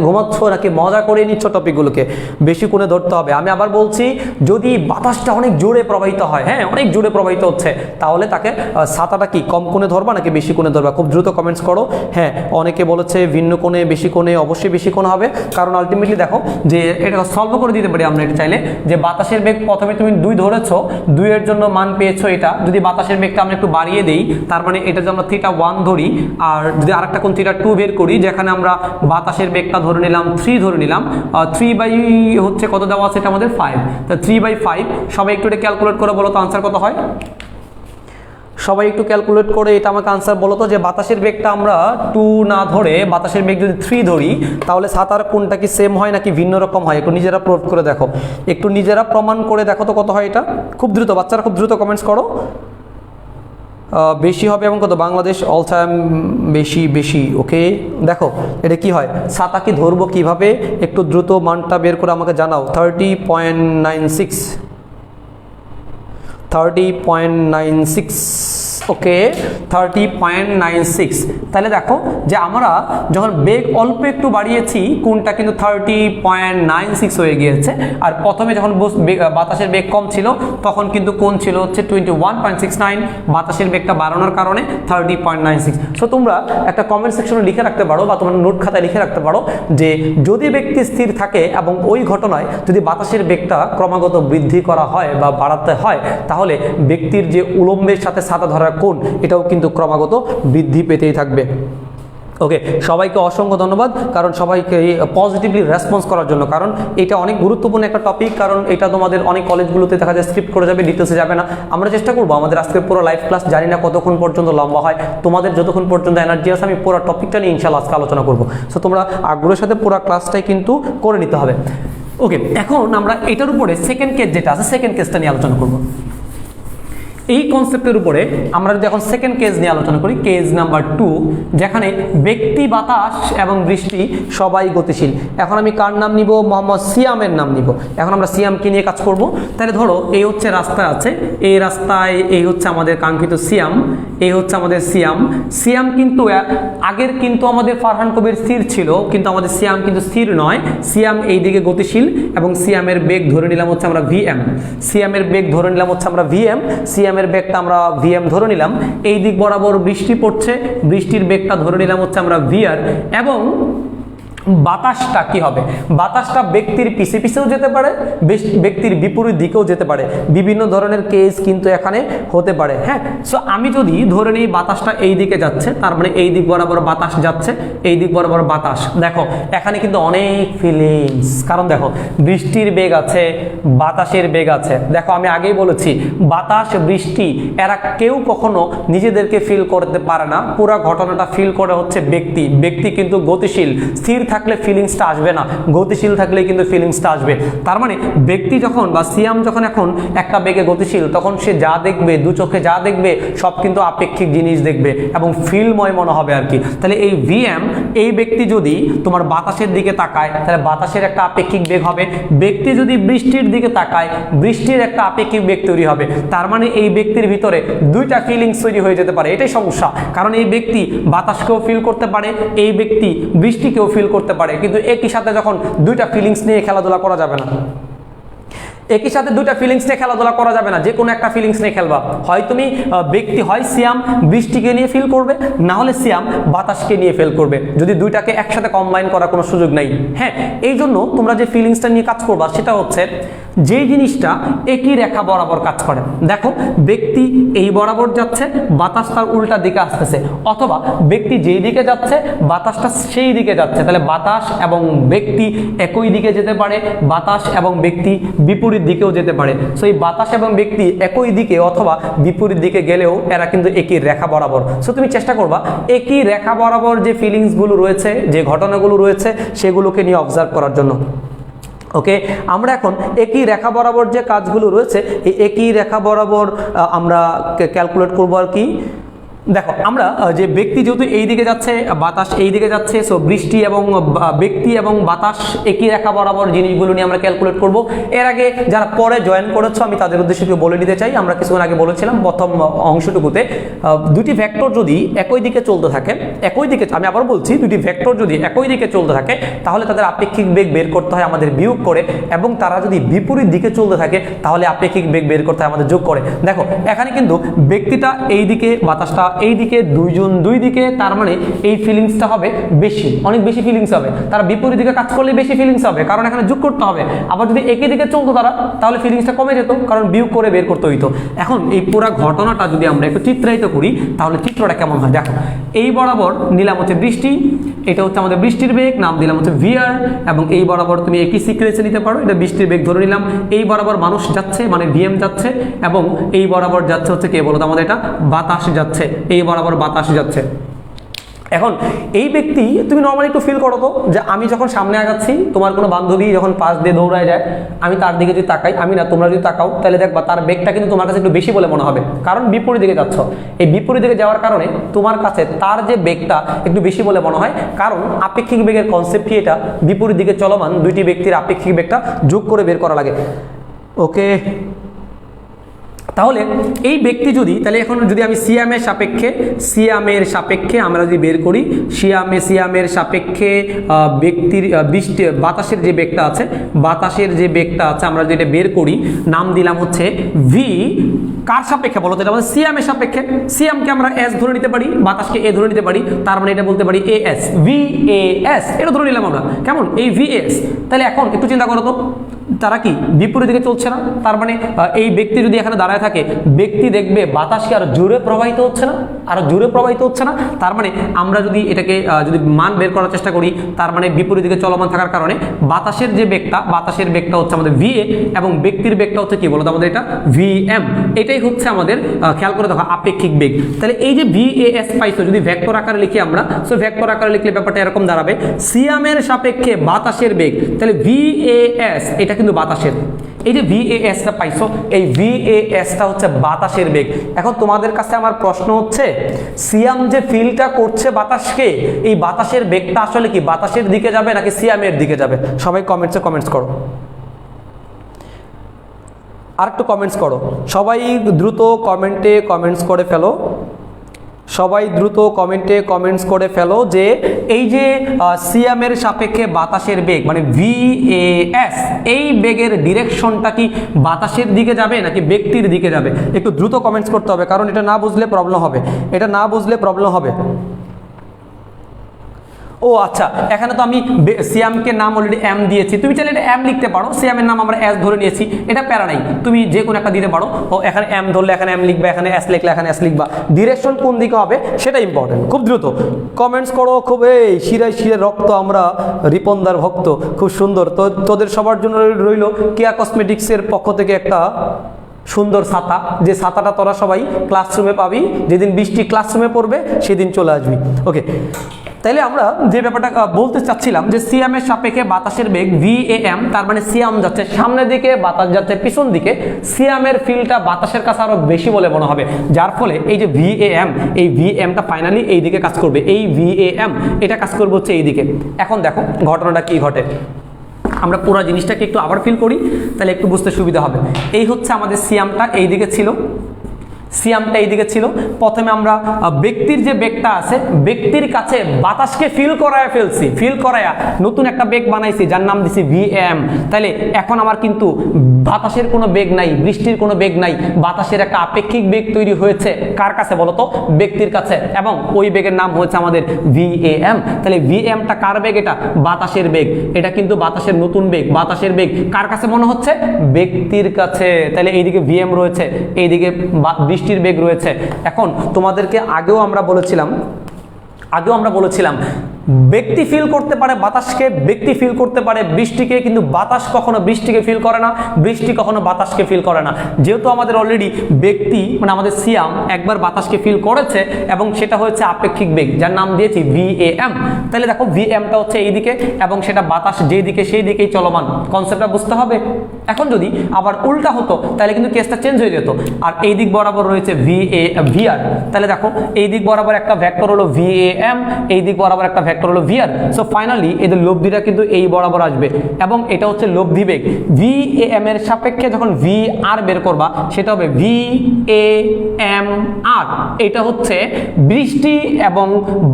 ঘুমাচ্ছ নাকি মজা করে নিচ্ছ টপিকগুলোকে? বেশি কোণে ধরতে হবে। আমি আবার বলছি, যদি বাতাসটা অনেক জোরে প্রবাহিত হয়, হ্যাঁ অনেক জোরে প্রবাহিত হচ্ছে, তাহলে তাকে ছাতাটা কি কম কোণে ধরবা নাকি বেশি কোণে ধরবা? খুব দ্রুত কমেন্টস করো। হ্যাঁ, অনেকে বলেছে ভিন্ন কোণে, বেশি কোণে। অবশ্যই বেশি কোণ হবে, কারণ আলটিমেটলি দেখো যে এটা সলভ করে দিতে পারি আমরা এটা চাইলে, যে বাতাসের বেগ প্রথমে তুমি 2 ধরেছো, 2 এর জন্য মান পেয়েছো এটা। যদি বাতাসের বেগটা আমরা একটু বাড়িয়ে দেই, তার মানে এটা যদি আমরা θ1 ধরি, আর যদি আরেকটা কোণ θ2 বের করি, যেখানে আমরা বাতাসের বেগটা ধরে নিলাম 3 ধরে নিলাম, 3 বাই হচ্ছে কত দেওয়া আছে এটা আমাদের 5, তা 3/5। সবাই একটু এটা ক্যালকুলেট করে বলো তো আনসার কত হয়? সবাই একটু ক্যালকুলেট করে এটা আমাকে আনসার বলো তো, যে বাতাসের বেগটা আমরা 2 না ধরে বাতাসের বেগ যদি 3 ধরি, তাহলে ছাতার কোণটা কি সেম হয় নাকি ভিন্ন রকম হয়? একটু নিজেরা প্রুভ করে দেখো, একটু নিজেরা প্রমাণ করে দেখো তো কত হয় এটা। খুব দ্রুত বাচ্চারা খুব দ্রুত কমেন্টস করো। বেশি হবে এবং কত? বাংলাদেশ অল টাইম বেশি। ওকে, দেখো এটা কি হয়, ছাতা কি ধরবো কিভাবে? একটু দ্রুত মানটা বের করে আমাকে জানাও। 30.96। ওকে, 30.96। তাহলে দেখো যে আমরা যখন বেগ অল্প একটু বাড়িয়েছি, কোনটা কিন্তু 30.96 হয়ে গিয়েছে। আর প্রথমে যখন বাতাসের বেগ কম ছিল তখন কিন্তু কোন ছিল হচ্ছে 21.69। বাতাসের বেগটা বাড়ানোর কারণে 30.96। সো তোমরা একটা কমেন্ট সেকশনে লিখে রাখতে পারো বা তোমার নোট খাতায় লিখে রাখতে পারো যে যদি ব্যক্তি স্থির থাকে এবং ওই ঘটনায় যদি বাতাসের বেগটা ক্রমাগত বৃদ্ধি করা হয় বা বাড়াতে হয়, তাহলে ব্যক্তির যে উলম্বের সাথে ছাতা ধরার কোণ এটাও কিন্তু ক্রমাগত বৃদ্ধি পেতেই থাকবে। ওকে, সবাইকে অসংখ্য ধন্যবাদ, কারণ সবাইকে পজিটিভলি রেসপন্স করার জন্য, কারণ এটা অনেক গুরুত্বপূর্ণ একটা টপিক। কারণ এটা তোমাদের অনেক কলেজগুলোতে দেখা যায় স্ক্রিপ্ট করে যাবে, ডিটেলসে যাবে না। আমরা চেষ্টা করবো আমাদের আজকের পুরো লাইভ ক্লাস, জানি না কতক্ষণ পর্যন্ত লম্বা হয়, তোমাদের যতক্ষণ পর্যন্ত এনার্জি আছে আমি পুরো টপিকটা নিয়ে ইনশাআল্লাহ আজকে আলোচনা করবো। সো তোমরা আগ্রহের সাথে পুরো ক্লাসটাই কিন্তু করে নিতে হবে। ওকে, এখন আমরা এটার উপরে সেকেন্ড কেস যেটা আছে, সেকেন্ড কেসটা নিয়ে আলোচনা করবো। এই কনসেপ্টের উপরে আমরা যদি এখন সেকেন্ড কেস নিয়ে আলোচনা করি, কেস নাম্বার 2, যেখানে ব্যক্তি, বাতাস এবং বৃষ্টি সবাই গতিশীল। এখন আমি কার নাম নিব? মোহাম্মদ সিয়ামের নাম নিব। এখন আমরা সিয়ামকে নিয়ে কাজ করব। তাহলে ধরো এই হচ্ছে রাস্তা আছে, এই রাস্তায় এই হচ্ছে আমাদের কাঙ্ক্ষিত সিয়াম, এই হচ্ছে আমাদের সিয়াম। সিয়াম কিন্তু আগের কিন্তু আমাদের ফারহান কবির স্থির ছিল, কিন্তু আমাদের সিয়াম কিন্তু স্থির নয়। সিয়াম এই দিকে গতিশীল এবং সিয়ামের বেগ ধরে নিলাম হচ্ছে আমরা ভিএম। সিয়ামের বেগ ধরে নিলাম হচ্ছে আমরা ভিএম, সিয়ামের বেগটা আমরা ভিএম ধরে নিলাম। এই দিক বরাবর বৃষ্টি পড়ছে, বৃষ্টির বেগটা ধরে নিলাম হচ্ছে আমরা ভিআর। এবং বাতাসটা কি হবে? বাতাসটা ব্যক্তির পিছে পিছেও যেতে পারে, ব্যক্তির বিপরীত দিকেও যেতে পারে। বিভিন্ন ধরনের কেস কিন্তু এখানে হতে পারে। হ্যাঁ, সো আমি যদি ধরে নিই বাতাসটা এই দিকে যাচ্ছে, তার মানে এই দিক বরাবর বাতাস যাচ্ছে, এই দিক বরাবর বাতাস। দেখো এখানে কিন্তু অনেক ফিলিংস, কারণ দেখো বৃষ্টির বেগ আছে, বাতাসের বেগ আছে। দেখো আমি আগেই বলেছি, বাতাস, বৃষ্টি এরা কেউ কখনো নিজেদেরকে ফিল করতে পারে না, পুরো ঘটনাটা ফিল করে হচ্ছে ব্যক্তি। ব্যক্তি কিন্তু গতিশীল, স্থির থাকলে ফিলিংসটা আসবে না, গতিশীল থাকলে কিন্তু ফিলিংসটা আসবে। তার মানে ব্যক্তি যখন বা সিয়াম যখন এখন একটা বেগে গতিশীল, তখন সে যা দেখবে, দু চোখে যা দেখবে সব কিন্তু আপেক্ষিক জিনিস দেখবে এবং ফিলময় মনে হবে আর কি। তাহলে এই ভিএম, এই ব্যক্তি যদি তোমার বাতাসের দিকে তাকায়, তাহলে বাতাসের একটা আপেক্ষিক বেগ হবে। ব্যক্তি যদি বৃষ্টির দিকে তাকায়, বৃষ্টির একটা আপেক্ষিক বেগ তৈরি হবে। তার মানে এই ব্যক্তির ভিতরে দুইটা ফিলিংস তৈরি হয়ে যেতে পারে। এটাই সমস্যা, কারণ এই ব্যক্তি বাতাসকেও ফিল করতে পারে, এই ব্যক্তি বৃষ্টিকেও ফিল করতে পারে, কিন্তু একই সাথে যখন দুইটা ফিলিংস নিয়ে খেলাধুলা করা যাবে না। একই সাথে দুইটা ফিলিংস নিয়ে খেলাধুলা করা যাবে না, যে কোনো একটা ফিলিংস নিয়ে খেলবা। হয় তুমি ব্যক্তি, হয় সিয়াম বৃষ্টিকে নিয়ে ফিল করবে, না হলে সিয়াম বাতাসকে নিয়ে ফিল করবে। যদি দুইটাকে একসাথে কম্বাইন করার কোনো সুযোগ নাই। হ্যাঁ, এই জন্য তোমরা যে ফিলিংসটা নিয়ে কাজ করবা সেটা হচ্ছে যে জিনিসটা একই রেখা বরাবর কাজ করে। দেখো ব্যক্তি এই বরাবর যাচ্ছে, বাতাস তার উল্টা দিকে আসতেছে, অথবা ব্যক্তি যেই দিকে যাচ্ছে বাতাসটা সেই দিকে যাচ্ছে। তাহলে বাতাস এবং ব্যক্তি একই দিকে যেতে পারে, বাতাস এবং ব্যক্তি বিপরীত দিকেও যেতে পারে। সো এই বাতাস এবং ব্যক্তি একই দিকে অথবা বিপরীত দিকে গেলেও এরা কিন্তু একই রেখা বরাবর। সো তুমি চেষ্টা করবা একই রেখা বরাবর যে ফিলিংসগুলো রয়েছে, যে ঘটনাগুলো রয়েছে, সেগুলোকে নিয়ে অবজার্ভ করার জন্য। ওকে, আমরা এখন একই রেখা বরাবর যে কাজগুলো রয়েছে, এই একই রেখা বরাবর আমরা ক্যালকুলেট করবো আর কি। দেখো আমরা যে ব্যক্তি যেহেতু এই দিকে যাচ্ছে, বাতাস এই দিকে যাচ্ছে, সো বৃষ্টি এবং ব্যক্তি এবং বাতাস একই রেখা বরাবর জিনিসগুলো নিয়ে আমরা ক্যালকুলেট করব। এর আগে যারা পরে জয়েন করেছো আমি তাদের উদ্দেশ্যে একটু বলে দিতে চাই, আমরা কিছুক্ষণ আগে বলেছিলাম প্রথম অংশটুকুতে, দুটি ভেক্টর যদি একই দিকে চলতে থাকে, একই দিকে, আমি আবার বলছি, দুটি ভেক্টর যদি একই দিকে চলতে থাকে তাহলে তাদের আপেক্ষিক বেগ বের করতে হয় আমাদের বিয়োগ করে, এবং তারা যদি বিপরীত দিকে চলতে থাকে তাহলে আপেক্ষিক বেগ বের করতে হয় আমাদের যোগ করে। দেখো এখানে কিন্তু ব্যক্তিটা এই দিকে, বাতাসটা এই দিকে, দুইজন দুই দিকে, তার মানে এই ফিলিংসটা হবে বেশি, অনেক বেশি ফিলিংস হবে। তারা বিপরীত দিকে কাজ করলে বেশি ফিলিংস হবে, কারণ এখানে যোগ করতে হবে। আবার যদি একই দিকে চলতো তারা, তাহলে ফিলিংসটা কমে যেত, কারণ বিয়োগ করে বের করতে হইতো। এখন এই পুরো ঘটনাটা যদি আমরা একটু চিত্রায়িত করি তাহলে চিত্রটা কেমন হয় দেখো। এই বরাবর নিলাম হচ্ছে বৃষ্টি, এটা হচ্ছে আমাদের বৃষ্টির বেগ, নাম দিলাম হচ্ছে ভিআর, এবং এই বরাবর তুমি একই সিকোয়েন্সে নিতে পারো, এটা বৃষ্টির বেগ ধরে নিলাম। এই বরাবর মানুষ যাচ্ছে মানে ভিএম যাচ্ছে, এবং এই বরাবর যাচ্ছে হচ্ছে কে বলতো আমাদের, এটা বাতাস যাচ্ছে, এই বরাবর বাতাস যাচ্ছে। এখন এই ব্যক্তি, তুমি নর্মালি একটু ফিল করো তো, যে আমি যখন সামনে আগাচ্ছি, তোমার কোনো বান্ধবী যখন পাশ দিয়ে দৌড়ায় যায়, আমি তার দিকে যদি তাকাই, আমি না তোমরা যদি তাকাও, তাহলে দেখবা তার বেগটা কিন্তু তোমার কাছে একটু বেশি বলে মনে হবে, কারণ বিপরীত দিকে যাচ্ছ। এই বিপরীত দিকে যাওয়ার কারণে তোমার কাছে তার যে বেগটা একটু বেশি বলে মনে হয়, কারণ আপেক্ষিক বেগের কনসেপ্টই এটা, বিপরীত দিকে চলমান দুইটি ব্যক্তির আপেক্ষিক বেগটা যোগ করে বের করা লাগে। ওকে, তাহলে এই ব্যক্তি যদি, তাহলে এখন যদি আমি সিয়ামের সাপেক্ষে আমরা যদি বের করি, সিয়ামের সাপেক্ষে ব্যক্তির বাতাসের যে বেগটা আছে, আমরা যদি এটা বের করি, নাম দিলাম হচ্ছে ভি। কার সাপেক্ষে বলো তো? এটা আমাদের সিয়ামের সাপেক্ষে। সিয়ামকে আমরা এস ধরে নিতে পারি, বাতাসকে এ ধরে নিতে পারি, তার মানে এটা বলতে পারি A S, V A S, এটা ধরে নিলাম আমরা। কেমন? এই ভি এস। তাহলে এখন একটু চিন্তা করো তো, তারা কি বিপরীত দিকে চলছে না? তার মানে এই ব্যক্তি যদি এখানে দাঁড়ায় থাকে, ব্যক্তি দেখবে বাতাসকে আরো জোরে প্রবাহিত হচ্ছে না, তার মানে আমরা যদি এটাকে যদি মান বের করার চেষ্টা করি, তার মানে বিপরীত দিকে চলমান থাকার কারণে বাতাসের বেগটা হচ্ছে আমাদের ভিএ, এবং ব্যক্তির বেগটা হচ্ছে কি বলতো আমাদের, এটা ভিএম। এটাই হচ্ছে আমাদের, খেয়াল করে দেখো, আপেক্ষিক বেগ। তাহলে এই যে ভিএএস পাইছো, যদি ভেক্টর আকারে লিখি আমরা, সো ভেক্টর আকারে লিখলে ব্যাপারটা এরকম দাঁড়াবে, সিয়ামের সাপেক্ষে বাতাসের বেগ, তাহলে ভিএএস, এটাকে কিন্তু বাতাসের। এই যে VASটা পাইছো, এই VASটা হচ্ছে বাতাসের বেগ। এখন তোমাদের কাছে আমার প্রশ্ন হচ্ছে, সিয়াম যে ফিলটা করছে বাতাসকে, এই বাতাসের বেগটা আসলে কি বাতাসের দিকে যাবে নাকি সিয়ামের দিকে যাবে? সবাই কমেন্টস করো, আর একটু কমেন্টস করো, সবাই দ্রুত কমেন্টস করে ফেলো, সবাই দ্রুত কমেন্টস করে ফেলো যে এই যে সিয়ামের সাপেক্ষে বাতাসের বেগ মানে VAS, এই বেগের ডিরেকশনটা কি বাতাসের দিকে যাবে নাকি ব্যক্তির দিকে যাবে? একটু দ্রুত কমেন্টস করতে হবে, কারণ এটা না বুঝলে প্রবলেম হবে। ও আচ্ছা, এখানে তো আমি সিয়ামকে নাম অলরেডি এম দিয়েছি, তুমি চাইলে এটা এম লিখতে পারো, সিয়ামের নাম আমরা এস ধরে নিয়েছি, এটা প্যারা নাই, তুমি যে কোনো একটা দিতে পারো। ও এখানে এম ধরলে এখানে এম লিখবা, এখানে এস লিখলে এখানে এস লিখবা, ডিরেকশন কোন দিকে হবে সেটা ইম্পর্টেন্ট। খুব দ্রুত কমেন্টস করো, খুব এই শিরায় রক্ত, আমরা রিপনদার ভক্ত, খুব সুন্দর। তো তোদের সবার জন্য রইল কেয়া কসমেটিক্সের পক্ষ থেকে একটা সুন্দর ছাতা, যে ছাতাটা তোরা সবাই ক্লাসরুমে পাবি, যেদিন বৃষ্টি ক্লাসরুমে পড়বে সেদিন চলে আসবি। ওকে, তাইলে আমরা যে ব্যাপারটা বলতে চাচ্ছিলাম যে সিয়ামের সাপেক্ষে বাতাসের বেগ VAM, তার মানে সিয়াম যাচ্ছে সামনের দিকে, বাতাস যাচ্ছে পিছন দিকে, সিয়ামের ফিলটা বাতাসের কাছে আরো বেশি বলে মনে হবে, যার ফলে এই যে VAM, এই VAMটা ফাইনালি এই দিকে কাজ করবে, এই VAM এটা কাজ করবে হচ্ছে এই দিকে। এখন দেখো ঘটনাটা কি ঘটে, আমরা পুরো জিনিসটাকে একটু আবার ফিল করি, তাহলে একটু বুঝতে সুবিধা হবে। এই হচ্ছে আমাদের সিয়ামটা এই দিকে ছিল, সিয়ামটা এইদিকে ছিল। প্রথমে আমরা ব্যক্তির যে বেগটা আছে, ব্যক্তির কাছে বাতাসকে ফিল করায় ফেলছি, ফিল করায়া নতুন একটা বেগ বানাইছি যার নাম দিছি VAM। তাহলে এখন আমার কিন্তু বাতাসের কোনো বেগ নাই, বৃষ্টির কোনো বেগ নাই, বাতাসের একটা আপেক্ষিক বেগ তৈরি হয়েছে কার কাছে বলতো? ব্যক্তির কাছে, এবং ওই বেগের নাম হচ্ছে আমাদের VAM। তাহলে VAMটা কার বেগ? এটা বাতাসের বেগ, এটা কিন্তু বাতাসের নতুন বেগ, বাতাসের বেগ কার কাছে মনে হচ্ছে? ব্যক্তির কাছে। তাহলে এইদিকে VM রয়েছে, এইদিকে বৃষ্টির বেগ রয়েছে। এখন তোমাদেরকে আগেও আমরা বলেছিলাম ব্যক্তি ফিল করতে পারে বাতাসকে, ব্যক্তি ফিল করতে পারে বৃষ্টিকে, কিন্তু বাতাস কখনো বৃষ্টিকে ফিল করে না, বৃষ্টি কখনো বাতাসকে ফিল করে না। যেহেতু আমাদের অলরেডি ব্যক্তি মানে আমাদের সিয়াম একবার বাতাসকে ফিল করেছে এবং সেটা হচ্ছে আপেক্ষিক বেগ যার নাম দিয়েছি VAM। তাহলে দেখো VAMটা হচ্ছে এইদিকে এবং সেটা বাতাস যেই দিকে সেই দিকেই চলমান, কনসেপ্টটা বুঝতে হবে। এখন যদি আবার উল্টা হতো তাহলে কিন্তু কেসটা চেঞ্জ হয়ে যেত, আর এই দিক বরাবর রয়েছে VR। তাহলে দেখো এই দিক বরাবর একটা ভেক্টর হলো VAM, এই দিক বরাবর একটা ভেক্টর হলো VR। সো ফাইনালি এদের লব্ধিটা কিন্তু এই বরাবর আসবে এবং এটা হচ্ছে লব্ধি বেগ। VAM এর সাপেক্ষে যখন VR বের করবা সেটা হবে VAMR। এটা হচ্ছে বৃষ্টি এবং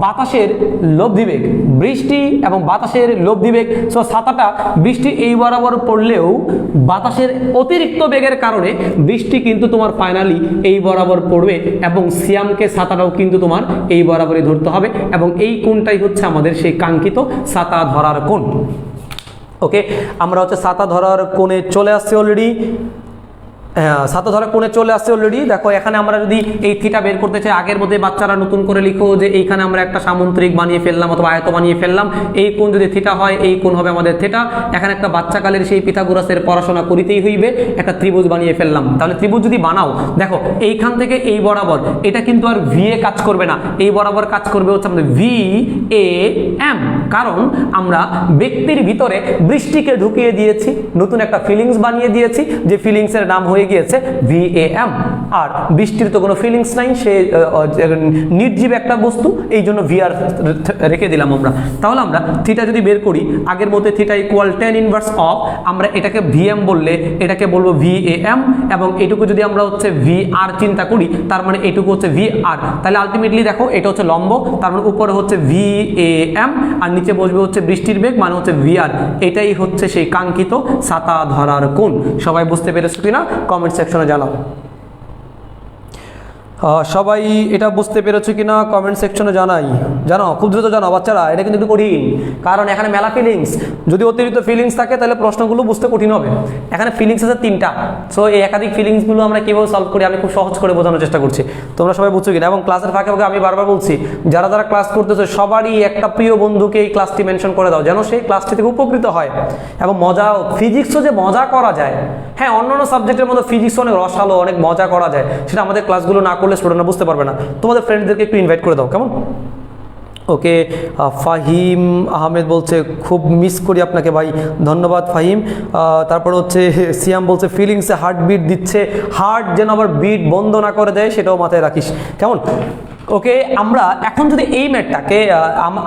বাতাসের লব্ধি বেগ, বৃষ্টি এবং বাতাসের লব্ধি বেগ। সো ছাতাটা বৃষ্টি এই বরাবর পড়লেও বাতাসের অতিরিক্ত বেগের কারণে বৃষ্টি কিন্তু তোমার ফাইনালি এই বরাবর পড়বে এবং সিয়ামকে ছাতাটাও কিন্তু তোমার এই বরাবরই ধরতে হবে এবং এই কোণটাই হচ্ছে আমাদের সেই কাঙ্ক্ষিত ছাতা ধরার কোণ। ওকে, আমরা হচ্ছে ছাতা ধরার কোণে চলে আসছি অলরেডি। ছাতা ধরা কোণে চলে আসছে অলরেডি। দেখো এখানে আমরা যদি এই থিটা বের করতে চাই, আগের মধ্যে বাচ্চারা নতুন করে লিখো যে এইখানে আমরা একটা সামুদ্রিক বানিয়ে ফেললাম অথবা আয়ত বানিয়ে ফেললাম, এই কোণ যদি থিটা হয় এই কোণ হবে আমাদের থিটা। এখানে একটা বাচ্চাকালের সেই পিথাগোরাসের পড়াশোনা করিতেই হইবে, একটা ত্রিভুজ বানিয়ে ফেললাম। তাহলে ত্রিভুজ যদি বানাও, দেখো এইখান থেকে এই বরাবর এটা কিন্তু আর VA কাজ করবে না, এই বরাবর কাজ করবে হচ্ছে আমাদের VAM, কারণ আমরা ব্যক্তির ভিতরে বৃষ্টিকে ঢুকিয়ে দিয়েছি, নতুন একটা ফিলিংস বানিয়ে দিয়েছি, যে ফিলিংসের নাম হয়ে গিয়েছে VAM। আর বৃষ্টির তো কোনো ফিলিংস নাই, সে নির্জীব একটা বস্তু, এই জন্য VR রেখে দিলাম আমরা। তাহলে আমরা থিটা যদি বের করি, আগের মধ্যে theta equal tan inverse of, আমরা এটাকে VM বললে এটাকে বলবো VAM, এবং এটুকু যদি আমরা হচ্ছে VR চিন্তা করি তার মানে এটুকু হচ্ছে VR। তাহলে আলটিমেটলি দেখো এটা হচ্ছে লম্ব, তার মানে উপরে হচ্ছে VAM আর নিচে বসবে হচ্ছে বৃষ্টির বেগ মানে হচ্ছে VR। এটাই হচ্ছে সেই কাঙ্ক্ষিত ছাতা ধরার কোণ। সবাই বুঝতে পেরেছো কিনা কমেন্ট সেকশনে জানাও। সবাই এটা বুঝতে পেরেছো কিনা কমেন্ট সেকশনে জানাও, খুব দ্রুত জানাও বাচ্চারা। এটা কিন্তু একটু কঠিন, কারণ এখানে মেলা ফিলিংস, যদি অতিরিক্ত ফিলিংস থাকে তাহলে প্রশ্নগুলো বুঝতে কঠিন হবে। এখানে ফিলিংস আছে 3টা, সো এই একাধিক ফিলিংসগুলো আমরা কীভাবে সলভ করি আমি খুব সহজ করে বোঝানোর চেষ্টা করছি, তোমরা সবাই বুঝছো কিনা। এবং ক্লাসের ফাঁকে ফাঁকে আমি বারবার বলছি, যারা যারা ক্লাস করতেছো সবারই একটা প্রিয় বন্ধুকে এই ক্লাসটি মেনশন করে দাও, যেন সেই ক্লাসটি থেকে উপকৃত হয় এবং মজা, ফিজিক্সও যে মজা করা যায়, হ্যাঁ অন্যান্য সাবজেক্টের মধ্যে ফিজিক্স অনেক রসালো, অনেক মজা করা যায়, সেটা আমাদের ক্লাসগুলো না করলে স্টুডেন্টরা বুঝতে পারবে না। তোমাদের ফ্রেন্ডদেরকে একটু ইনভাইট করে দাও, কেমন? ওকে, ফাহিম আহমেদ বলছে খুব মিস করি আপনাকে ভাই, ধন্যবাদ ফাহিম। তারপর হচ্ছে সিয়াম বলছে ফিলিংসে হার্ট বিট দিচ্ছে, হার্ট যেন আবার বিট বন্ধ না করে দেয় সেটাও মাথায় রাখিস, কেমন? ওকে, আমরা এখন যদি এই ম্যাটটাকে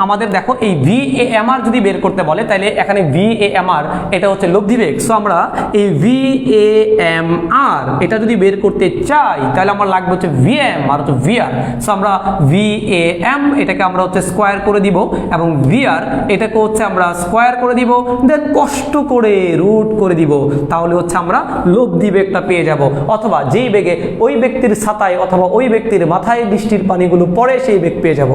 আমাদের দেখো এই VAMR যদি বের করতে বলে তাহলে এখানে VAMR এটা হচ্ছে লব্ধি বেগ। সো আমরা এই VAMR এটা যদি বের করতে চাই তাহলে আমার লাগবে হচ্ছে VM আর হচ্ছে VR। সো আমরা VAM এটাকে আমরা হচ্ছে স্কোয়ার করে দিব এবং VR এটাকে হচ্ছে আমরা স্কোয়ার করে দিব, দেন কষ্ট করে রুট করে দিব, তাহলে হচ্ছে আমরা লব্ধি বেগটা পেয়ে যাব। অথবা যেই বেগে ওই ব্যক্তির ছাতায় অথবা ওই ব্যক্তির মাথায় বৃষ্টির পানিগুলো পরে সেই বেগ পেয়ে যাব।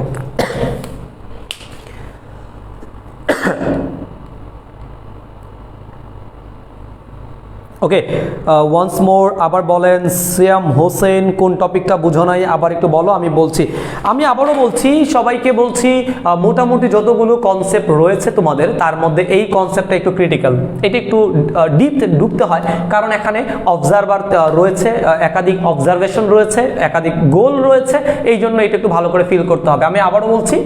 ওকে, ওয়ান্স মোর আবার বলেন সিয়াম হোসেন কোন টপিকটা বুঝো নাই আবার একটু বলো, আমি বলছি। আমি আবারও বলছি, সবাইকে বলছি, মোটামুটি যতগুলো কনসেপ্ট রয়েছে তোমাদের তার মধ্যে এই কনসেপ্টটা একটু ক্রিটিক্যাল, এটা একটু ডিপ ঢুকতে হয়, কারণ এখানে অবজারভার রয়েছে, একাধিক অবজারভেশন রয়েছে, একাধিক গোল রয়েছে, এই জন্য এটা একটু ভালো করে ফিল করতে হবে। আমি আবারও বলছি,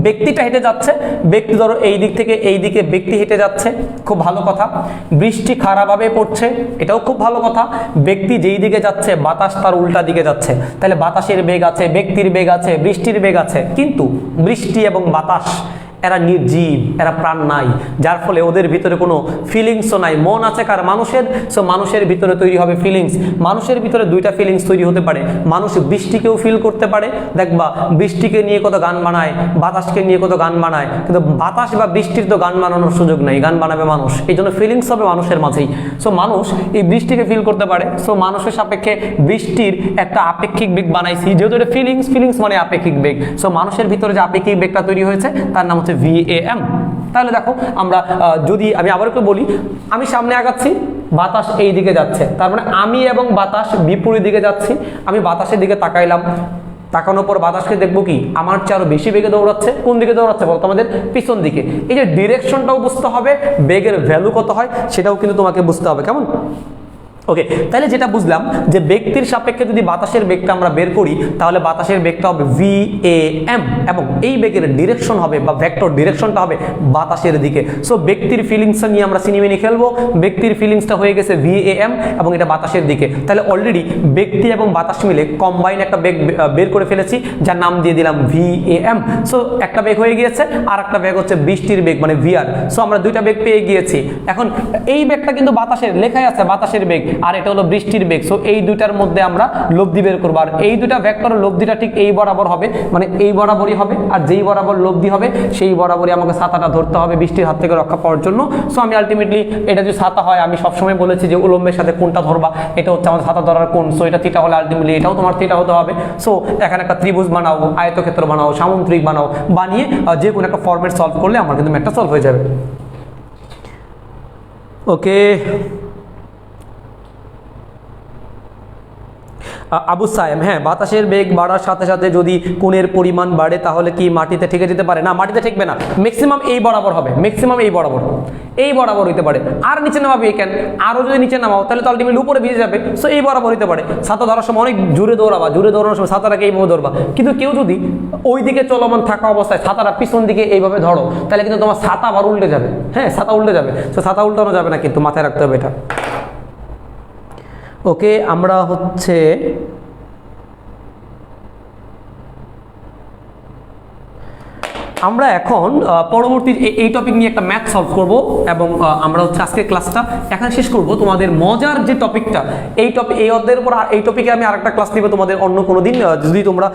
ব্যক্তিটা হেঁটে যাচ্ছে, ব্যক্তি ধরো এই দিক থেকে এই দিকে ব্যক্তি হেঁটে যাচ্ছে, খুব ভালো কথা। বৃষ্টি খারাপভাবে পড়ছে, এটাও খুব ভালো কথা। ব্যক্তি যেই দিকে যাচ্ছে বাতাস তার উল্টা দিকে যাচ্ছে, তাহলে বাতাসের বেগ আছে, ব্যক্তির বেগ আছে, বৃষ্টির বেগ আছে, কিন্তু বৃষ্টি এবং বাতাস এরা নির্জীব, এরা প্রাণ নাই, যার ফলে ওদের ভিতরে কোনো ফিলিংসও নাই। মন আছে কার? মানুষের। সো মানুষের ভিতরে তৈরি হবে ফিলিংস। মানুষের ভিতরে দুইটা ফিলিংস তৈরি হতে পারে। মানুষ বৃষ্টিকেও ফিল করতে পারে, দেখবা বৃষ্টিকে নিয়ে কত গান বানায়, বাতাসকে নিয়ে কত গান বানায়, কিন্তু বাতাস বা বৃষ্টির তো গান বানানোর সুযোগ নাই, গান বানাবে মানুষ, এই জন্য ফিলিংস হবে মানুষের মাঝেই। সো মানুষ এই বৃষ্টিকে ফিল করতে পারে। সো মানুষের সাপেক্ষে বৃষ্টির একটা আপেক্ষিক বেগ বানাইছি, যেহেতু এটা ফিলিংস, ফিলিংস মানে আপেক্ষিক বেগ। সো মানুষের ভিতরে যে আপেক্ষিক বেগটা তৈরি হয়েছে তার নাম হচ্ছে VAM। তাহলে দেখো আমরা যদি আমি আবার একটু বলি, আমি সামনে আগাচ্ছি, বাতাস এই দিকে যাচ্ছে, তার মানে আমি এবং বাতাস বিপরীত দিকে যাচ্ছি। আমি বাতাসের দিকে তাকাইলাম, তাকানোর পর বাতাসকে দেখবো কি আমার চেয়ে আরো বেশি বেগে দৌড়াচ্ছে। কোন দিকে দৌড়াচ্ছে বলতো? আমাদের পিছন দিকে। এই যে ডিরেকশনটাও বুঝতে হবে, বেগের ভ্যালু কত হয় সেটাও কিন্তু তোমাকে বুঝতে হবে, কেমন? ওকে, তাহলে যেটা বুঝলাম যে ব্যক্তির সাপেক্ষে যদি বাতাসের বেগটা আমরা বের করি তাহলে বাতাসের বেগটা হবে VAM এবং এই বেগের ডিরেকশন হবে বা ভেক্টর ডিরেকশনটা হবে বাতাসের দিকে। সো ব্যক্তির ফিলিংসটা নিয়ে আমরা সিনেমিনি খেলবো, ব্যক্তির ফিলিংসটা হয়ে গেছে VAM এবং এটা বাতাসের দিকে। তাহলে অলরেডি ব্যক্তি এবং বাতাস মিলে কম্বাইন একটা বেগ বের করে ফেলেছি, যার নাম দিয়ে দিলাম VAM। সো একটা বেগ হয়ে গিয়েছে, আর একটা বেগ হচ্ছে বৃষ্টির বেগ মানে VR। সো আমরা দুইটা বেগ পেয়ে গিয়েছি। এখন এই বেগটা কিন্তু বাতাসের, লেখাই আছে বাতাসের বেগ, আর এটা হলো বৃষ্টির বেগ। সো এই দুইটার মধ্যে আমরা লব্ধি বের করবো, আর এই দুইটা ভেক্টরের লব্ধিটা ঠিক এই বরাবর হবে, মানে এই বরাবরই হবে, আর যেই বরাবর লব্ধি হবে সেই বরাবরই আমাকে ছাতাটা ধরতে হবে বৃষ্টির হাত থেকে রক্ষা পাওয়ার জন্য। সো আমি আলটিমেটলি এটা যদি ছাতা হয়, আমি সবসময় বলেছি যে উলম্বের সাথে কোনটা ধরবা, এটা হচ্ছে আমাদের ছাতা ধরার কোণ। সো এটা থিটা হলে আলটিমেটলি এটাও তোমার থিটা হতে হবে। সো এখানে একটা ত্রিভুজ বানাও, আয়তক্ষেত্র বানাও, সামুদ্রিক বানাও, বানিয়ে যে কোনো একটা ফরম্যাট সলভ করলে আমার কিন্তু ম্যাথটা সলভ হয়ে যাবে। ওকে, আবু সায়েম, হ্যাঁ, বাতাসের বেগ বাড়ার সাথে সাথে যদি কোণের পরিমাণ বাড়ে তাহলে কি মাটিতে ঠেকে যেতে পারে? না, মাটিতে ঠেকবে না, ম্যাক্সিমাম এই বরাবর হবে, ম্যাক্সিমাম এই বরাবর হইতে পারে। আর নিচে নামাবে কেন? আরও যদি নিচে নামাও তাহলে তো আলটিমেটলি উপরে ভিজে যাবে। সো এই বরাবর হইতে পারে। ছাতা ধরার সময় অনেক জোরে দৌড়াবা, জোরে দৌড়ানোর সময় ছাতাটাকে এইভাবে ধরবা, কিন্তু কেউ যদি ওই দিকে চলমান থাকা অবস্থায় ছাতাটা পিছন দিকে এইভাবে ধরো তাহলে কিন্তু তোমার ছাতা আবার উল্টে যাবে। হ্যাঁ, ছাতা উল্টে যাবে। সো ছাতা উল্টানো যাবে না, কিন্তু মাথায় রাখতে হবে এটা। ওকে, আমরা হচ্ছে আমরা এখন পরবর্তী এই টপিক নিয়ে একটা ম্যাথ সলভ করব এবং আমরা হচ্ছে আজকের ক্লাসটা এখানে শেষ করব। তোমাদের মজার যে টপিকটা, এই অধ্যায়ের উপর এই টপিকে আমি আরেকটা ক্লাস নিব তোমাদের অন্য কোনো দিন, যদি তোমরা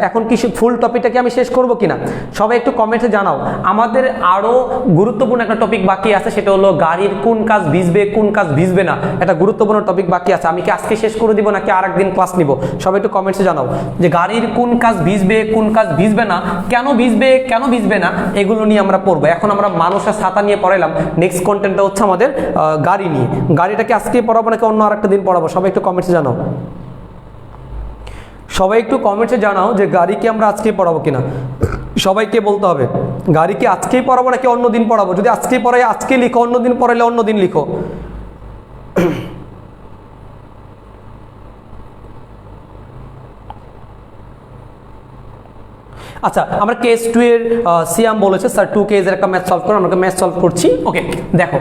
এখন কি ফুল টপিকটাকে আমি শেষ করব কিনা সবাই একটু কমেন্টে জানাও। আমাদের আরও গুরুত্বপূর্ণ একটা টপিক বাকি আছে, সেটা হলো গাড়ির কোন কাজ ভিজবে কোন কাজ ভিজবে না। একটা গুরুত্বপূর্ণ টপিক বাকি আছে, আমি কি আজকে শেষ করে দিব নাকি আর একদিন ক্লাস নিব? সবাই একটু কমেন্টসে জানাও যে গাড়ির কোন কাজ ভিজবে কোন কাজ ভিজবে না, কেন ভিজবে কেন ভিজবে না, এগুলো নিয়ে আমরা পড়বো। এখন আমরা মানুষের ছাতা নিয়ে পড়াইলাম, নেক্সট কন্টেন্টটা হচ্ছে আমাদের গাড়ি নিয়ে। গাড়িটাকে আজকে পড়াবো নাকি অন্য আরেকটা দিন পড়াবো? সবাই একটু কমেন্টসে জানাও, সবাই একটু কমেন্টসে জানাও যে গাড়িকে আমরা আজকেই পড়াবো কিনা। সবাইকে বলতে হবে গাড়িকে আজকেই পড়াবো নাকি অন্য দিন পড়াবো। যদি আজকেই পড়াই আজকে লিখো, অন্য দিন পড়াইলে অন্য দিন লিখো। আচ্ছা, আমরা কেস 2 এর সিয়াম বলেছে স্যার 2 কেসের একটা ম্যাথ সলভ করো, আমরা ম্যাথ সলভ করছি। ওকে, দেখো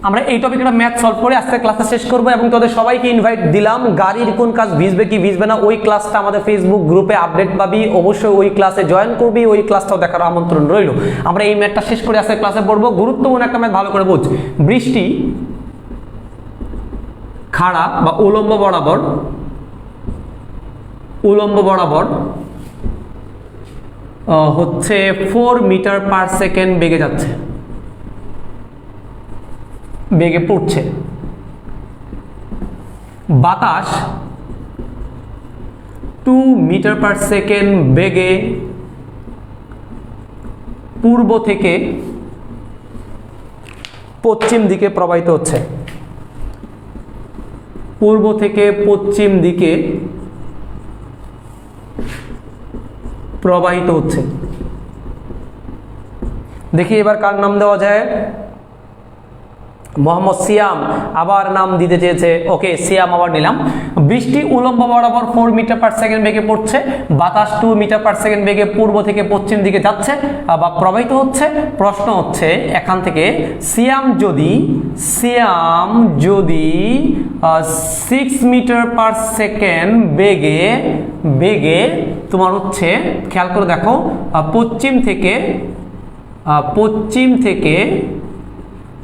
আমরা এই টপিকটা ম্যাথ সলভ করে আজকে ক্লাসটা শেষ করব এবং তোদের সবাইকে ইনভাইট দিলাম। গাড়ির কোন কাজ ভিজবে কি ভিজবে না ওই ক্লাসটা আমাদের ফেসবুক গ্রুপে আপডেট পাবি, অবশ্যই ওই ক্লাসে জয়েন করবি, ওই ক্লাসটাও দেখার আমন্ত্রণ রইল। আমরা এই ম্যাথটা শেষ করে আজকে ক্লাসে পড়বো। গুরুত্বপূর্ণ একটা ম্যাথ, ভালো করে বুঝ। বৃষ্টি খাড়া বা উলম্ব বরাবর হচ্ছে 4 মিটার পার সেকেন্ড বেগে যাচ্ছে, বেগে পড়ছে। বাতাস 2 মিটার পার সেকেন্ড বেগে পূর্ব থেকে পশ্চিম দিকে প্রবাহিত হচ্ছে, পূর্ব থেকে পশ্চিম দিকে প্রবাহিত হচ্ছে। দেখি এবার কার নাম দেওয়া যায়। মোহাম্মদ সিয়াম আবার নাম দিতে চেয়েছে। ওকে, সিয়াম আবার নিলাম। বৃষ্টি উলম্ব বরাবর 4 মিটার পার সেকেন্ড বেগে পড়ছে, বাতাস 2 মিটার পার সেকেন্ড বেগে পূর্ব থেকে পশ্চিম দিকে যাচ্ছে বা প্রবাহিত হচ্ছে। প্রশ্ন হচ্ছে এখান থেকে সিয়াম যদি 6 মিটার পার সেকেন্ড বেগে তোমার হচ্ছে, খেয়াল করে দেখো, পশ্চিম থেকে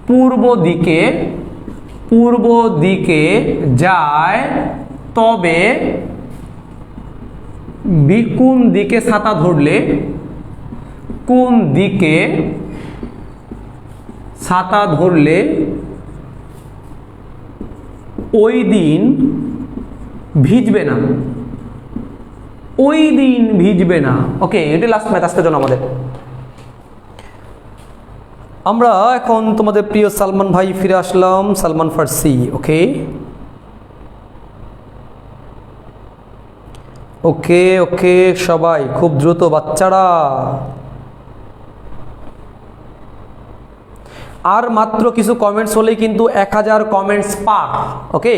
পূর্ব দিকে যায়, তবে কোন দিকে ছাতা ধরলে ওই দিন ভিজবে না। ওকে, এটি লাস্ট ম্যাথ আজকের জন্য আমাদের। আমরা এখন তোমাদের প্রিয় সালমান ভাই ফিরে আসলাম, সালমান ফার্সি। ওকে ওকে ওকে সবাই খুব দ্রুত বাচ্চারা, আর মাত্র কিছু কমেন্টস হলেই কিন্তু 1000 কমেন্টস পার। ওকে,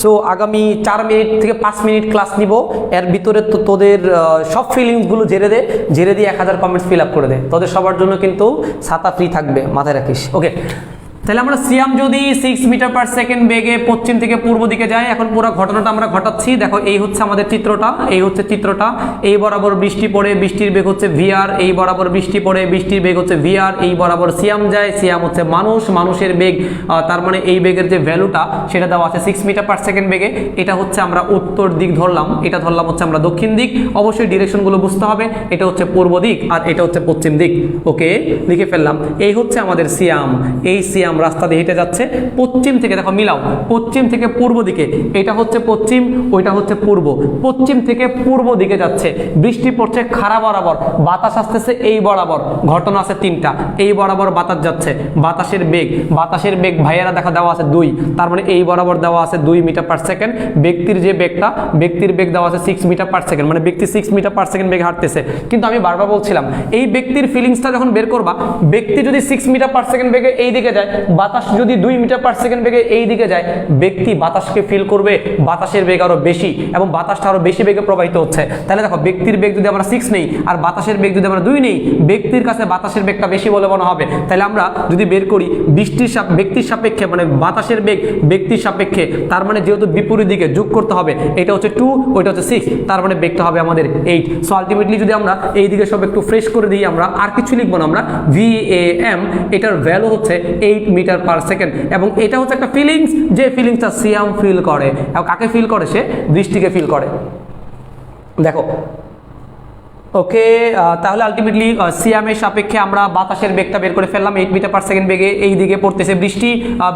সো আগামী 4 মিনিট থেকে 5 মিনিট ক্লাস নিব, এর ভিতরে তো তোদের সব ফিলিংসগুলো ঝেড়ে দিয়ে 1000 কমেন্টস ফিল আপ করে দে। তোদের সবার জন্য কিন্তু ছাতা ফ্রি থাকবে, মাথায় রাখিস। ওকে, তাহলে আমরা সিয়াম যদি 6 মিটার পার সেকেন্ড বেগে পশ্চিম থেকে পূর্ব দিকে যায়, এখন পুরো ঘটনাটা আমরা ঘটাচ্ছি। দেখো এই হচ্ছে আমাদের চিত্রটা, এই বরাবর বৃষ্টি পড়ে, বৃষ্টির বেগ হচ্ছে ভিআর, এই বরাবর বৃষ্টি পড়ে, বৃষ্টির বেগ হচ্ছে ভিআর, এই বরাবর সিয়াম যায়, সিয়াম হচ্ছে মানুষের বেগ, তার মানে এই বেগের যে ভ্যালুটা সেটা দেওয়া আছে 6 মিটার পার সেকেন্ড বেগে। এটা হচ্ছে আমরা উত্তর দিক ধরলাম, এটা ধরলাম হচ্ছে আমরা দক্ষিণ দিক। অবশ্যই ডিরেকশনগুলো বুঝতে হবে, এটা হচ্ছে পূর্ব দিক আর এটা হচ্ছে পশ্চিম দিক। ওকে, লিখে ফেললাম। এই হচ্ছে আমাদের সিয়াম, এই সিয়াম রাস্তা দিয়ে হেঁটে যাচ্ছে পশ্চিম থেকে, দেখো মিলাও, পশ্চিম থেকে পূর্ব দিকে, এটা হচ্ছে পশ্চিম, ওইটা হচ্ছে পূর্ব। পশ্চিম থেকে পূর্ব দিকে যাচ্ছে, বৃষ্টি পড়ছে খাড়া বরাবর, বাতাস আসতেছে এই বরাবর। ঘটনা আছে 3টা, এই বরাবর বাতাস যাচ্ছে, বাতাসের বেগ ভাইয়েরা দেখা দেওয়া আছে 2, তার মানে এই বরাবর দেওয়া আছে 2 মিটার পার সেকেন্ড। ব্যক্তির বেগ দেওয়া আছে 6 মিটার পার সেকেন্ড, মানে ব্যক্তি 6 মিটার পার সেকেন্ড বেগে হাঁটতেছে। কিন্তু আমি বারবার বলছিলাম, এই ব্যক্তির ফিলিংসটা যখন বের করবা, ব্যক্তি যদি 6 মিটার পার সেকেন্ড বেগে এই দিকে যায়, বাতাস যদি 2 মিটার পার সেকেন্ড বেগে এই দিকে যায়, ব্যক্তি বাতাসকে ফিল করবে, বাতাসের বেগ আরো বেশি এবং বাতাসটা আরো বেশি বেগে প্রবাহিত হচ্ছে। তাহলে দেখো ব্যক্তির বেগ যদি আমরা 6 নেই আর বাতাসের বেগ যদি আমরা 2 নেই, ব্যক্তির কাছে বাতাসের বেগটা বেশি বলে মনে হবে। তাহলে আমরা যদি বের করি ব্যক্তির সাপেক্ষে, মানে বাতাসের বেগ ব্যক্তির সাপেক্ষে, তার মানে যেহেতু বিপরীত দিকে যোগ করতে হবে, এটা হচ্ছে 2, ওইটা হচ্ছে 6, তার মানে বেগটা হবে আমাদের 8। সো আলটিমেটলি যদি আমরা এই দিকে সব একটু ফ্রেশ করে দিই, আমরা আর কিছু লিখবো না, আমরা VAM, এটার ভ্যালু হচ্ছে 8 মিটার পার সেকেন্ড। এবং এটা হচ্ছে একটা ফিলিংস, যে ফিলিংসটা সিয়াম ফিল করে। এবং কাকে ফিল করে? সে বৃষ্টিকে ফিল করে। দেখো ওকে, তাহলে আলটিমেটলি সিয়ামের সাপেক্ষে আমরা বাতাসের বেগটা বের করে ফেললাম। 8 মিটার পার সেকেন্ড বেগে এই দিকে পড়তেছে বৃষ্টি,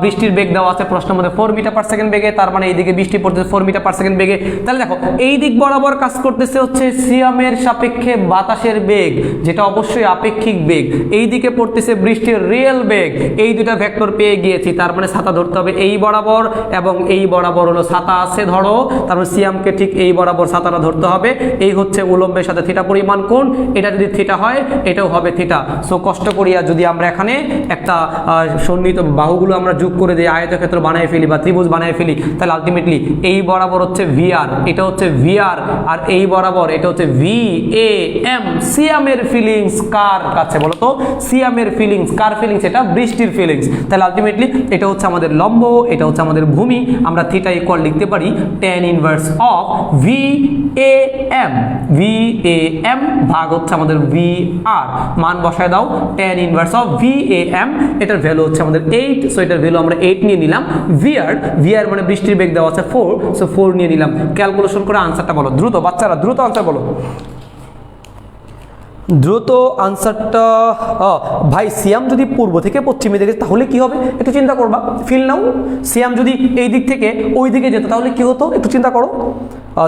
বৃষ্টির বেগ দেওয়া আছে প্রশ্নের মধ্যে 4 মিটার পার সেকেন্ড বেগে, তার মানে এই দিকে বৃষ্টি পড়তেছে 4 মিটার পার সেকেন্ড বেগে। তাহলে দেখো এই দিক বরাবর কাজ করতেছে হচ্ছে সিয়ামের সাপেক্ষে বাতাসের বেগ, যেটা অবশ্যই আপেক্ষিক বেগ। এই দিকে পড়তেছে বৃষ্টির রিয়েল বেগ। এই দুটা ভেক্টর পেয়ে গিয়েছি, তার মানে ছাতা ধরতে হবে এই বরাবর এবং এই বরাবর হলো ছাতা আছে ধরো, তার মানে সিয়ামকে ঠিক এই বরাবর ছাতাটা ধরতে হবে। এই হচ্ছে উলম্বের সাথে থিটা পরিমাপ, মান কোণ, এটা যদি থিটা হয় এটাও হবে থিটা। সো কষ্ট করিয়া যদি আমরা এখানে একটা সন্নিহিত বাহুগুলো আমরা যোগ করে দিই, আয়তক্ষেত্র বানিয়ে ফেলি বা ত্রিভুজ বানিয়ে ফেলি, তাহলে আলটিমেটলি এই বরাবর হচ্ছে ভিআর, এটা হচ্ছে ভিআর, আর এই বরাবর এটা হচ্ছে VAM। সিয়ামের ফিলিংস কার কাছে বলো তো? সিয়ামের ফিলিংস কার ফিলিংস? এটা বৃষ্টির ফিলিংস। তাহলে আলটিমেটলি এটা হচ্ছে আমাদের লম্ব, এটা হচ্ছে আমাদের ভূমি। আমরা থিটা ইকুয়াল লিখতে পারি tan inverse of VAM। VAM ভাগ হচ্ছে আমাদের VR, মান বসায় দাও tan ইনভার্স অফ VAM, এটার ভ্যালু হচ্ছে আমাদের 8। সো এটার ভ্যালু আমরা 8 নিয়ে নিলাম। VR মানে বৃষ্টির বেগ দেওয়া আছে 4, সো 4 নিয়ে নিলাম। ক্যালকুলেশন করে আনসারটা বলো দ্রুত, বাচ্চারা দ্রুত আনসার বলো, দ্রুত আনসারটা। ভাই সিয়াম যদি পূর্ব থেকে পশ্চিমে দিকে তাহলে কি হবে? একটু চিন্তা করবা, ফিল নাও। সিয়াম যদি এই দিক থেকে ওই দিকে যেত তাহলে কি হতো? একটু চিন্তা করো।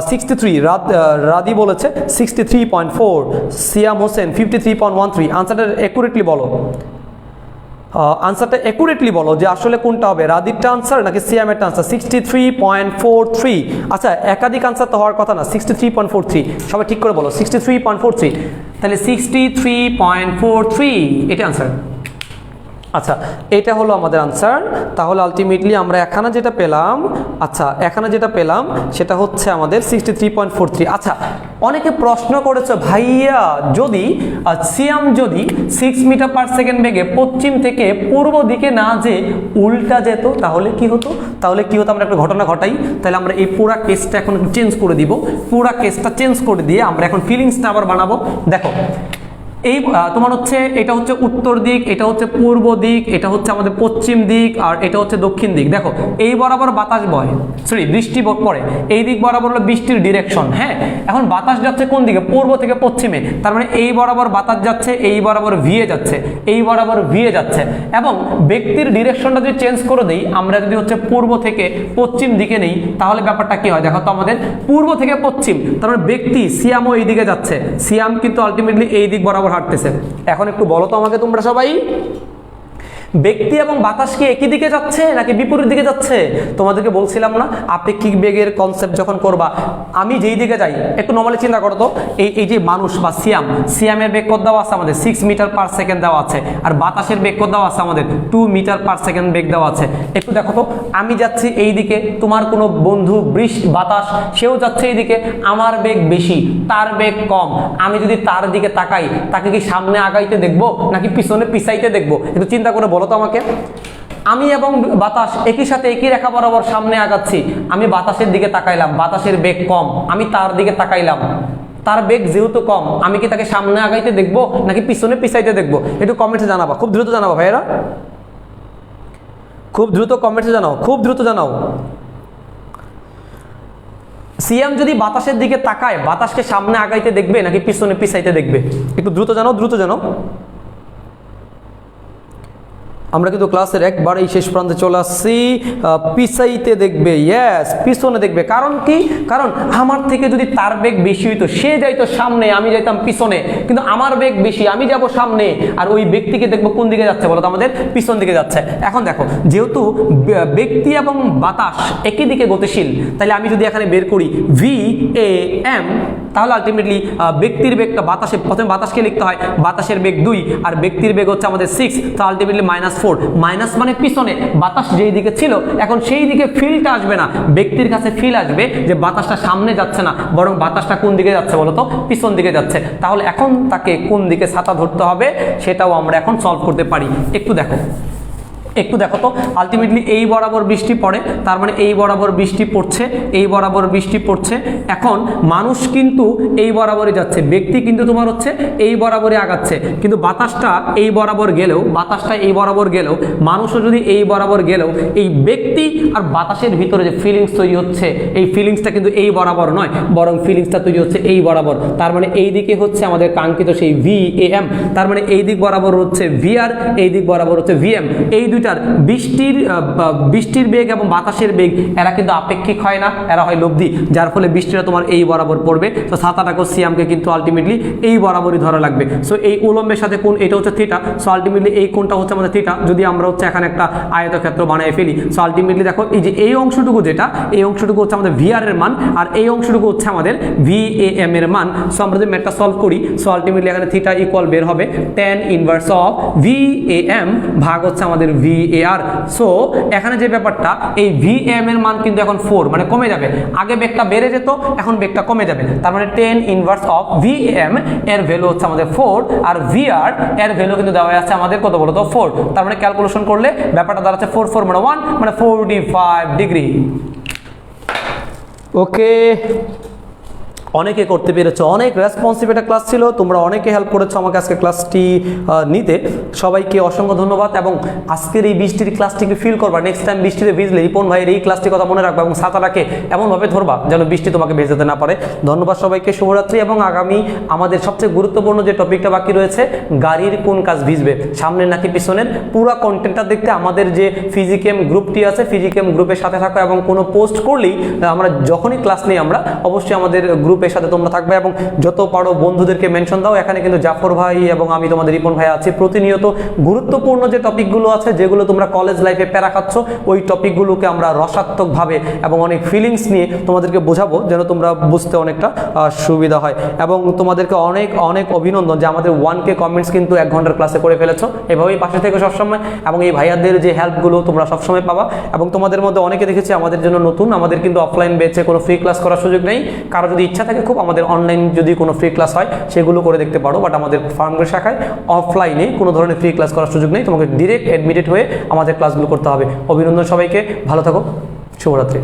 63 রাদি বলেছে 63.4, সিয়াম হোসেন 53.13। আনসারটা অ্যাকুরেটলি বলো, আনসারটা অ্যাকুরেটলি বলো যে আসলে কোনটা হবে, রাদিরটা আনসার নাকি সিয়ামেরটা আনসার? 63.43। আচ্ছা একাধিক আনসার তো হওয়ার কথা না, 63.43 সবাই ঠিক করে বলো, 63.43। তাহলে 63.43 এটা আনসার। আচ্ছা এটা হলো আমাদের আনসার। তাহলে আলটিমেটলি আমরা এখানে যেটা পেলাম, আচ্ছা এখানে যেটা পেলাম সেটা হচ্ছে আমাদের 63.43। আচ্ছা অনেকে প্রশ্ন করেছে ভাইয়া যদি সিয়াম যদি 6 মিটার পার সেকেন্ড বেগে পশ্চিম থেকে পূর্ব দিকে না যে উল্টা যেত তাহলে কি হতো? তাহলে কি হতো? আমরা একটা ঘটনা ঘটাই। তাহলে আমরা এই পুরা কেসটা এখন চেঞ্জ করে দিব, পুরা কেসটা চেঞ্জ করে দিয়ে আমরা এখন ফিলিংসটা আবার বানাবো। দেখো এই তোমার হচ্ছে এটা হচ্ছে উত্তর দিক, এটা হচ্ছে পূর্ব দিক, এটা হচ্ছে আমাদের পশ্চিম দিক, আর এটা হচ্ছে দক্ষিণ দিক। দেখো এই বরাবর বাতাস বয়, সরি বৃষ্টি পড়ে, এই দিক বরাবর হলো বৃষ্টির ডিরেকশন। হ্যাঁ এখন বাতাস যাচ্ছে কোন দিকে? পূর্ব থেকে পশ্চিমে। তার মানে এই বরাবর বাতাস যাচ্ছে, এই বরাবর ভিয়ে যাচ্ছে, এই বরাবর ভিয়ে যাচ্ছে। এবং ব্যক্তির ডিরেকশনটা যদি চেঞ্জ করে দিই, আমরা যদি হচ্ছে পূর্ব থেকে পশ্চিম দিকে নেই তাহলে ব্যাপারটা কি হয়? দেখো তো আমাদের পূর্ব থেকে পশ্চিম, তার মানে ব্যক্তি সিয়ামও এই দিকে যাচ্ছে, সিয়াম কিন্তু আলটিমেটলি এই দিক বরাবর হাঁটতেছে। এখন একটু বলো তো আমাকে তোমরা সবাই, ব্যক্তি এবং বাতাস কি একই দিকে যাচ্ছে নাকি বিপরীত দিকে যাচ্ছে? তোমাদেরকে বলছিলাম না আপেক্ষিক বেগের কনসেপ্ট যখন করবা, আমি যেই দিকে যাই একটু নর্মালি চিন্তা করো তো, এই যে মানুষ বা সিয়ামের বেগ কত দেওয়া আছে আমাদের? 6 মিটার পার সেকেন্ড দেওয়া আছে। আর বাতাসের বেগ কত দেওয়া আছে আমাদের? 2 মিটার পার সেকেন্ড বেগ দেওয়া আছে। একটু দেখো তো, আমি যাচ্ছি এই দিকে, তোমার কোনো বন্ধু বাতাস সেও যাচ্ছে এই দিকে, আমার বেগ বেশি তার বেগ কম। আমি যদি তার দিকে তাকাই, তাকে কি সামনে আগাইতে দেখবো নাকি পিছনে পিছাইতে দেখবো? একটু চিন্তা করে বলো তো আমাকে। আমি এবং বাতাস একই সাথে একই রেখা বরাবর সামনে আগাচ্ছি, আমি বাতাসের দিকে তাকাইলাম, বাতাসের বেগ কম, আমি তার দিকে তাকাইলাম, তার বেগ যেহেতু কম, আমি কি তাকে সামনে আগাইতে দেখবো নাকি পিছনে পিছাইতে দেখবো? একটু কমেন্টে জানাবা, খুব দ্রুত জানাবো ভাইয়েরা, খুব দ্রুত কমেন্টে জানাও, খুব দ্রুত জানাও। সিয়াম যদি বাতাসের দিকে তাকায়, বাতাসকে সামনে আগাইতে দেখবে নাকি পিছনে পিছাইতে দেখবে? একটু দ্রুত জানাও, দ্রুত জানাও। আমরা কিন্তু ক্লাসের একবারেই শেষ প্রান্তে চলে আসছি। পিছাইতে দেখবে, ইয়েস পিছনে দেখবে। কারণ কি? কারণ আমার থেকে যদি তার বেগ বেশি হইতো, সে যাইতো সামনে, আমি যাইতাম পিছনে, কিন্তু আমার বেগ বেশি, আমি যাব সামনে, আর ওই ব্যক্তিকে দেখবো কোন দিকে যাচ্ছে বলো তো? আমাদের পিছন দিকে যাচ্ছে। এখন দেখো যেহেতু ব্যক্তি এবং বাতাস একই দিকে গতিশীল, তাহলে আমি যদি এখানে বের করি VAM, তাহলে আলটিমেটলি ব্যক্তির বেগটা বাতাসে, প্রথমে বাতাসকে লিখতে হয়, বাতাসের বেগ 2 আর ব্যক্তির বেগ হচ্ছে আমাদের 6, তো আলটিমেটলি -4। মাইনাস মানে পিছনে, বাতাস যেই দিকে ছিল এখন সেই দিকে ফিলটা আসবে না, ব্যক্তির কাছে ফিল আসবে যে বাতাসটা সামনে যাচ্ছে না, বরং বাতাসটা কোন দিকে যাচ্ছে বলো তো? পিছন দিকে যাচ্ছে। তাহলে এখন তাকে কোন দিকে ছাতা ধরতে হবে সেটাও আমরা এখন সলভ করতে পারি। একটু দেখো, একটু দেখো তো, আলটিমেটলি এই বরাবর বৃষ্টি পড়ে, তার মানে এই বরাবর বৃষ্টি পড়ছে, এই বরাবর বৃষ্টি পড়ছে। এখন মানুষ কিন্তু এই বরাবরই যাচ্ছে, ব্যক্তি কিন্তু তোমার হচ্ছে এই বরাবরই আগাচ্ছে, কিন্তু বাতাসটা এই বরাবর গেলেও, বাতাসটা এই বরাবর গেলেও, মানুষও যদি এই বরাবর গেলেও, এই ব্যক্তি আর বাতাসের ভিতরে যে ফিলিংস তৈরি হচ্ছে, এই ফিলিংসটা কিন্তু এই বরাবর নয়, বরং ফিলিংসটা তৈরি হচ্ছে এই বরাবর। তার মানে এই দিকে হচ্ছে আমাদের কাঙ্ক্ষিত সেই VAM, তার মানে এই দিক বরাবর হচ্ছে VR, এই দিক বরাবর হচ্ছে VM। এই মিটার বৃষ্টির বেগ এবং বাতাসের বেগ এরা কিন্তু আপেক্ষিক হয় না, এরা হয় লব্ধি, যার ফলে বৃষ্টিটা তোমার এই বরাবর পড়বে। তো ছাতাটাকে সিয়ামকে কিন্তু আলটিমেটলি এই বরাবরই ধরা লাগবে। সো এই উলম্বের সাথে কোণ এটা হচ্ছে থিটা, সো আলটিমেটলি এই কোণটা হচ্ছে আমাদের থিটা। যদি আমরা হচ্ছে এখানে একটা আয়তক্ষেত্র বানিয়ে ফেলি, সো আলটিমেটলি দেখো এই যে এই অংশটুকু যেটা, এই অংশটুকু হচ্ছে আমাদের ভিআর এর মান, আর এই অংশটুকু হচ্ছে আমাদের ভিএএম এর মান। সো আমরা যদি ম্যাথটা সলভ করি, সো আলটিমেটলি এখানে থিটা ইকুয়াল বের হবে tan ইনভার্স অফ ভিএএম ভাগ হচ্ছে আমাদের ভিএআর। সো এখানে যে ব্যাপারটা, এই ভিএম এর মান কিন্তু এখন 4 মানে কমে যাবে, আগে বেগটা বেড়ে যেত এখন বেগটা কমে যাবে, তার মানে tan ইনভার্স অফ ভিএম এর ভ্যালু হচ্ছে আমাদের 4, আর ভিআর এর ভ্যালু কিন্তু দেওয়া আছে আমাদের কত বলো তো 4। তার মানে ক্যালকুলেশন করলে ব্যাপারটা দাঁড়াচ্ছে 4 মানে 1 মানে 45 ডিগ্রি। ওকে, অনেকে করতে পেরেছো, অনেক রেসপন্সিভ একটা ক্লাস ছিল, তোমরা অনেকে হেল্প করেছো আমাকে আজকে ক্লাসটি নিতে, সবাইকে অসংখ্য ধন্যবাদ। এবং আজকের এই বৃষ্টির ক্লাসটিকে ফিল করবা, নেক্সট টাইম বৃষ্টিতে ভিজলে রিপন ভাইয়ের এই ক্লাসটির কথা মনে রাখবা এবং ছাতাটাকে এমনভাবে ধরবা যেন বৃষ্টি তোমাকে ভেজাতে না পারে। ধন্যবাদ সবাইকে, শুভরাত্রি। এবং আগামী আমাদের সবচেয়ে গুরুত্বপূর্ণ যে টপিকটা বাকি রয়েছে, গাড়ির কোন কাজ ভিজবে, সামনের নাকি পিছনের, পুরো কন্টেন্টটা দেখতে আমাদের যে ফিজিকেম গ্রুপটি আছে, ফিজিকেম গ্রুপের সাথে থাকো এবং কোনো পোস্ট করলেই আমরা যখনই ক্লাস নিই আমরা অবশ্যই আমাদের গ্রুপের সাথে তোমরা থাকবে এবং যত পারো বন্ধুদেরকে মেনশন দাও। এখানে কিন্তু জাফর ভাই এবং আমি তোমাদের রিপন ভাই আছি, প্রতিনিয়ত গুরুত্বপূর্ণ যে টপিকগুলো আছে, যেগুলো তোমরা কলেজ লাইফে প্যারা খাচ্ছ, ওই টপিকগুলোকে আমরা রসাত্মকভাবে এবং অনেক ফিলিংস নিয়ে তোমাদেরকে বোঝাবো যেন তোমরা বুঝতে অনেকটা সুবিধা হয়। এবং তোমাদেরকে অনেক অনেক অভিনন্দন যে আমাদের 1K কমেন্টস কিন্তু 1 ঘন্টার ক্লাসে করে ফেলেছো। এভাবেই পাশে থেকে সবসময়, এবং এই ভাইয়াদের যে হেল্পগুলো তোমরা সবসময় পাবা। এবং তোমাদের মধ্যে অনেকে দেখেছি আমাদের জন্য নতুন, আমাদের কিন্তু অফলাইন বেচে কোনো ফ্রি ক্লাস করার সুযোগ নেই, কারো যদি ইচ্ছা থাকে খুব আমাদের অনলাইন যদি কোনো ফ্রি ক্লাস হয় সেগুলো করে দেখতে পারো, বাট আমাদের ফার্মগেট শাখায় অফলাইনে কোনো ধরনের ফ্রি ক্লাস করার সুযোগ নেই, তোমাকে ডিরেক্ট অ্যাডমিটেড হয়ে আমাদের ক্লাসগুলো করতে হবে। অভিনন্দন সবাইকে, ভালো থাকো, শুভরাত্রি।